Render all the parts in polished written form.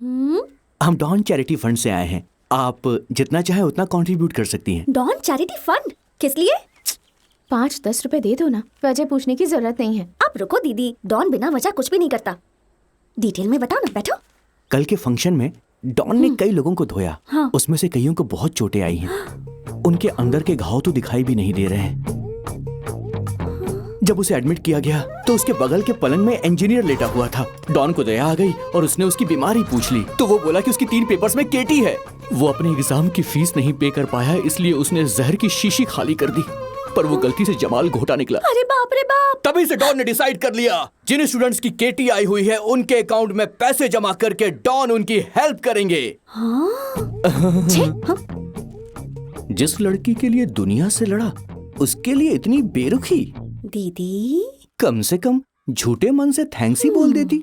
हम don charity fund से आए हैं। आप जितना चाहे उतना कंट्रीब्यूट कर सकती हैं। डॉन चैरिटी फंड किस लिए? 5-10 रुपए दे दो ना, वजह पूछने की जरूरत नहीं है। आप रुको दीदी, डॉन बिना वजह कुछ भी नहीं करता। डिटेल में बताओ ना, बैठो। कल के फंक्शन में डॉन ने कई लोगों को धोया। हाँ। उसमें से कईयों को बहुत चोटें आई हैं। उनके अंदर के घाव तो दिखाई भी नहीं दे रहे हैं। जब उसे एडमिट किया गया तो उसके बगल के पलंग में इंजीनियर लेटा हुआ था। डॉन को दया आ गई और उसने उसकी बीमारी पूछ ली तो वो बोला कि उसकी 3 पेपर्स में केटी है। वो अपने एग्जाम की फीस नहीं पे कर पाया, इसलिए उसने जहर की शीशी खाली कर दी, पर वो गलती से जमाल घोटा निकला। अरे बाप रे बाप। तभी से डॉन ने डिसाइड कर लिया जिन स्टूडेंट्स की केटी आई हुई है उनके अकाउंट में पैसे जमा करके डॉन उनकी हेल्प करेंगे। जिस लड़की के लिए दुनिया से लड़ा उसके लिए इतनी बेरुखी। दीदी कम से कम झूठे मन से थैंक्स ही बोल देती।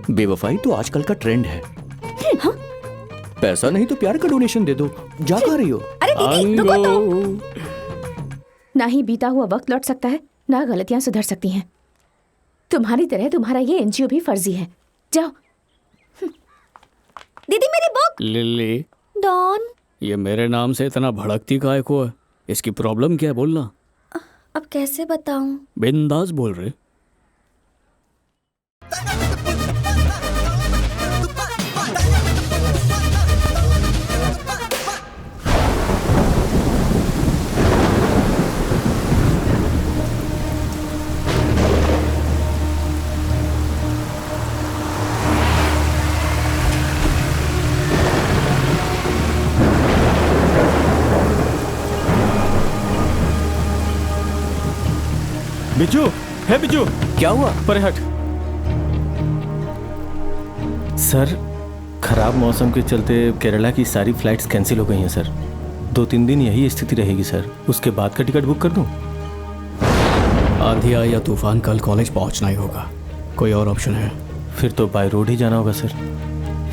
बेवफाई तो आजकल का ट्रेंड है। पैसा नहीं तो प्यार का डोनेशन दे दो। जा खा रही हो? अरे दीदी रुको तो। ना ही बीता हुआ वक्त लौट सकता है, ना गलतियां सुधर सकती हैं। तुम्हारी तरह तुम्हारा ये एनजीओ भी फर्जी है। जाओ। दीदी मेरी बुक। लिली, डॉन ये मेरे नाम से इतना भड़कती काहे को है? इसकी प्रॉब्लम क्या है बोलना। अब कैसे बताऊं? बिंदास बोल रहे। बिजू, है बिजू। क्या हुआ? परे हट। सर, खराब मौसम के चलते केरला की सारी फ्लाइट्स कैंसिल हो गई हैं सर। 2-3 दिन यही स्थिति रहेगी सर, उसके बाद का टिकट बुक कर दूं? आंधी या तूफान कल कॉलेज पहुंचना ही होगा, कोई और ऑप्शन है? फिर तो बाय रोड ही जाना होगा सर।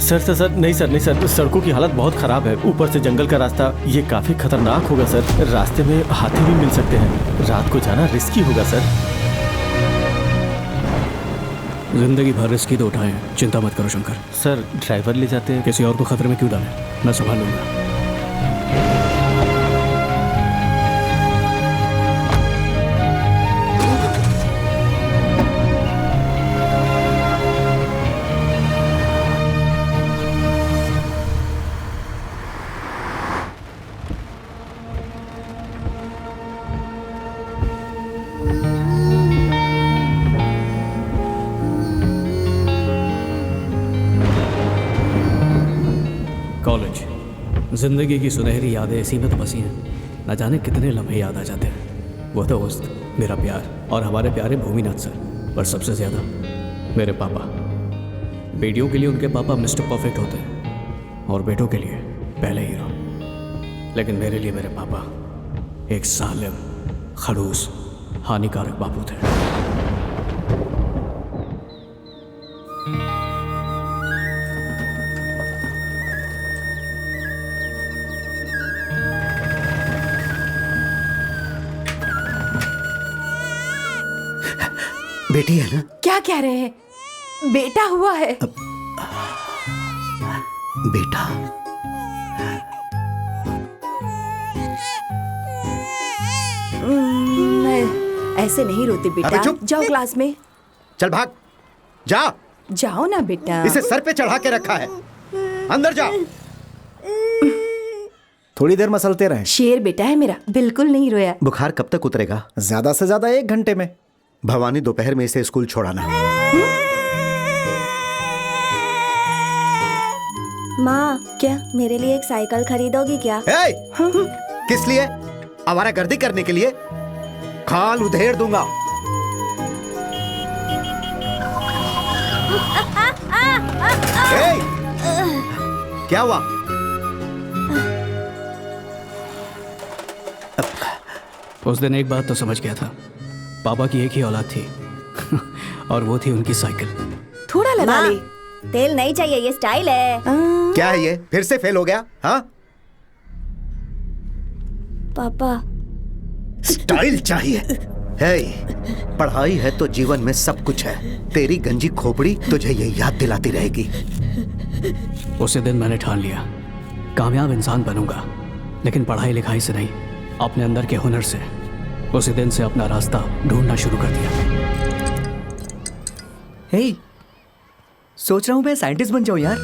सर नहीं सर, सड़कों की हालत बहुत खराब है। ऊपर से जंगल का रास्ता, ये काफी खतरनाक होगा सर। रास्ते में हाथी भी मिल सकते हैं, रात को जाना रिस्की होगा सर। जिंदगी भर रिस्क ही तो उठाए, चिंता मत करो शंकर। सर ड्राइवर ले जाते हैं। किसी और को खतरे में क्यों डालें, मैं संभाल लूंगा। जिंदगी की सुनहरी यादें इसी में तो बसी हैं। न जाने कितने लम्हे याद आ जाते हैं। वो दोस्त, मेरा प्यार और हमारे प्यारे भूमिनाथ सर, पर सबसे ज़्यादा मेरे पापा। बेटियों के लिए उनके पापा मिस्टर परफेक्ट होते हैं और बेटों के लिए पहले हीरो। लेकिन मेरे लिए मेरे पापा एक सालिम, खड़ूस, हानिकारक बापू थे। बेटी है ना? क्या कह रहे हैं? बेटा हुआ है? बेटा ऐसे नहीं रोते बेटा। जाओ क्लास में। चल भाग, जा। जाओ ना बेटा। इसे सर पे चढ़ा के रखा है, अंदर जा। थोड़ी देर मसलते रहे। शेर बेटा है मेरा, बिल्कुल नहीं रोया। बुखार कब तक उतरेगा? ज्यादा से ज्यादा 1 घंटे में। भवानी, दोपहर में इसे स्कूल छोड़ाना। माँ, क्या मेरे लिए एक साइकिल खरीदोगी क्या? किस लिए? आवारागर्दी करने के लिए? खाल उधेड़ दूंगा। क्या हुआ? उस दिन एक बात तो समझ गया था, पापा की एक ही औलाद थी और वो थी उनकी साइकिल। थोड़ा लगा ले। तेल नहीं चाहिए, ये स्टाइल है। क्या है ये? फिर से फेल हो गया? हाँ, पापा स्टाइल चाहिए। पढ़ाई है तो जीवन में सब कुछ है। तेरी गंजी खोपड़ी तुझे ये याद दिलाती रहेगी। उसी दिन मैंने ठान लिया, कामयाब इंसान बनूंगा, लेकिन पढ़ाई लिखाई से नहीं, अपने अंदर के हुनर से। उसी दिन से अपना रास्ता ढूंढना शुरू कर दिया। हे, सोच रहा हूँ मैं साइंटिस्ट बन जाऊँ यार।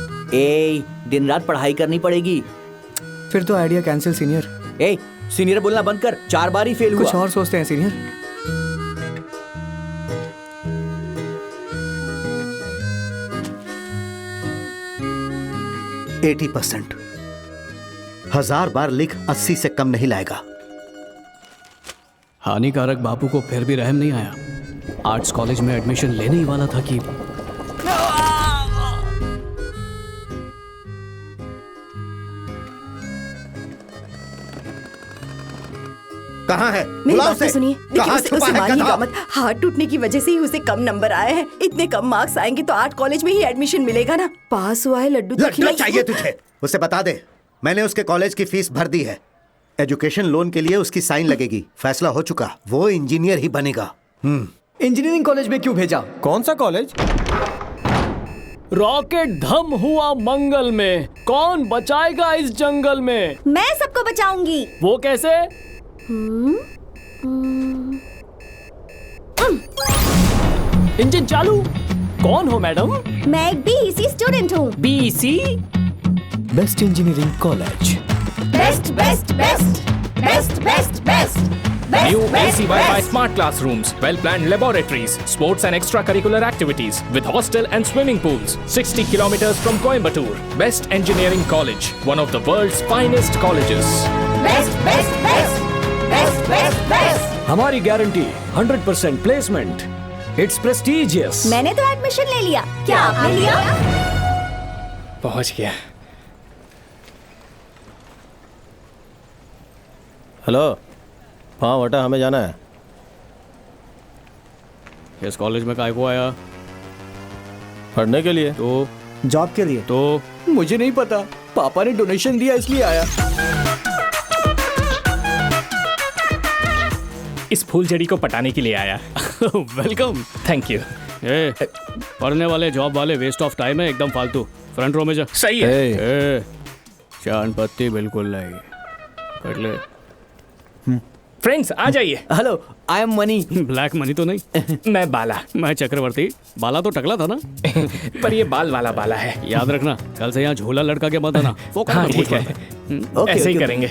दिन रात पढ़ाई करनी पड़ेगी। फिर तो आइडिया कैंसिल सीनियर। सीनियर बोलना बंद कर, 4 बार ही फेल हुआ। कुछ और सोचते हैं सीनियर। %80 1000 बार लिख 80 से कम नहीं लाएगा। हानिकारक बापू को फिर भी रहम नहीं आया। आर्ट्स कॉलेज में एडमिशन लेने ही वाला था कि कहाँ है? मेरी बुलाओ बात तो उसे। सुनिए, लेकिन कहाँ उसे छुपा है मारिएगा गधा? मत। हाथ टूटने की वजह से ही उसे कम नंबर आए हैं। इतने कम मार्क्स आएंगे तो आर्ट कॉलेज में ही एडमिशन मिलेगा ना। पास हुआ है, लड्डू तो लड्डू खिलाइए। चाहिए तुझे? उसे बता दे, मैंने उसके कॉलेज की फीस भर दी है। एजुकेशन लोन के लिए उसकी साइन लगेगी। फैसला हो चुका, वो इंजीनियर ही बनेगा। इंजीनियरिंग कॉलेज में क्यों भेजा? कौन सा कॉलेज? रॉकेट धम हुआ मंगल में, कौन बचाएगा इस जंगल में? मैं सबको बचाऊंगी। वो कैसे? इंजन चालू। कौन हो मैडम? मैं एक BEC स्टूडेंट हूँ। BEC best engineering college. Best best best best best best New ACY smart classrooms, well-planned laboratories, sports and extracurricular activities with hostel and swimming pools. 60 kilometers from Coimbatore. Best engineering college, one of the world's finest colleges. Best best best best best best. हमारी guarantee 100% placement. It's prestigious. मैंने तो admission ले लिया, क्या आपने लिया? पहुंच गया। हेलो, हाँ बेटा, हमें जाना है। इस कॉलेज में काय को आया? पढ़ने के लिए। तो जॉब के लिए। तो मुझे नहीं पता, पापा ने डोनेशन दिया इसलिए आया। इस फूलझड़ी को पटाने के लिए आया। वेलकम। Thank you. पढ़ने वाले जॉब वाले वेस्ट ऑफ टाइम है, एकदम फालतू। फ्रंट रो में जा। सही है। ए, चांद पत्ती बिल्कुल नहीं। कर ले। फ्रेंड्स आ जाइए। Hello, I am money. Black money तो नहीं। मैं बाला। मैं चक्रवर्ती। बाला तो टकला था ना। पर ये बाल वाला बाला है। याद रखना, कल से यहाँ झूला लड़का के मत आना। हाँ ठीक है, ऐसे ही करेंगे।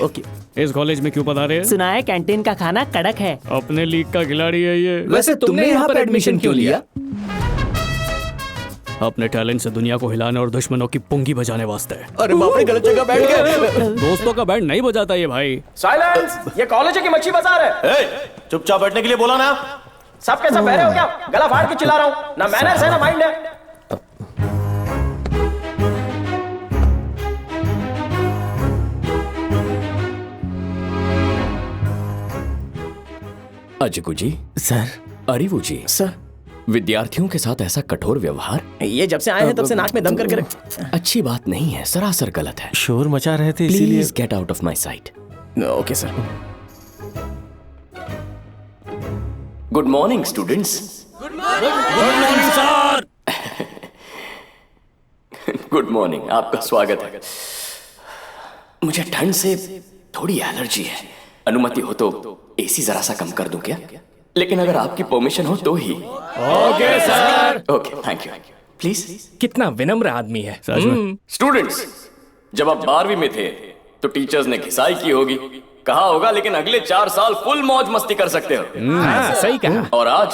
इस कॉलेज में क्यों पधारे हैं? सुना है कैंटीन का खाना कड़क है। अपने लीग का खिलाड़ी है ये। वैसे तुमने यहाँ पर एडमिशन क्यों लिया? अपने टैलेंट से दुनिया को हिलाने और दुश्मनों की पुंगी बजाने वास्ते। अरे बाप रे, गलत जगह बैठ गए। दोस्तों का बैंड नहीं बजाता ये भाई। साइलेंस, ये कॉलेज है कि मच्छी बाजार है? चुपचाप बैठने के लिए बोला ना। सब के सब बहरे हो क्या? गला फाड़ के चिल्ला रहा हूँ। ना मैनर्स है ना माइंड है। अजगू जी। सर। अरिवू जी। सर। विद्यार्थियों के साथ ऐसा कठोर व्यवहार ये जब से आए हैं तब से नाक में दम करके अच्छी बात नहीं है, सरासर गलत है। शोर मचा रहे थे इसीलिए। Please get out of my site. Okay sir. Good morning students. Good morning sir. Good morning, आपका स्वागत है। मुझे ठंड से थोड़ी एलर्जी है, अनुमति हो तो एसी जरा सा कम कर दूं क्या? लेकिन अगर आपकी परमिशन हो तो ही। Okay sir. Okay, thank you. Please. कितना विनम्र आदमी है। स्टूडेंट्स, जब आप 12वीं में थे तो टीचर्स ने घिसाई की होगी, कहा होगा लेकिन अगले 4 साल फुल मौज मस्ती कर सकते हो। हाँ, सही कहा। और आज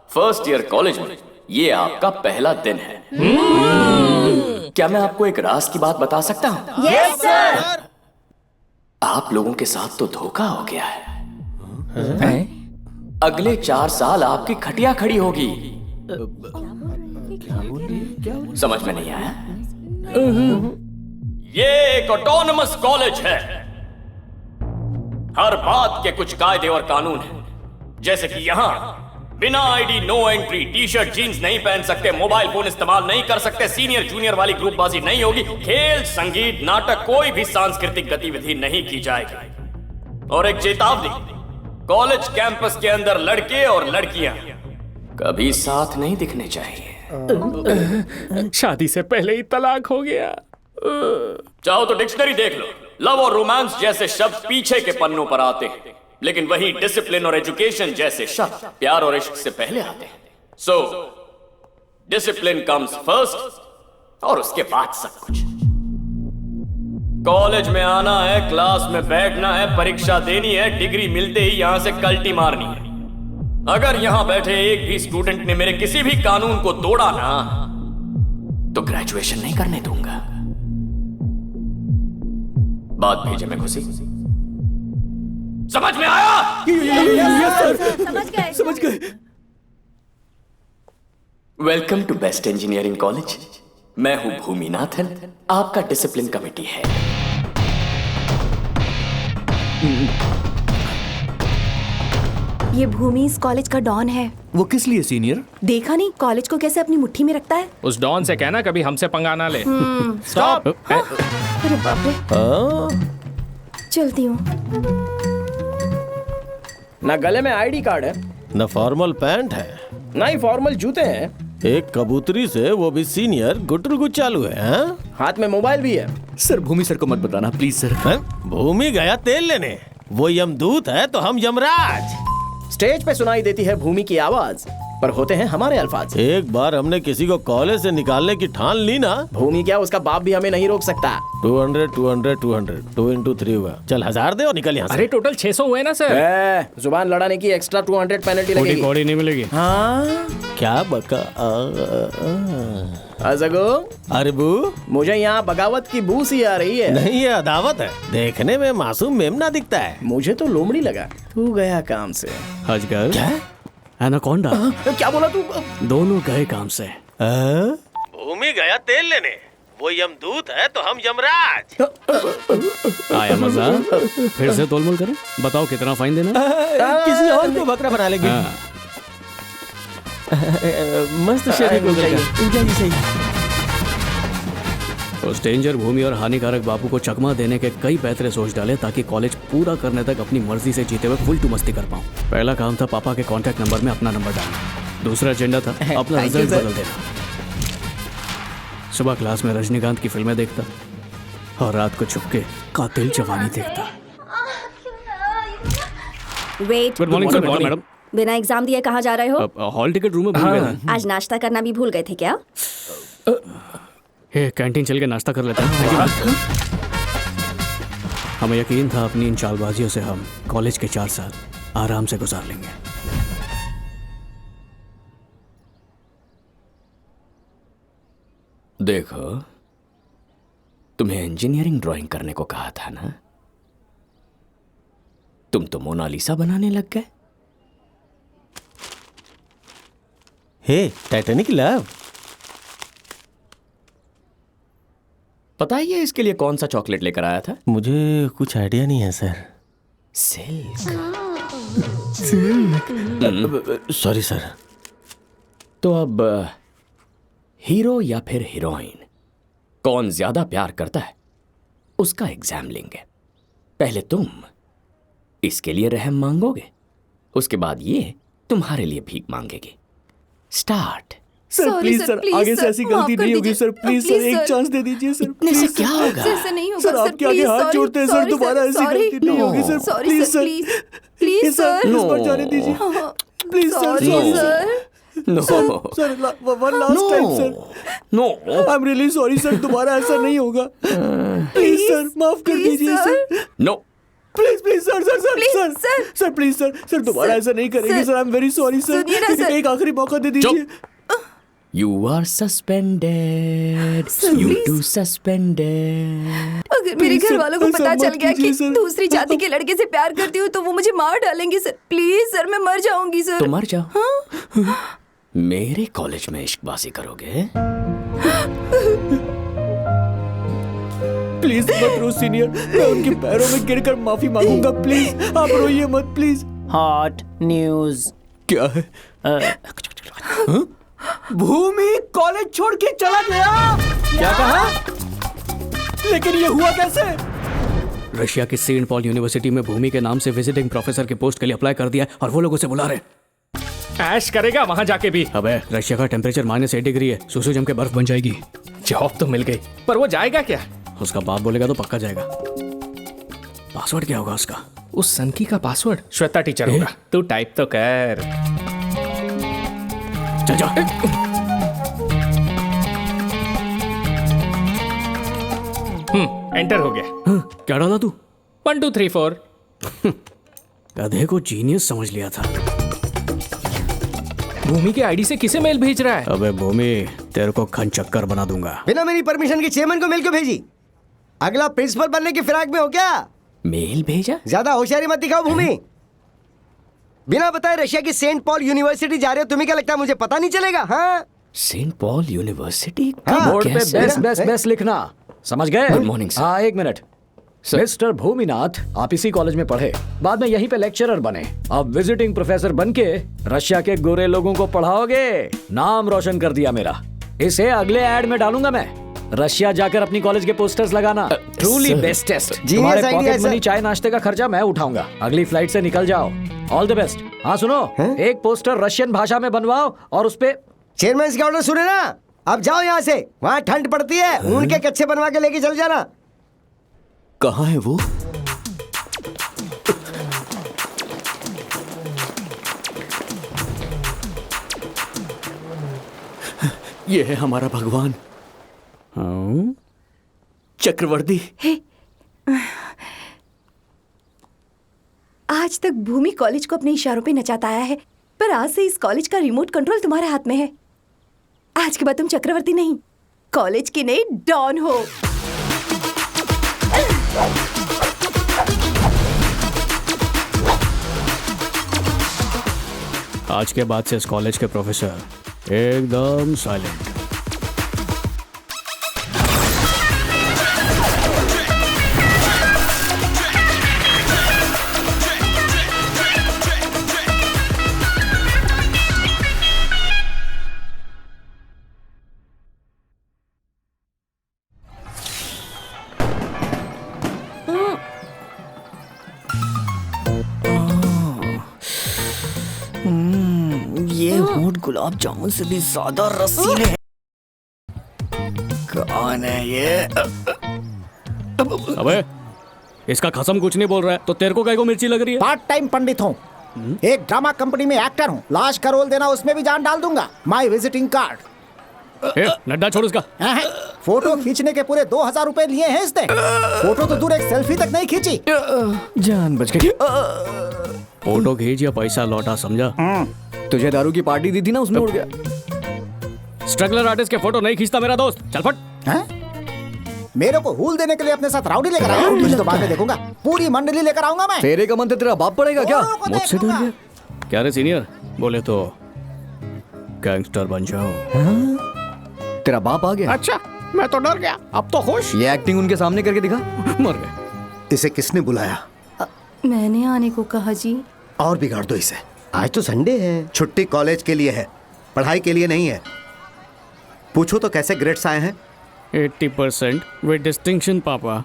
फर्स्ट ईयर कॉलेज में ये आपका पहला दिन है। क्या मैं आपको एक राज की बात बता सकता हूँ? Yes sir. आप लोगों के साथ तो धोखा हो गया है। अगले 4 साल आपकी खटिया खड़ी होगी। समझ में नहीं आया? ये एक ऑटोनमस कॉलेज है। हर बात के कुछ कायदे और कानून हैं, जैसे कि यहाँ बिना ID no entry, T shirt jeans नहीं पहन सकते, मोबाइल फोन इस्तेमाल नहीं कर सकते, सीनियर जूनियर वाली ग्रुपबाजी नहीं होगी, खेल संगीत नाटक कोई भी सांस्कृतिक गतिविधि नहीं की जाएगी। और एक चेतावनी, कॉलेज कैंपस के अंदर लड़के और लड़कियां कभी साथ नहीं दिखने चाहिए। शादी से पहले ही तलाक हो गया। चाहो तो डिक्शनरी देख लो, लव और रोमांस जैसे शब्द पीछे के पन्नों पर आते हैं, लेकिन वही डिसिप्लिन और एजुकेशन जैसे शब्द प्यार और इश्क से पहले आते हैं। सो डिसिप्लिन कम्स फर्स्ट और उसके बाद सब कुछ। कॉलेज में आना है, क्लास में बैठना है, परीक्षा देनी है, डिग्री मिलते ही यहां से कल्टी मारनी है। अगर यहां बैठे एक भी स्टूडेंट ने मेरे किसी भी कानून को तोड़ा ना, तो ग्रेजुएशन नहीं करने दूंगा। बात भेजे में खुशी, समझ में आया? समझ गए। Welcome to best engineering college. मैं हूं भूमिनाथन, आपका डिसिप्लिन कमेटी है। ये भूमि इस कॉलेज का डॉन है। वो किस लिए सीनियर? देखा नहीं कॉलेज को कैसे अपनी मुट्ठी में रखता है। उस डॉन से कहना कभी हमसे पंगा ना ले। स्टॉप। अरे बाप रे। चलती हूँ। ना गले में आईडी कार्ड है, न फॉर्मल पैंट है, ना ही फॉर्मल जूते हैं। एक कबूतरी से वो भी सीनियर गुटरुगु चालू है। हाँ? हाथ में मोबाइल भी है। सर भूमि सर को मत बताना प्लीज सर। भूमि गया तेल लेने, वो यमदूत है तो हम यमराज। स्टेज पे सुनाई देती है भूमि की आवाज, पर होते हैं हमारे अल्फाज। एक बार हमने किसी को कॉलेज से निकालने की ठान ली ना, भूमि क्या उसका बाप भी हमें नहीं रोक सकता। 200 200 200 2 into 3 हुआ। चल 1000 दे और निकल यहाँ से। अरे टोटल 600 हुए ना सर। जुबान लड़ाने की एक्स्ट्रा 200 पेनल्टी लगेगी। कौड़ी नहीं मिलेगी। हाँ क्या बका? अजगो अरबू, मुझे यहाँ बगावत की बू सी आ रही है। नहीं ये अदावत है, देखने में मासूम मेमना दिखता है। मुझे तो लोमड़ी लगा। तू गया काम से। अजगर, क्या? एनाकोंडा, क्या बोला तू? दोनों गए काम से। भूमि गया तेल लेने, वो यमदूत है तो हम यमराज। आया मजा? फिर से तोलमोल करें? बताओ कितना फाइन देना? किसी और को बकरा बना लेंगे। मस्त शरीर हो जाएगा। सही। उस डेंजर भूमि और हानिकारक बापू को चकमा देने के कई पैतरे सोच डाले ताकि कॉलेज पूरा करने तक अपनी मर्जी से जीते हुए फुल टू मस्ती कर पाऊं। पहला काम था पापा के कांटेक्ट नंबर में अपना नंबर डालना। दूसरा एजेंडा था अपना रिजल्ट बदल देना। सुबह क्लास में रजनीकांत की फिल्में देखता और रात को छुपके कातिल जवानी देखता। Wait, good morning sir. Madam, बिना एग्जाम दिए कहाँ जा रहे हो? हॉल टिकट रूम में भूल गया था। आज नाश्ता करना भी भूल गए थे क्या? कैंटीन चल के नाश्ता कर लेते हैं। हमें यकीन था अपनी इन चालबाजियों से हम कॉलेज के 4 साल आराम से गुजार लेंगे। देखो, तुम्हें इंजीनियरिंग ड्राइंग करने को कहा था ना, तुम तो मोनालिसा बनाने लग गए। हे टाइटैनिक लव, बताइए इसके लिए कौन सा चॉकलेट लेकर आया था? मुझे कुछ आइडिया नहीं है सर। सिल्क। Sorry sir. तो अब हीरो या फिर हीरोइन कौन ज्यादा प्यार करता है उसका एग्जाम लेंगे। पहले तुम इसके लिए रहम मांगोगे, उसके बाद ये तुम्हारे लिए भीख मांगेगी। स्टार्ट। सर प्लीज सर, आगे से ऐसी गलती नहीं होगी सर। प्लीज सर, एक चांस दे दीजिए सर। इतने से क्या होगा? सर आपके आगे हाथ जोड़ते हैं सर, दोबारा ऐसी गलती नहीं होगी sir. Please sir, please sir, इस बार जाने दीजिए please sir. Sorry sir. No sir, one last time sir. No, I am really sorry sir, दोबारा ऐसा नहीं होगा। प्लीज सर, माफ कर दीजिए sir. No please please sir sir sir sir sir please sir दोबारा ऐसा नहीं करेंगे sir. I am very sorry sir. एक आखिरी मौका दे दीजिए। You are suspended. You too suspended. अगर मेरे घर वालों को पता चल गया कि दूसरी जाति के लड़के से प्यार करती हूँ तो वो मुझे मार डालेंगे सर। प्लीज सर, मैं मर जाऊंगी सर। तो मर जाओ। हाँ? मेरे कॉलेज में इश्कबाजी करोगे? प्लीज मत रो सीनियर, मैं उनके पैरों में गिरकर माफी मांगूंगा। प्लीज आप रोइए मत प्लीज। Hot news. क्या है? भूमि कॉलेज छोड़ के चला गया। क्या कहा? लेकिन ये हुआ कैसे? रशिया की सेंट पॉल यूनिवर्सिटी में भूमि के नाम से विजिटिंग प्रोफेसर के पोस्ट के लिए अप्लाई कर दिया है और वो लोग उसे बुला रहे हैं। ऐश करेगा वहां जाके भी। अबे रशिया का टेम्परेचर -8 डिग्री है, सुसु जम के बर्फ बन जाएगी। जॉब तो मिल गई, पर वो जाएगा क्या? उसका बाप बोलेगा तो पक्का जाएगा। पासवर्ड क्या होगा उसका? उस सनकी का पासवर्ड श्वेता टीचर होगा। तू टाइप तो कर। चल जा। एंटर हो गया। क्या डाला तू? 1 2 3 4। गधे को जीनियस समझ लिया था। भूमि के आईडी से किसे मेल भेज रहा है? अबे भूमि, तेरे को खन चक्कर बना दूंगा। बिना मेरी परमिशन के चेयरमैन को मेल क्यों भेजी? अगला प्रिंसिपल बनने की फिराक में हो क्या? मेल भेजा? ज्यादा होशियारी मत दिखाओ भूमि। बिना बताए रशिया की सेंट पॉल यूनिवर्सिटी जा रहे हो, तुम्हें क्या लगता है मुझे पता नहीं चलेगा? हाँ, सेंट पॉल यूनिवर्सिटी? हाँ, बोर्ड पे बेस्ट बेस्ट बेस्ट लिखना, समझ गए? Good morning sir. हाँ, 1 मिनट। मिस्टर भूमिनाथ, आप इसी कॉलेज में पढ़े, बाद में यहीं पे लेक्चरर बने, अब विजिटिंग प्रोफेसर बन के रशिया के गोरे लोगों को पढ़ाओगे। नाम रोशन कर दिया मेरा। इसे अगले एड में डालूंगा मैं। रशिया जाकर अपनी कॉलेज के पोस्टर्स लगाना। Truly best test. तुम्हारे पॉकेट मनी, चाय नाश्ते का खर्चा मैं उठाऊंगा। अगली फ्लाइट से निकल जाओ। All the best. हाँ सुनो, एक पोस्टर रशियन भाषा में बनवाओ और उसपे चेयरमैन का ऑर्डर सुने ना। अब जाओ यहाँ से, वहाँ ठंड पड़ती है, उनके कच्चे बनवा के लेके चल जाना। कहाँ है वो? ये है हमारा भगवान। चक्रवर्ती। आज तक भूमि कॉलेज को अपने इशारों पे नचाता आया है, पर आज से इस कॉलेज का रिमोट कंट्रोल तुम्हारे हाथ में है। आज के बाद तुम चक्रवर्ती नहीं, कॉलेज की नई डॉन हो। आज के बाद से इस कॉलेज के प्रोफेसर एकदम साइलेंट। ये होंठ गुलाब जामुन से भी ज्यादा रसीले हैं। कौन है ये? अबे इसका कसम कुछ नहीं बोल रहा है तो तेरे को काय को मिर्ची लग रही है? पार्ट टाइम पंडित हूँ, एक ड्रामा कंपनी में एक्टर हूँ। लाश का रोल देना, उसमें भी जान डाल दूंगा। माई विजिटिंग कार्ड। नड्डा छोड़ इसका। फोटो खींचने के पूरे 2000 रुपए लिए हैं इसने। फोटो तो दूर, एक सेल्फी तक नहीं खींची। जान बच गई। फोटो खींच या पैसा लौटा, समझा? तुझे दारू की पार्टी दी थी ना, उसमें उड़ गया। स्ट्रगलर आर्टिस्ट के फोटो नहीं खींचता मेरा दोस्त। चल फट। मेरे को हूल देने के लिए अपने साथ राउडी लेकर आया। तुझे तो बाद में देखूंगा, पूरी मंडली लेकर आऊंगा मैं। तेरे का मन तेरा बाप पड़ेगा क्या? मुझसे डर गया क्या रे सीनियर? बोले तो गैंगस्टर बन जाओ। तेरा बाप आ गया? अच्छा, मैं तो डर गया, अब तो खुश। ये एक्टिंग उनके सामने करके दिखा। मर गए। इसे किसने बुलाया? मैंने आने को कहा जी। और बिगाड़ दो इसे। आज तो संडे है। छुट्टी कॉलेज के लिए है, पढ़ाई के लिए नहीं है। पूछो तो कैसे ग्रेड्स आए हैं? 80% विद डिस्टिंक्शन पापा।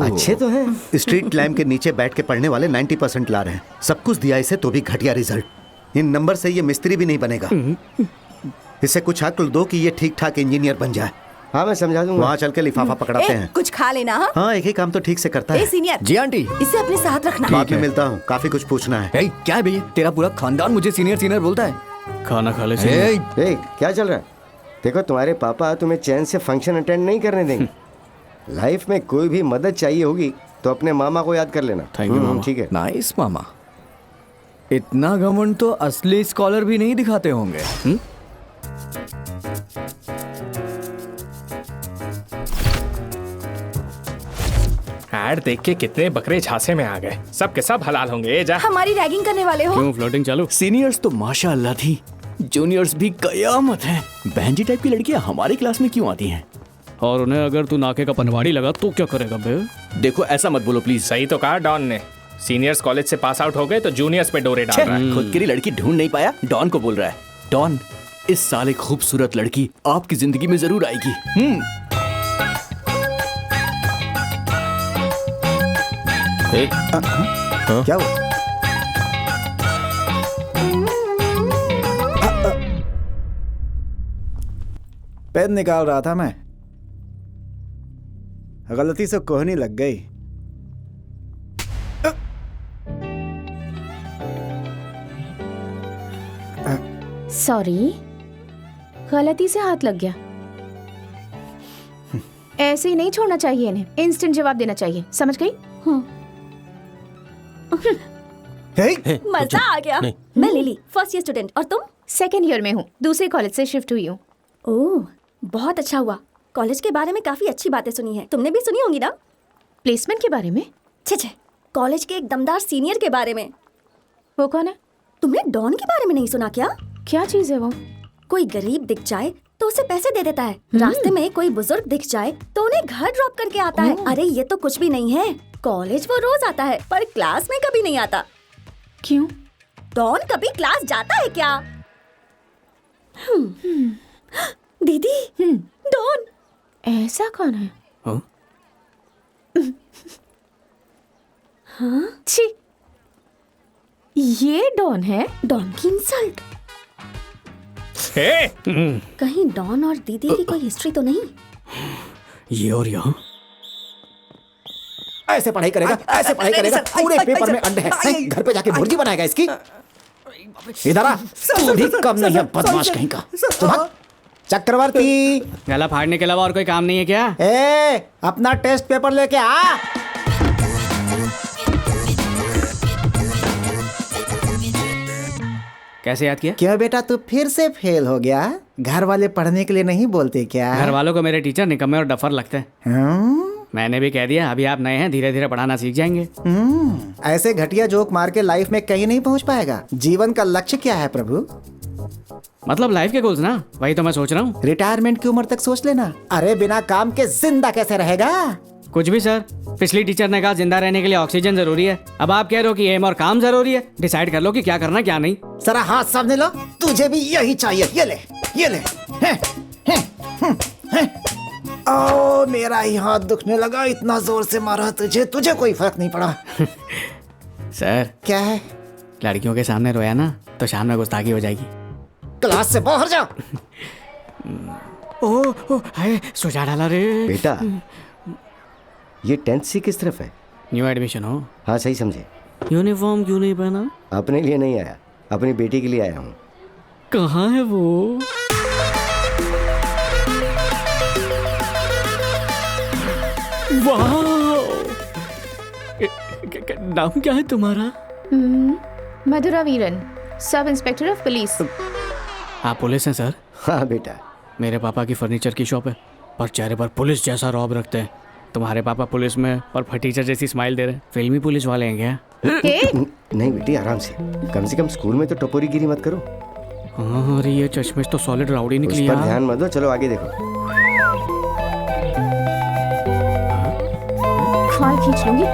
अच्छे तो हैं। स्ट्रीट लैम्प के नीचे बैठ के पढ़ने वाले 90% ला रहे हैं। सब कुछ दिया इसे तो भी घटिया रिजल्ट। इन नंबर से ये मिस्त्री भी नहीं बनेगा। इसे कुछ अक्ल दो कि ये ठीक ठाक इंजीनियर बन जाए। हाँ मैं समझा दूंगा। वहाँ चल के लिफाफा पकड़ाते हैं। कुछ खा लेना। हाँ? हाँ, एक ही काम तो ठीक से करता ए है। सीनियर। जी आंटी। इसे अपने साथ रखना। बाद में मिलता हूँ, काफी कुछ पूछना है। क्या है भैया, तेरा पूरा खानदान मुझे सीनियर सीनियर बोलता है। खाना खा ले। क्या चल रहा है? देखो तुम्हारे पापा तुम्हें चैन से फंक्शन अटेंड नहीं करने देंगे। लाइफ में कोई भी मदद चाहिए होगी तो अपने मामा को याद कर लेना। थैंक यू मामा। ठीक है। नाइस मामा। इतना घमंड तो असली स्कॉलर भी नहीं दिखाते होंगे। ऐड देख के कितने बकरे झांसे में आ गए। सब के सब हलाल होंगे। जा। हमारी रैगिंग करने वाले हो? क्यों फ्लर्टिंग चालू? सीनियर्स तो माशाअल्लाह थी, जूनियर्स भी कयामत है। बहनजी टाइप की लड़कियां हमारी क्लास में क्यों आती हैं? और उन्हें अगर तू नाके का पनवाड़ी लगा तो क्या करेगा बे? देखो ऐसा मत बोलो प्लीज। सही तो कहा डॉन ने। सीनियर्स कॉलेज से पास आउट हो गए तो जूनियर्स पे डोरे डाल रहा है। खुद के लिए लड़की ढूंढ नहीं पाया, डॉन को बोल रहा है। डॉन, इस साल एक खूबसूरत लड़की आपकी जिंदगी में जरूर आएगी। क्या हुआ? पेन निकाल रहा था मैं, गलती से कोहनी लग गई। सॉरी, गलती से हाथ लग गया। ऐसे ही नहीं छोड़ना चाहिए इन्हें, इंस्टेंट जवाब देना चाहिए, समझ गई? मजा आ गया। मैं लिली, फर्स्ट ईयर स्टूडेंट, और तुम? सेकेंड ईयर में हूँ, दूसरे कॉलेज से शिफ्ट हुई हूँ। ओह, बहुत अच्छा हुआ। कॉलेज के बारे में काफी अच्छी बातें सुनी है, तुमने भी सुनी होंगी ना? प्लेसमेंट के बारे में? छे, कॉलेज के एक दमदार सीनियर के बारे में। वो कौन है? तुमने डॉन के बारे में नहीं सुना क्या? क्या चीज है वो? कोई गरीब दिख जाए तो उसे पैसे दे देता है, रास्ते में कोई बुजुर्ग दिख जाए तो उन्हें घर ड्रॉप करके आता है। अरे ये तो कुछ भी नहीं है, कॉलेज वो रोज आता है पर क्लास में कभी नहीं आता। क्यों? डॉन कभी क्लास जाता है क्या? दीदी, डॉन। ऐसा कौन है? हाँ? छी, ये डॉन है? डॉन की इंसल्ट। कहीं डॉन और दीदी की कोई हिस्ट्री तो नहीं? ये और यहाँ ऐसे पढ़ाई करेगा, ऐसे पढ़ाई करेगा, पूरे पेपर में अंडे हैं। घर पे जाके भुर्जी बनाएगा इसकी। इधर आ, तू भी कम नहीं है बदमाश कहीं का। चक्रवर्ती, गला फाड़ने के अलावा और कोई काम नहीं है क्या? अपना टेस्ट पेपर लेके आ। कैसे याद किया? क्यों बेटा, तू फिर से फेल हो गया? घर वाले पढ़ने के लिए नहीं बोलते क्या? घर वालों को मेरे टीचर निकम्मे और डफर लगते हैं। मैंने भी कह दिया, अभी आप नए हैं, धीरे धीरे पढ़ाना सीख जाएंगे। ऐसे घटिया जोक मार के लाइफ में कहीं नहीं पहुंच पाएगा। जीवन का लक्ष्य क्या है प्रभु? मतलब लाइफ के गोल्स ना, वही तो मैं सोच रहा हूँ। रिटायरमेंट की उम्र तक सोच लेना। अरे बिना काम के जिंदा कैसे रहेगा? कुछ भी सर, पिछली टीचर ने कहा जिंदा रहने के लिए ऑक्सीजन जरूरी है। अब आप कह रहे हो कि एम और काम जरूरी है। डिसाइड कर लो कि क्या करना क्या नहीं। जरा हाथ सामने लो, तुझे भी यही चाहिए। ये ले, ये ले। ओ, मेरा ही हाथ दुखने लगा, इतना जोर से मारा तुझे कोई फर्क नहीं पड़ा। सर क्या है? लड़कियों के सामने रोया ना तो शाम में गुस्ताखी हो जाएगी। क्लास से बाहर जाओ। ओ हाय, सुझा डाला रे बेटा। ये 10th सी किस तरफ है? न्यू एडमिशन हो? हाँ सही समझे। यूनिफॉर्म क्यों नहीं पहना? अपने लिए नहीं आया, अपनी बेटी के लिए आया हूँ। कहाँ है वो? वाह, नाम क्या है तुम्हारा? मधुरा वीरन, सब इंस्पेक्टर ऑफ पुलिस। आप पुलिस हैं सर? हाँ बेटा। मेरे पापा की फर्नीचर की शॉप है, पर चेहरे पर पुलिस जैसा रौब रखते हैं। तुम्हारे पापा पुलिस में पर फटीचर जैसी स्माइल दे रहे हैं। फिल्मी पुलिस वाले हैं क्या? नहीं बेटी, आराम से कम स्कूल में तो टपोरी गिरी मत करो। हाँ, अरे ये चश्मे तो सॉलिड राउडी निकली यार। उस पर ध्यान मत दो, चलो आगे देखो। ख्वाल खींच लूंगी।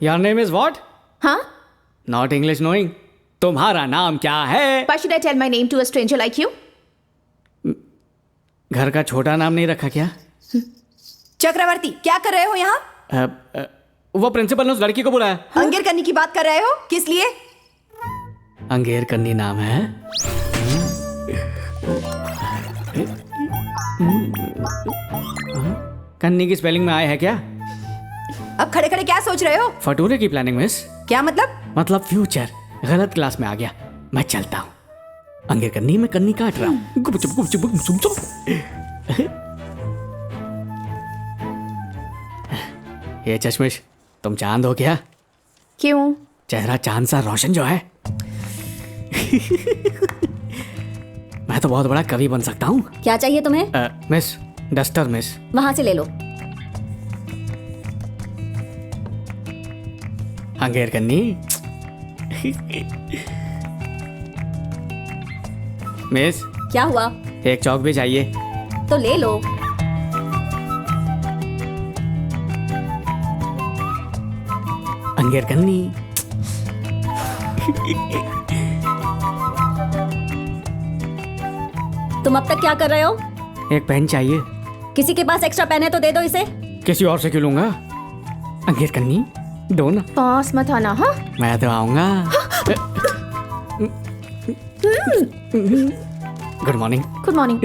Your name is what? हाँ? Not English knowing. तुम्हारा नाम क्या है? Why should I tell my name to a stranger like you? घर का छोटा नाम नहीं रखा क्या? चक्रवर्ती, क्या कर रहे हो यहाँ? वो प्रिंसिपल ने उस लड़की को बुलाया। अंगेर करने की बात कर रहे हो? किस लिए? अंगेर कन्नी नाम है। कन्नी की स्पेलिंग में आया है क्या? अब खड़े खड़े क्या सोच रहे हो? फटूरे की प्लानिंग मिस। क्या मतलब? मतलब फ्यूचर। गलत क्लास में आ गया, मैं चलता हूँ। अंगेर कन्नी में कन्नी काट रहा हूँ। ये चश्मिश, तुम चांद हो क्या? क्यों? चेहरा चांद सा रोशन जो है। मैं तो बहुत बड़ा कवि बन सकता हूँ। क्या चाहिए तुम्हें? Miss, duster miss. वहां से ले लो। अंगेर कन्नी। मिस, क्या हुआ? एक चौक भी चाहिए। तो ले लो। अंगेर कन्नी। तुम अब तक क्या कर रहे हो? एक पेन चाहिए। किसी के पास एक्स्ट्रा पेन है तो दे दो इसे। किसी और से क्यों लूंगा? अंकित कन्नी दो ना। पास मत आना। हाँ मैं तो आऊंगा। Good morning. Good morning.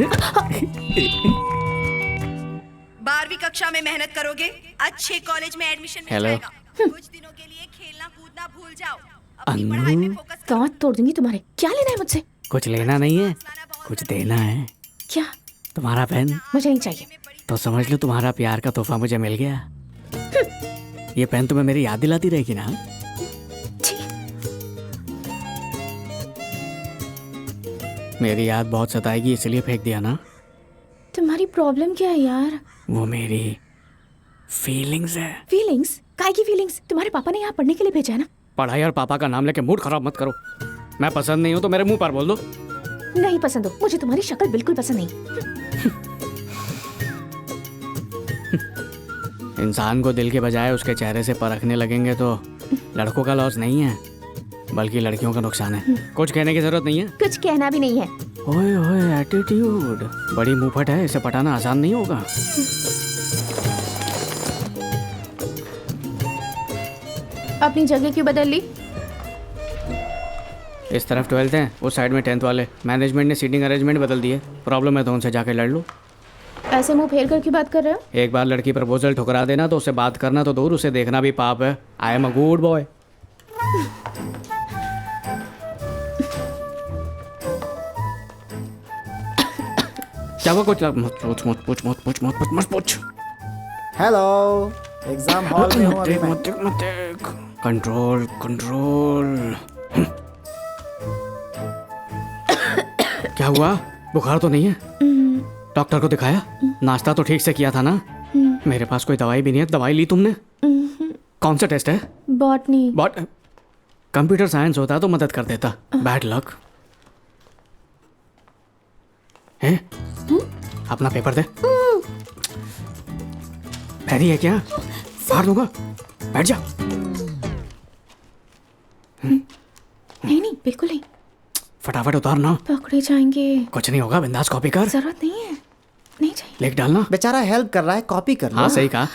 12वीं कक्षा में मेहनत करोगे, अच्छे कॉलेज में एडमिशन मिल हेलो। जाएगा। कुछ दिनों के लिए खेलना कूदना भूल जाओ, अपनी पढ़ाई पे फोकस करो। दांत तोड़ दूंगी तुम्हारे। क्या लेना है मुझसे? कुछ लेना नहीं है, कुछ देना है। क्या? तुम्हारा पेन। मुझे नहीं चाहिए। तो समझ लो तुम्हारा प्यार का तोहफा मुझे मिल गया। ये पेन तुम्हें मेरी याद दिलाती रहेगी ना? मेरी याद बहुत सताएगी इसलिए फेंक दिया ना? तुम्हारी प्रॉब्लम क्या है यार? वो मेरी फीलिंग्स है। फीलिंग्स? काय की फीलिंग्स? तुम्हारे पापा ने यहाँ पढ़ने के लिए भेजा है ना? पढ़ाई और पापा का नाम लेके मूड खराब मत करो। मैं पसंद नहीं हूँ तो मेरे मुंह पर बोल दो। नहीं पसंद हो। मुझे तुम्हारी शक्ल बिल्कुल पसंद नहीं। इंसान को दिल के बजाय उसके चेहरे से परखने लगेंगे तो लड़कों का लॉस नहीं है बल्कि लड़कियों का नुकसान है। कुछ कहने की जरूरत नहीं है। कुछ कहना भी नहीं है। ओए ओए एटीट्यूड बड़ी मुंहफट है, इसे पटाना आसान नहीं होगा। अपनी जगह क्यों बदल ली? इस तरफ 12th है, उस साइड में 10th वाले। मैनेजमेंट ने सीटिंग अरेंजमेंट बदल दिए। प्रॉब्लम है तो उनसे जाके लड़ लो। ऐसे मुंह फेर कर क्यों बात कर रहे हो? एक बार लड़की प्रपोजल ठुकरा देना तो उससे बात करना तो दूर, उसे देखना भी पाप है। I am a good boy. क्या हुआ? कुछ मत पूछ। हेलो, एग्जाम हॉल में हूँ अभी मैं। Control control. क्या हुआ? बुखार तो नहीं है? डॉक्टर को दिखाया? नाश्ता तो ठीक से किया था ना? मेरे पास कोई दवाई भी नहीं है। दवाई ली तुमने? कौन सा टेस्ट है? बॉटनी। कंप्यूटर साइंस होता तो मदद कर देता। बैड लक है। अपना पेपर दे। पैरी है क्या? फाड़ दूंगा। बैठ जा। नहीं बिल्कुल नहीं। फटाफट उतार ना। पकड़े जाएंगे। कुछ नहीं होगा, बिंदास कॉपी कर। जरूरत नहीं है। नहीं चाहिए। लिख डालना। बेचारा हेल्प कर रहा है, कॉपी कर लो। हाँ सही कहा।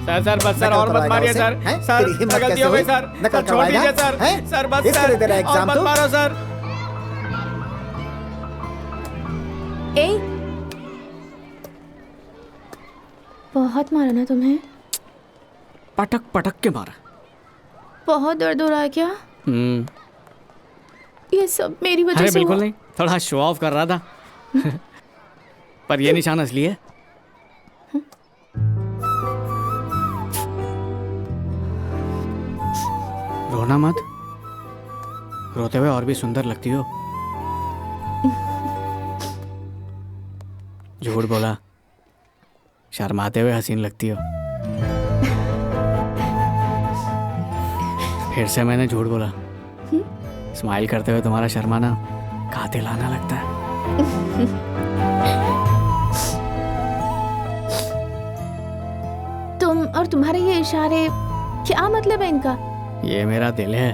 सर बस सर और मत मारिए सर। सर गलती हो गई सर। छोड़ दीजिए सर। सर बस सर और मत मारो सर। बहुत मारा ना तुम्हें? पटक पटक के मारा। बहुत दर्द हो रहा है क्या? ये सब मेरी वजह से बिल्कुल नहीं, थोड़ा शो ऑफ कर रहा था। पर ये निशान असली है। रोना मत। रोते हुए और भी सुंदर लगती हो। झूठ बोला। शर्माते हुए हसीन लगती हो। फिर से मैंने झूठ बोला। स्माइल करते हुए तुम्हारा शर्माना कातिलाना लगता है। तुम और तुम्हारे ये इशारे, क्या मतलब है इनका? ये मेरा दिल है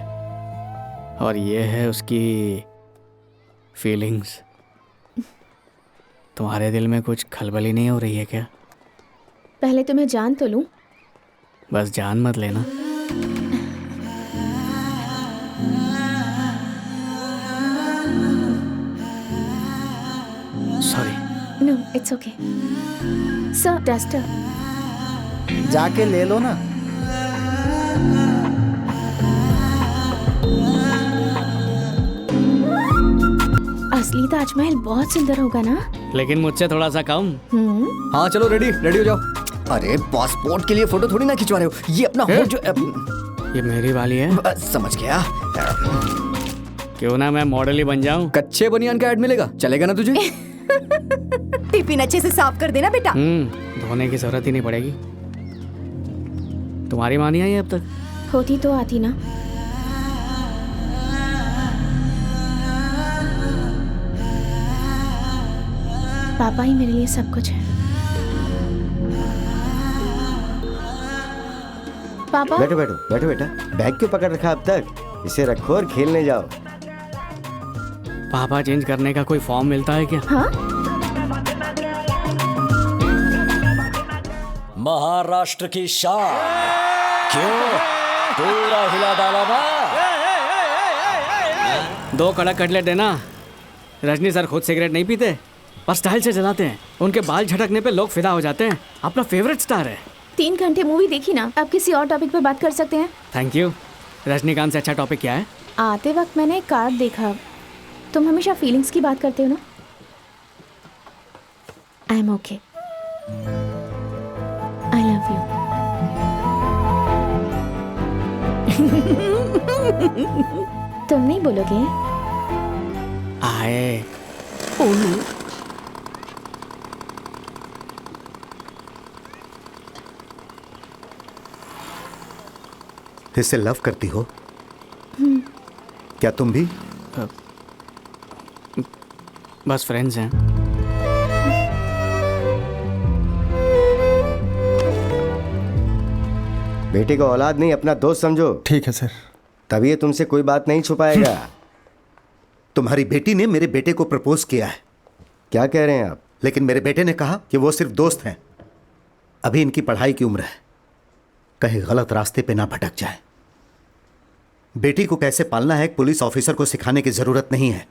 और ये है उसकी फीलिंग्स। तुम्हारे दिल में कुछ खलबली नहीं हो रही है क्या? पहले तुम्हें जान तो लूं। बस जान मत लेना। Sorry. No it's okay. Sir duster जाके ले लो ना। असली ताजमहल बहुत सुंदर होगा ना? लेकिन मुझसे थोड़ा सा कम। हाँ चलो रेडी हो जाओ। अरे पासपोर्ट के लिए फोटो थोड़ी ना खिंचवा रहे हो, ये अपना हो जो ये मेरी वाली है। समझ गया। क्यों ना मैं मॉडल ही बन जाऊं। कच्चे बनियान का ऐड मिलेगा, चलेगा ना तुझे? टिफिन अच्छे से साफ कर देना बेटा। धोने की जरूरत ही नहीं पड़ेगी। तुम्हारी माँ नहीं आई अब तक? होती तो आती ना। पापा ही मेरे लिए सब कुछ है। पापा बैठो बैठो बैठो बेटा। बैग क्यों पकड़ रखा अब तक? इसे रखो और खेलने जाओ। पापा चेंज करने का कोई फॉर्म मिलता है क्या? हाँ, महाराष्ट्र की शान। क्यों पूरा हिला डाला ना? 2 कड़क कटलेट देना। रजनी सर खुद सिगरेट नहीं पीते पर स्टाइल से जलाते हैं। उनके बाल झटकने पे लोग फिदा हो जाते हैं। अपना फेवरेट स्टार है। 3 घंटे मूवी देखी ना, अब किसी और टॉपिक पे बात कर सकते हैं। Thank you. रजनीकांत से अच्छा टॉपिक क्या है? आते वक्त मैंने एक कार्ड देखा। तुम हमेशा फीलिंग्स की बात करते हो ना। I am okay, I love you. तुम नहीं बोलोगे? आए इससे लव करती हो? क्या तुम भी? बस फ्रेंड्स हैं। बेटे को औलाद नहीं, अपना दोस्त समझो। ठीक है सर। तभी ये तुमसे कोई बात नहीं छुपाएगा। तुम्हारी बेटी ने मेरे बेटे को प्रपोज किया है। क्या कह रहे हैं आप? लेकिन मेरे बेटे ने कहा कि वो सिर्फ दोस्त हैं। अभी इनकी पढ़ाई की उम्र है, कहीं गलत रास्ते पे ना भटक जाए। बेटी को कैसे पालना है एक पुलिस ऑफिसर को सिखाने की जरूरत नहीं है।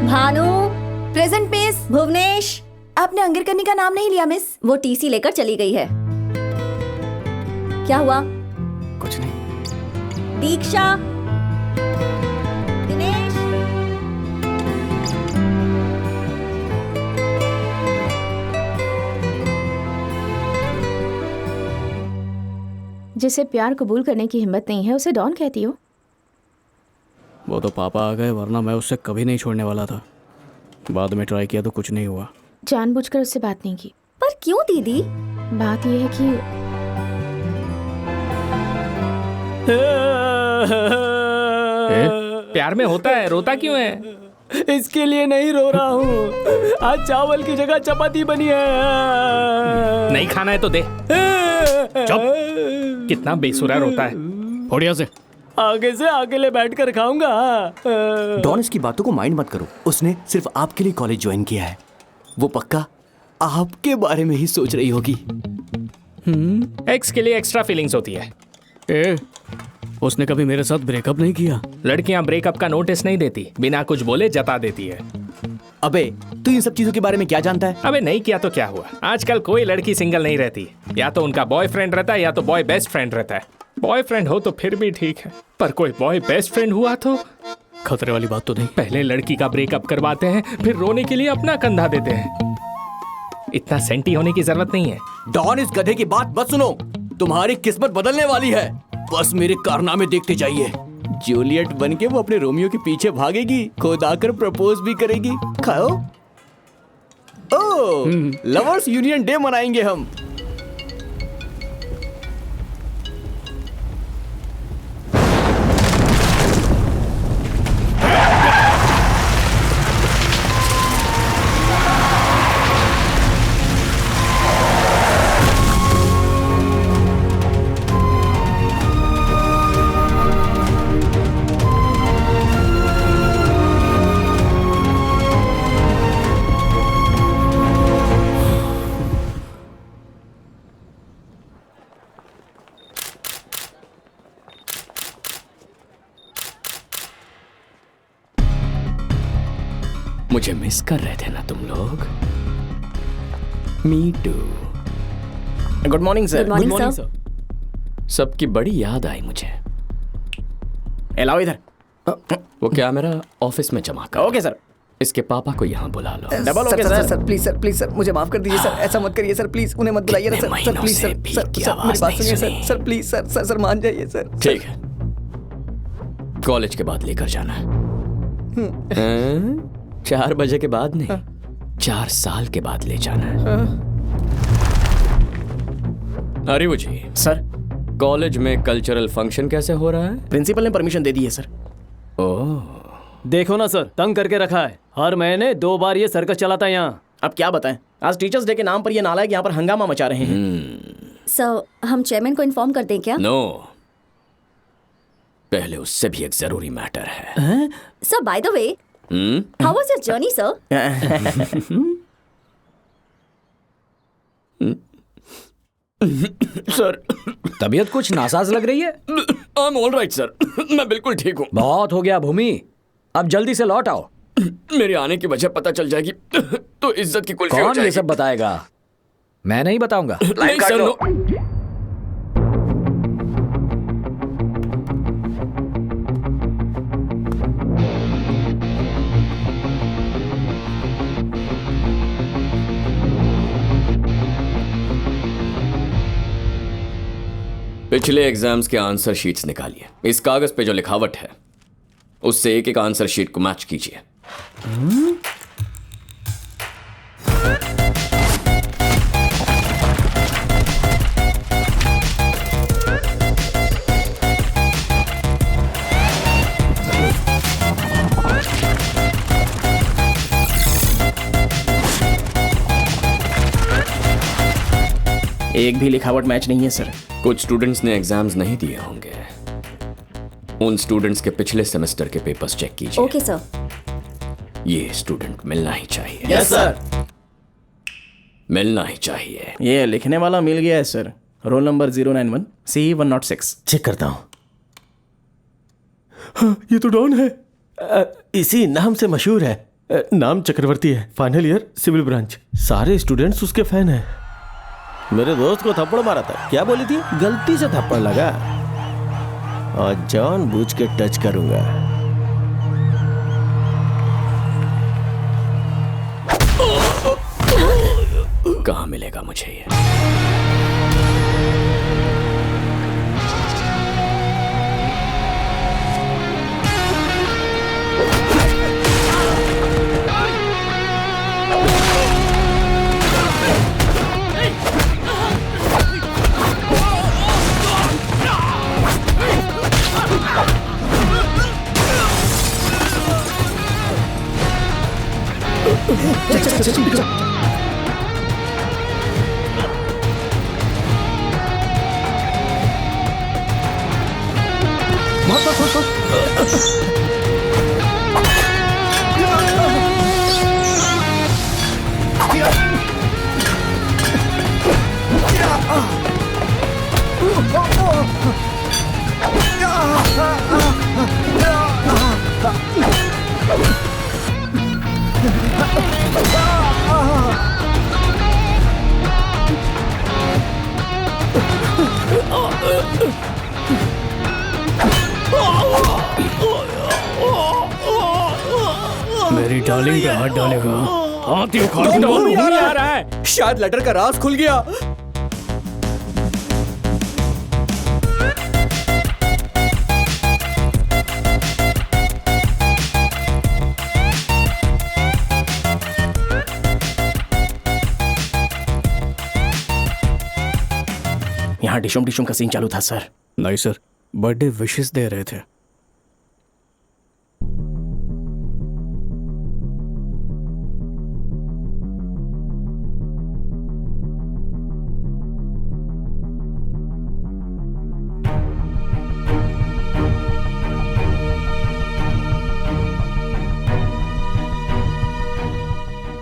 Bhanu, present miss. भुवनेश, आपने अंगिरकनी का नाम नहीं लिया मिस। वो टीसी लेकर चली गई है। क्या हुआ? कुछ नहीं। दीक्षा, दिनेश, जिसे प्यार कबूल करने की हिम्मत नहीं है उसे डॉन कहती हो? वो तो पापा आ गए, वरना मैं उससे कभी नहीं छोड़ने वाला था। बाद में ट्राई किया तो कुछ नहीं हुआ। जानबूझकर उससे बात नहीं की। पर क्यों दीदी? बात यह है कि प्यार में होता है, रोता क्यों है? इसके लिए नहीं रो रहा हूँ। आज चावल की जगह चपाती बनी है। नहीं खाना है तो दे। चुप। कितना बेसुरा रोता है। बढ़िया से आगे से अकेले बैठकर खाऊंगा। डॉन, इसकी बातों को माइंड मत करो। उसने सिर्फ आपके लिए कॉलेज ज्वाइन किया है। वो पक्का आपके बारे में ही सोच रही होगी। एक्स के लिए एक्स्ट्रा फीलिंग्स होती है। उसने कभी मेरे साथ ब्रेकअप नहीं किया। लड़कियां ब्रेकअप का नोटिस नहीं देती, बिना कुछ बोले जता देती है। अबे, तू इन सब चीजों के बारे में क्या जानता है? अबे नहीं किया तो क्या हुआ? आजकल कोई लड़की सिंगल नहीं रहती। या तो उनका बॉयफ्रेंड रहता है या तो बॉय बेस्ट फ्रेंड रहता है। बॉयफ्रेंड हो तो फिर भी ठीक है, पर कोई बॉय बेस्ट फ्रेंड हुआ तो खतरे वाली बात तो नहीं। पहले लड़की का ब्रेकअप करवाते हैं, फिर रोने के लिए अपना कंधा देते हैं। इतना सेंटी होने की जरूरत नहीं है। डॉन, इस गधे की बात मत सुनो। तुम्हारी किस्मत बदलने वाली है। बस मेरे कारनामे देखते जाइए। जूलियट बनके वो अपने रोमियो के पीछे भागेगी, खुद आकर प्रपोज भी करेगी। खाओ। ओह, लवर्स यूनियन डे मनाएंगे हम। मुझे मिस कर रहे थे ना तुम लोग? Me too. Good morning sir. Good morning sir. सबकी बड़ी याद आई मुझे। लाओ इधर। वो क्या मेरा ऑफिस में जमा कर। Okay sir. इसके पापा को यहाँ बुला लो। Double okay sir. Sir please sir मुझे माफ कर दीजिए सर। ऐसा मत करिए सर, प्लीज उन्हें मत बुलाइए ना सर। सर प्लीज सर मेरी बात सुनिए सर। सर प्लीज सर मान जाइए सर। ठीक है, कॉलेज के बाद लेकर जाना है। 4 बजे के बाद नहीं, 4 साल के बाद ले जाना है। अरे वो जी सर, कॉलेज में कल्चरल फंक्शन कैसे हो रहा है? प्रिंसिपल ने परमिशन दे दी है सर। ओह, देखो ना सर, तंग करके रखा है। हर महीने 2 बार ये सर्कस चलाता है यहाँ। अब क्या बताएं, आज टीचर्स डे के नाम पर ये नालायक यहाँ पर हंगामा मचा रहे हैं। सर, हम चेयरमैन को इन्फॉर्म कर दें क्या? नो, पहले उससे भी एक जरूरी मैटर है। Sir, by the way, how was your journey sir? Sir, तबीयत कुछ नासाज लग रही है। I am all right sir, मैं बिल्कुल ठीक हूँ। बहुत हो गया भूमि, अब जल्दी से लौट आओ। मेरे आने की वजह पता चल जाएगी तो इज्जत की कुल्फी हो कौन जाएगी। ये सब बताएगा? मैं नहीं बताऊंगा। नहीं सर, नो। पिछले एग्जाम्स के आंसर शीट्स निकालिए। इस कागज पे जो लिखावट है उससे एक एक आंसर शीट को मैच कीजिए। एक भी लिखावट मैच नहीं है सर। कुछ स्टूडेंट्स ने एग्जाम्स नहीं दिए होंगे, उन स्टूडेंट्स के पिछले सेमेस्टर के पेपर्स चेक कीजिए। Okay sir. ये स्टूडेंट मिलना ही चाहिए। Yes sir. मिलना ही चाहिए। ये लिखने वाला मिल गया है sir. Roll number 091 C106। Check करता हूँ। हाँ, ये तो डॉन है। इसी नाम से मशहूर है। नाम चक्रवर्ती है, फाइनल ईयर सिविल ब्रांच। सारे स्टूडेंट्स उसके फैन हैं। मेरे दोस्त को थप्पड़ मारा था, क्या बोली थी? गलती से थप्पड़ लगा और जानबूझ के टच करूंगा। कहाँ मिलेगा मुझे ये? मेरी डार्लिंग पे हाथ डालेगा, हाथ ही उखाड़ दूंगा। आ रहा है, शायद लेटर का राज खुल गया। यहाँ डिशुम डिशुम का सीन चालू था सर। नहीं सर, बर्थडे विशेस दे रहे थे।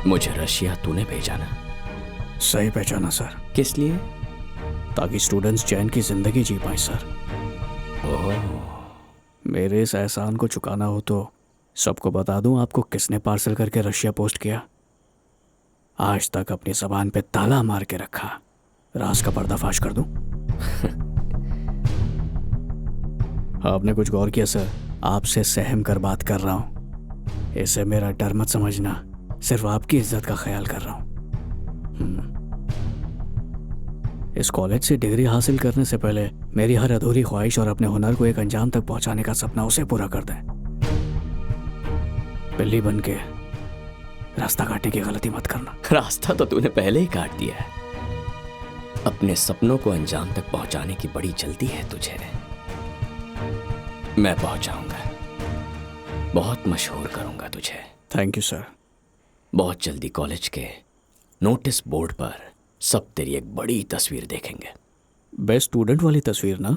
मुझे रशिया तूने भेजा ना? सही पहचाना सर। किस लिए? ताकि स्टूडेंट्स चैन की जिंदगी जी पाए सर। मेरे इस एहसान को चुकाना हो तो सबको बता दूं आपको किसने पार्सल करके रशिया पोस्ट किया। आज तक अपनी जबान पे ताला मार के रखा, राज का पर्दाफाश कर दूं? आपने कुछ गौर किया सर? आपसे सहम कर बात कर रहा हूं। इसे मेरा डर मत समझना, सिर्फ आपकी इज्जत का ख्याल कर रहा हूं। इस कॉलेज से डिग्री हासिल करने से पहले मेरी हर अधूरी ख्वाहिश और अपने हुनर को एक अंजाम तक पहुंचाने का सपना उसे पूरा कर दें। बिल्ली बन के रास्ता काटने की गलती मत करना। रास्ता तो तूने पहले ही काट दिया है। अपने सपनों को अंजाम तक पहुंचाने की बड़ी जल्दी है तुझे। मैं पहुंचाऊंगा, बहुत मशहूर करूंगा तुझे। Thank you sir. बहुत जल्दी कॉलेज के नोटिस बोर्ड पर सब तेरी एक बड़ी तस्वीर देखेंगे। बेस्ट स्टूडेंट वाली तस्वीर ना?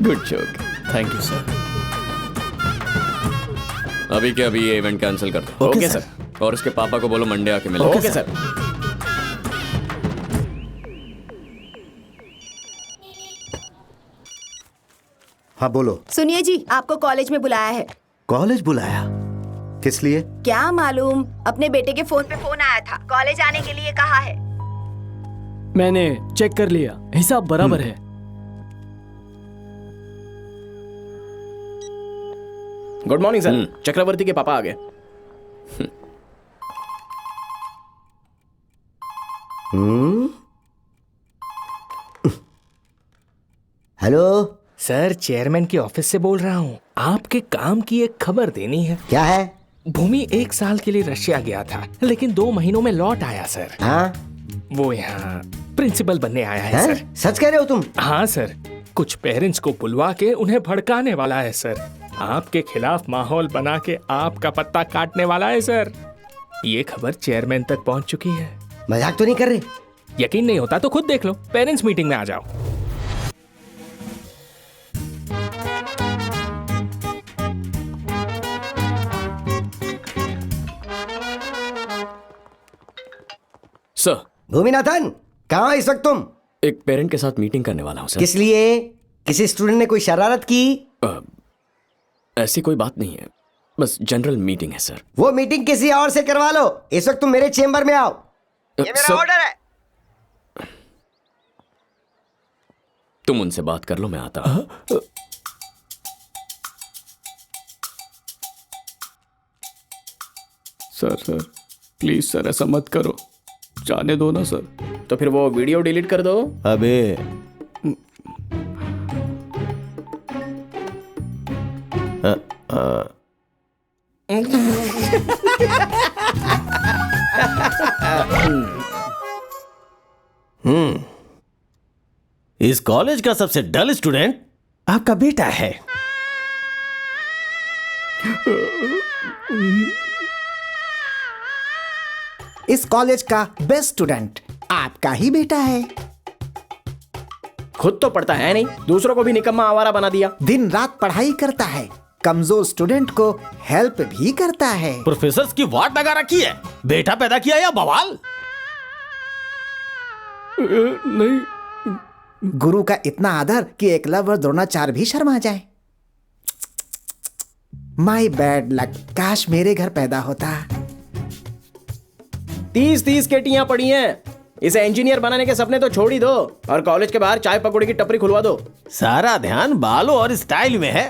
Good joke. Thank you sir. अभी के अभी ये इवेंट कैंसिल कर दो। Okay sir. और उसके पापा को बोलो मंडे आके मिलो। Okay sir. हाँ बोलो। सुनिए जी, आपको कॉलेज में बुलाया है। कॉलेज बुलाया? किस लिए? क्या मालूम, अपने बेटे के फोन पे फोन आया था, कॉलेज आने के लिए कहा है। मैंने चेक कर लिया, हिसाब बराबर है। Good morning sir. चक्रवर्ती के पापा आ गए। हेलो सर, चेयरमैन के ऑफिस से बोल रहा हूँ। आपके काम की एक खबर देनी है। क्या है? भूमि 1 साल के लिए रशिया गया था, लेकिन 2 महीनों में लौट आया सर। हाँ? वो यहाँ प्रिंसिपल बनने आया है सर। सच कह रहे हो तुम? हाँ सर, कुछ पेरेंट्स को बुलवा के उन्हें भड़काने वाला है सर। आपके खिलाफ माहौल बना के आपका पत्ता काटने वाला है सर। ये खबर चेयरमैन तक पहुंच चुकी है। मजाक तो नहीं कर रहे? यकीन नहीं होता तो खुद देख लो, पेरेंट्स मीटिंग में आ जाओ। सर। भूमिनाथन, कहाँ इस वक्त तुम? एक पेरेंट के साथ मीटिंग करने वाला हूँ सर। किस लिए? किसी स्टूडेंट ने कोई शरारत की? ऐसी कोई बात नहीं है, बस जनरल मीटिंग है सर। वो मीटिंग किसी और से करवा लो। इस वक्त तुम मेरे चेंबर में आओ। ये मेरा ऑर्डर है। तुम उनसे बात कर लो, मैं आता हूँ। सर प्लीज सर, ऐसा मत करो, जाने दो ना सर। तो फिर वो वीडियो डिलीट कर दो। अबे इस कॉलेज का सबसे डल स्टूडेंट आपका बेटा है। इस कॉलेज का बेस्ट स्टूडेंट आपका ही बेटा है। खुद तो पढ़ता है नहीं, दूसरों को भी निकम्मा आवारा बना दिया। दिन रात पढ़ाई करता है, कमजोर स्टूडेंट को हेल्प भी करता है। प्रोफेसर की वाट लगा रखी है। बेटा पैदा किया या बवाल? नहीं। गुरु का इतना आदर कि एकलव्य और द्रोणाचार्य भी शर्मा जाए। माई बैड लक, काश मेरे घर पैदा होता। 30 केटियां पड़ी हैं। इसे इंजीनियर बनाने के सपने तो छोड़ ही दो और कॉलेज के बाहर चाय पकौड़े की टपरी खुलवा दो। सारा ध्यान बालों और स्टाइल में है।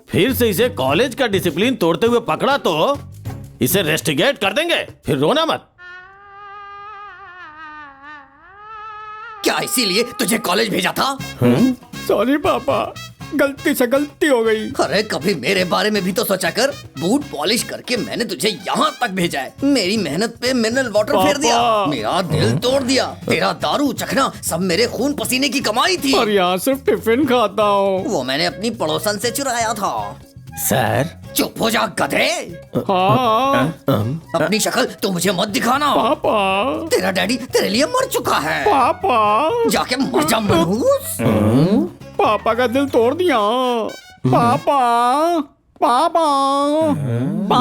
फिर से इसे कॉलेज का डिसिप्लिन तोड़ते हुए पकड़ा तो इसे रेस्टिगेट कर देंगे, फिर रोना मत। क्या इसीलिए तुझे कॉलेज भेजा था? सॉरी पापा, गलती से गलती हो गई। अरे कभी मेरे बारे में भी तो सोचा कर। बूट पॉलिश करके मैंने तुझे यहाँ तक भेजा है। मेरी मेहनत पे मिनरल वाटर फेर दिया, मेरा दिल तोड़ दिया। तेरा दारू चखना सब मेरे खून पसीने की कमाई थी। और यहाँ सिर्फ टिफिन खाता हूँ। वो मैंने अपनी पड़ोसन से चुराया था। सर चुप हो जा गधे। हाँ। अपनी शक्ल तो मुझे मत दिखाना। पापा, तेरा डैडी तेरे लिए मर चुका है। पापा, जाके मर जा मनहूस। पापा का दिल तोड़ दिया। पापा, पापा,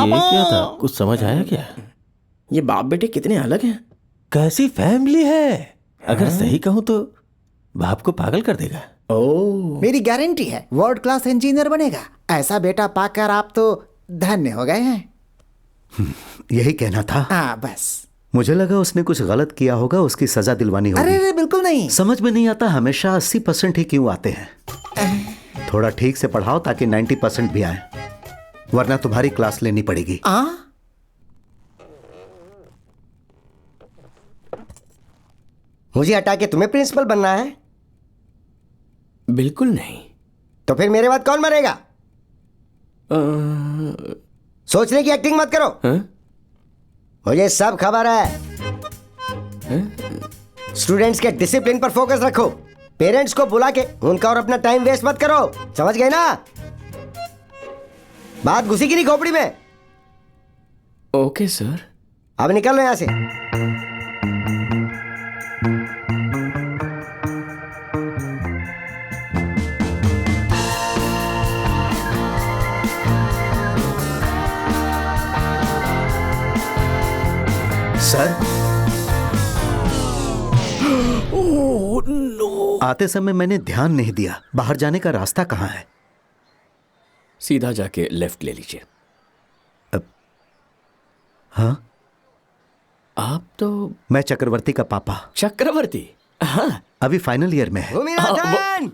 ये क्या था? कुछ समझ आया क्या? ये बाप बेटे कितने अलग हैं। कैसी फैमिली है। अगर सही कहूं तो बाप को पागल कर देगा। ओह, मेरी गारंटी है वर्ल्ड क्लास इंजीनियर बनेगा। ऐसा बेटा पाकर आप तो धन्य हो गए हैं। यही कहना था। हाँ बस। मुझे लगा उसने कुछ गलत किया होगा, उसकी सजा दिलवानी होगी। अरे बिल्कुल नहीं। समझ में नहीं आता हमेशा 80% ही क्यों आते हैं। थोड़ा ठीक से पढ़ाओ ताकि 90% भी आए, वरना तुम्हारी क्लास लेनी पड़ेगी। मुझे हटा के तुम्हें प्रिंसिपल बनना है? बिल्कुल नहीं। तो फिर मेरे बाद कौन मरेगा? सोचने की एक्टिंग मत करो। मुझे सब खबर है। स्टूडेंट्स के डिसिप्लिन पर फोकस रखो। पेरेंट्स को बुला के उनका और अपना टाइम वेस्ट मत करो, समझ गए ना? बात घुसी की नहीं खोपड़ी में। Okay sir. अब निकलो यहां से। सर आते समय मैंने ध्यान नहीं दिया। बाहर जाने का रास्ता कहाँ है? सीधा जाके लेफ्ट ले लीजिए। हाँ, आप तो। मैं चक्रवर्ती का पापा। चक्रवर्ती? हाँ, अभी फाइनल ईयर में है। भूमिनाथन!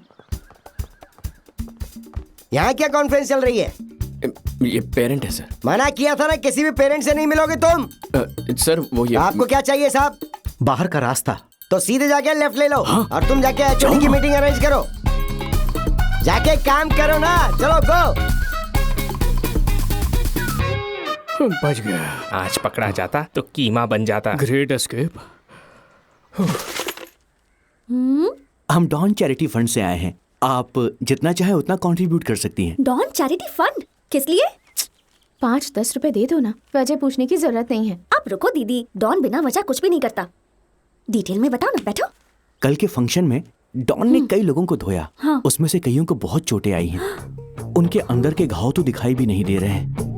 यहाँ क्या कॉन्फ्रेंस चल रही है? ये पेरेंट है सर। मना किया था ना, किसी भी पेरेंट से नहीं मिलोगे तुम। सर वो ये आपको क्या चाहिए साहब? बाहर का रास्ता। तो सीधे जाके लेफ्ट ले लो। हाँ? और तुम जाके एचओडी की मीटिंग अरेंज करो। जाके काम करो ना, चलो गो। बच गया। आज पकड़ा जाता तो कीमा बन जाता। Great escape. हम डॉन चैरिटी फंड से आए हैं। आप जितना चाहे उतना कंट्रीब्यूट कर सकती हैं। डॉन चैरिटी फंड किस लिए? 5-10 रुपए दे दो ना, वजह पूछने की जरूरत नहीं है। आप रुको दीदी, डॉन बिना वजह कुछ भी नहीं करता। डिटेल में बताओ ना, बैठो। कल के फंक्शन में डॉन ने कई लोगों को धोया। हाँ। उसमें से कईयों को बहुत चोटें आई हैं। उनके अंदर के घाव तो दिखाई भी नहीं दे रहे हैं।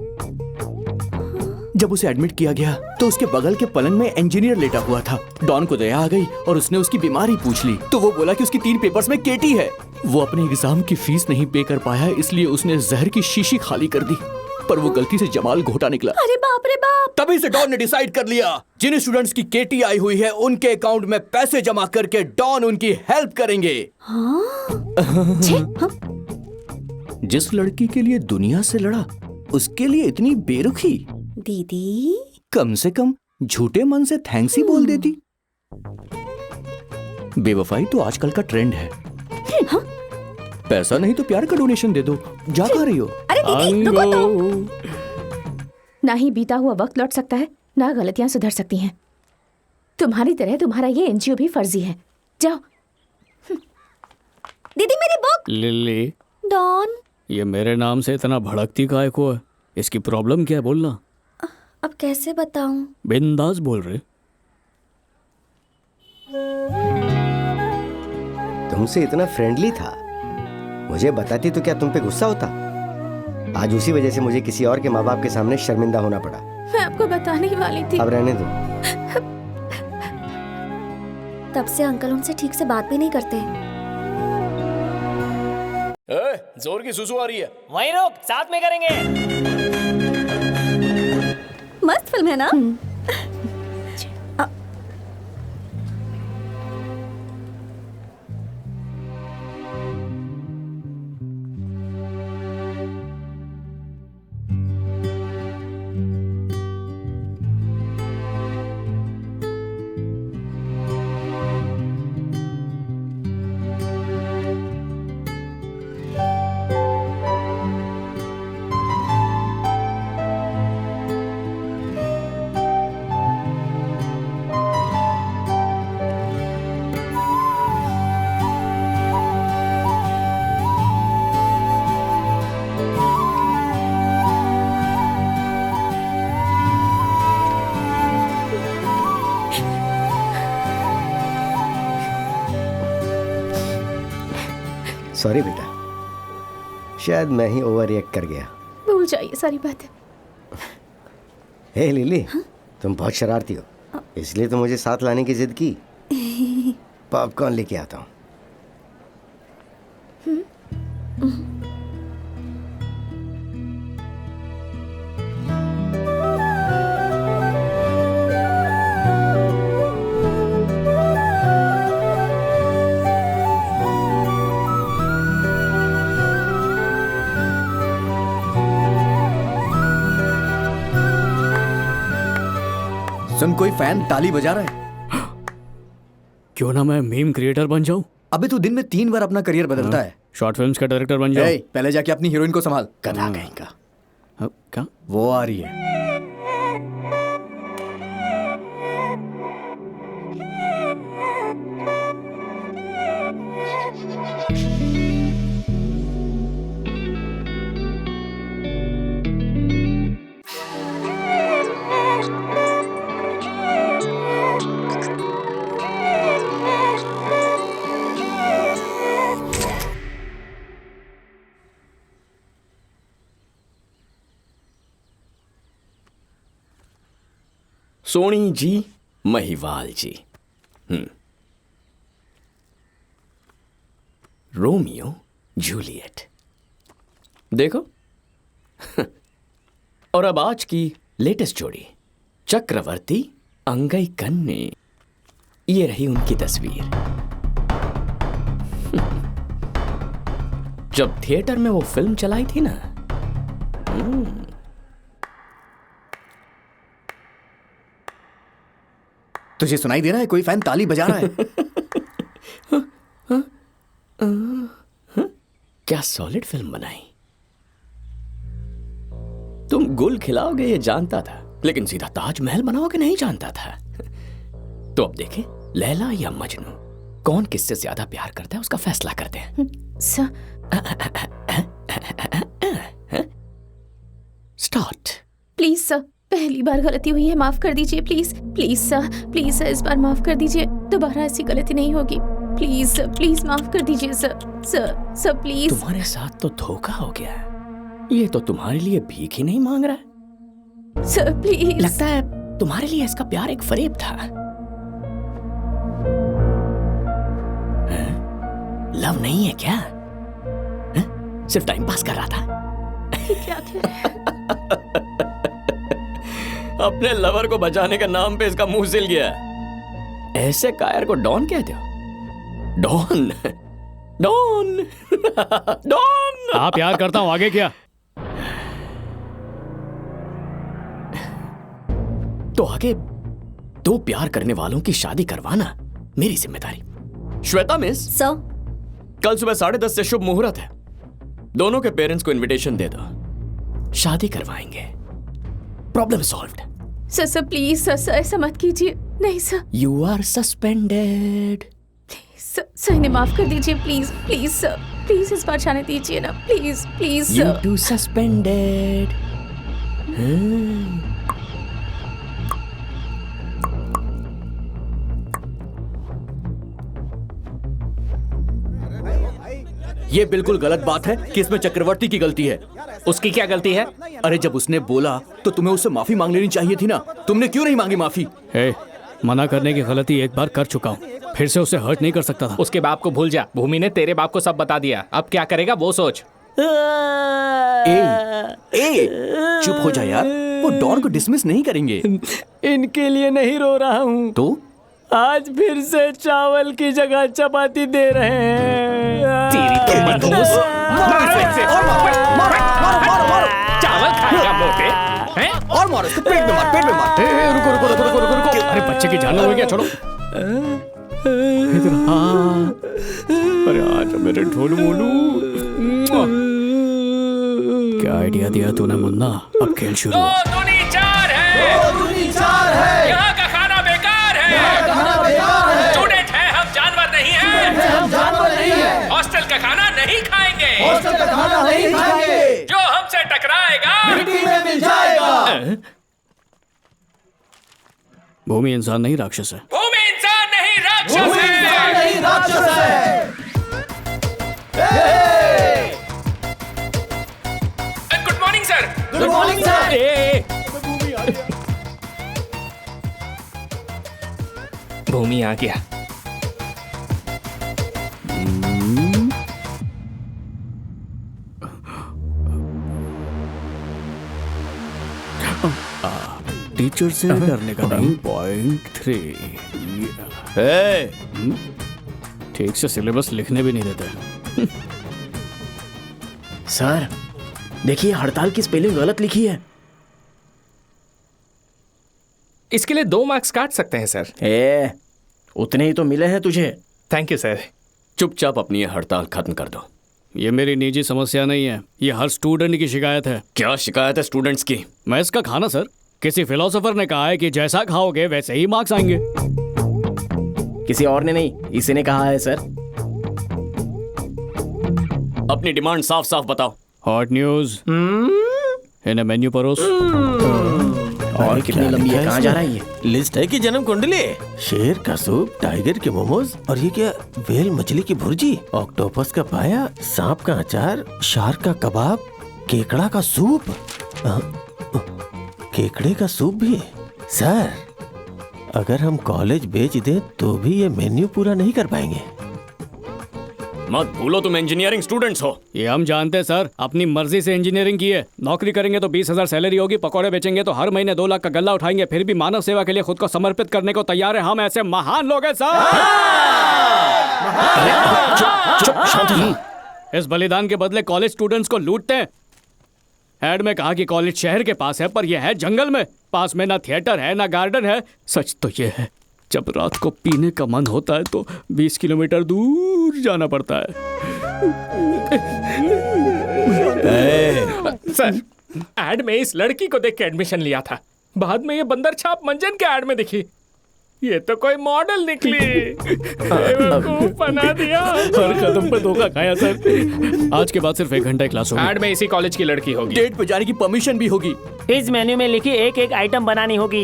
जब उसे एडमिट किया गया तो उसके बगल के पलंग में इंजीनियर लेटा हुआ था। डॉन को दया आ गई और उसने उसकी बीमारी पूछ ली तो वो बोला कि उसकी 3 पेपर्स में केटी है। वो अपने एग्जाम की फीस नहीं पे कर पाया, इसलिए उसने जहर की शीशी खाली कर दी, पर वो गलती से जमाल घोटा निकला। अरे बाप रे बाप! तभी से डॉन ने डिसाइड कर लिया जिन स्टूडेंट्स की केटी आई हुई है उनके अकाउंट में पैसे जमा करके डॉन उनकी हेल्प करेंगे। जिस लड़की के लिए दुनिया से लड़ा उसके लिए इतनी बेरुखी। दीदी कम से कम झूठे मन से थैंक्स ही बोल देती। बेवफाई तो आजकल का ट्रेंड है। पैसा नहीं तो प्यार का डोनेशन दे दो। जा कहाँ रही हो? अरे दीदी रुको तो। ना ही बीता हुआ वक्त लौट सकता है, ना गलतियां सुधर सकती हैं। तुम्हारी तरह तुम्हारा ये एनजीओ भी फर्जी है। जाओ। दीदी मेरी बुक। लिली, डॉन ये मेरे नाम से इतना भड़कती काय को है? इसकी प्रॉब्लम क्या है बोलना। अब कैसे बताऊं? बिंदास बोल रहे। तुमसे इतना फ्रेंडली था, मुझे बताती तो क्या तुम पे गुस्सा होता? आज उसी वजह से मुझे किसी और के माँ बाप के सामने शर्मिंदा होना पड़ा। मैं आपको बताने ही वाली थी। अब रहने दो। तब से अंकल उनसे ठीक से बात भी नहीं करते। जोर की सुसु आ रही है। वहीं रुक, साथ में करेंगे। मस्त फिल्म है ना? सॉरी बेटा, शायद मैं ही ओवर रिएक्ट कर गया। भूल जाइए सारी बातें। हे लिली, तुम बहुत शरारती हो, इसलिए तो मुझे साथ लाने की जिद की। पॉपकॉर्न लेके आता हूँ। सुन, कोई फैन ताली बजा रहा है। क्यों ना मैं मीम क्रिएटर बन जाऊं? अबे तू दिन में 3 बार अपना करियर बदलता है। शॉर्ट फिल्म्स का डायरेक्टर बन जाऊं? पहले जाके अपनी हीरोइन को संभाल। गधा कहीं का। क्या? वो आ रही है। सोनी जी, महिवाल जी। रोमियो जूलियट, देखो। और अब आज की लेटेस्ट जोड़ी, चक्रवर्ती अंगई कन्ने। ये रही उनकी तस्वीर। जब थिएटर में वो फिल्म चलाई थी ना, तुझे सुनाई दे रहा है? कोई फैन ताली बजा रहा है। क्या सॉलिड फिल्म बनाई। तुम गुल खिलाओगे ये जानता था, लेकिन सीधा ताजमहल बनाओगे नहीं जानता था। तो अब देखें, लैला या मजनू, कौन किससे ज्यादा प्यार करता है उसका फैसला करते हैं। स्टार्ट। प्लीज सर, पहली बार गलती हुई है, माफ कर दीजिए please. Please sir, please sir, इस बार माफ कर दीजिए। दोबारा ऐसी गलती नहीं होगी। प्लीज सर, प्लीज माफ कर दीजिए सर। Sir please. तुम्हारे साथ तो धोखा हो गया है। ये तो तुम्हारे लिए भीख ही नहीं मांग रहा है। Sir please. लगता है तुम्हारे लिए इसका प्यार एक फरेब था। लव नहीं है क्या? सिर्फ टाइम पास कर रहा था। क्या कह रहे हैं? अपने लवर को बचाने के नाम पे इसका मुंह सिल गया। ऐसे कायर को डॉन कहते हो? Don don don. हाँ, प्यार करता हूँ, आगे क्या? तो आगे दो प्यार करने वालों की शादी करवाना मेरी जिम्मेदारी। श्वेता मिस, सर, कल सुबह 10:30 से शुभ मुहूर्त है। दोनों के पेरेंट्स को इनविटेशन दे दो, शादी करवाएंगे। Problem solved. Sir please sir, ऐसा मत कीजिए। नहीं sir. You are suspended. Sir इन्हें माफ कर दीजिए प्लीज। प्लीज सर, प्लीज इस बार जाने दीजिए ना। Please please you sir. Two suspended. ये बिल्कुल गलत बात है कि इसमें चक्रवर्ती की गलती है। उसकी क्या गलती है? अरे जब उसने बोला तो तुम्हें उससे माफी मांग लेनी चाहिए थी ना। तुमने क्यों नहीं मांगी माफी? मना करने की गलती एक बार कर चुका हूँ, फिर से उसे हर्ट नहीं कर सकता था। उसके बाप को भूल जा। भूमि ने तेरे बाप को सब बता दिया। अब क्या करेगा वो सोच। चुप हो जा यार, वो डॉन को डिसमिस नहीं करेंगे। इनके लिए नहीं रो रहा हूँ। तो आज फिर से चावल की जगह चपाती दे रहे हैं। तेरी तो मनहूस। चावल खाएगा मोटे हैं? और मारो इसको, पेट में मार, पेट में मार। रुको। अरे बच्चे की जान लोगे क्या? छोड़ो। इधर हाँ। अरे आजा मेरे ढोलू मोलू। क्या आइडिया दिया तूने मुन्ना? अब खेल शुरू। 2 दूनी 4 है। यहाँ का खाना बेकार है। स्टूडेंट है, हम जानवर नहीं हैं। हॉस्टल का खाना नहीं खाएंगे। जो हमसे टकराएगा मिट्टी में मिल जाएगा। भूमि इंसान नहीं राक्षस है। भूमि इंसान नहीं राक्षस है। Good morning sir. Good morning sir. Bhumi आ गया। टीचर से डरने का नहीं। .3 ठीक से सिलेबस लिखने भी नहीं देते। सर देखिए, हड़ताल की स्पेलिंग गलत लिखी है। इसके लिए 2 मार्क्स काट सकते हैं सर। उतने ही तो मिले हैं तुझे। Thank you sir. चुपचाप अपनी ये हड़ताल खत्म कर दो। ये मेरी निजी समस्या नहीं है, ये हर स्टूडेंट की शिकायत है। क्या शिकायत है स्टूडेंट्स की? मैथ्स का खाना सर। किसी फिलोसोफर ने कहा है कि जैसा खाओगे वैसे ही मार्क्स आएंगे। किसी और ने नहीं, इसी ने कहा है सर। अपनी डिमांड साफ साफ बताओ। हॉट न्यूज, इन्हें मेन्यू परोस। और कितनी लंबी है, कहाँ जा रहा है ये? लिस्ट है कि जन्म कुंडली? शेर का सूप, टाइगर के मोमोज, और ये क्या, व्हेल मछली की भुर्जी, ऑक्टोपस का पाया, सांप का अचार, शार्क का कबाब, केकड़ा का सूप। केकड़े का सूप भी? सर, अगर हम कॉलेज बेच दें तो भी ये मेन्यू पूरा नहीं कर पाएंगे। मत भूलो तुम इंजीनियरिंग स्टूडेंट्स हो। ये हम जानते हैं सर, अपनी मर्जी से इंजीनियरिंग की है। नौकरी करेंगे तो 20,000 सैलरी होगी, पकौड़े बेचेंगे तो हर महीने 2 लाख का गल्ला उठाएंगे, फिर भी मानव सेवा के लिए खुद को समर्पित करने को तैयार है। हम ऐसे महान लोग हैं सर। इस बलिदान के बदले कॉलेज स्टूडेंट्स को लूटते हैं। एड में कहा कि कॉलेज शहर के पास है, पर यह है जंगल में। पास में ना थिएटर है ना गार्डन है। सच तो यह है, जब रात को पीने का मन होता है तो 20 किलोमीटर दूर जाना पड़ता है। सर, एड में इस लड़की को देख के एडमिशन लिया था, बाद में ये बंदर छाप मंजन के एड में दिखी। ये तो कोई मॉडल निकली। बेवकूफ बना दिया। हर कदम पे धोखा खाया सर। आज के बाद सिर्फ 1 घंटा क्लास होगी। एड में इसी कॉलेज की लड़की होगी। डेट पे जाने की परमिशन भी होगी। इस मेन्यू में लिखी एक आइटम बनानी होगी।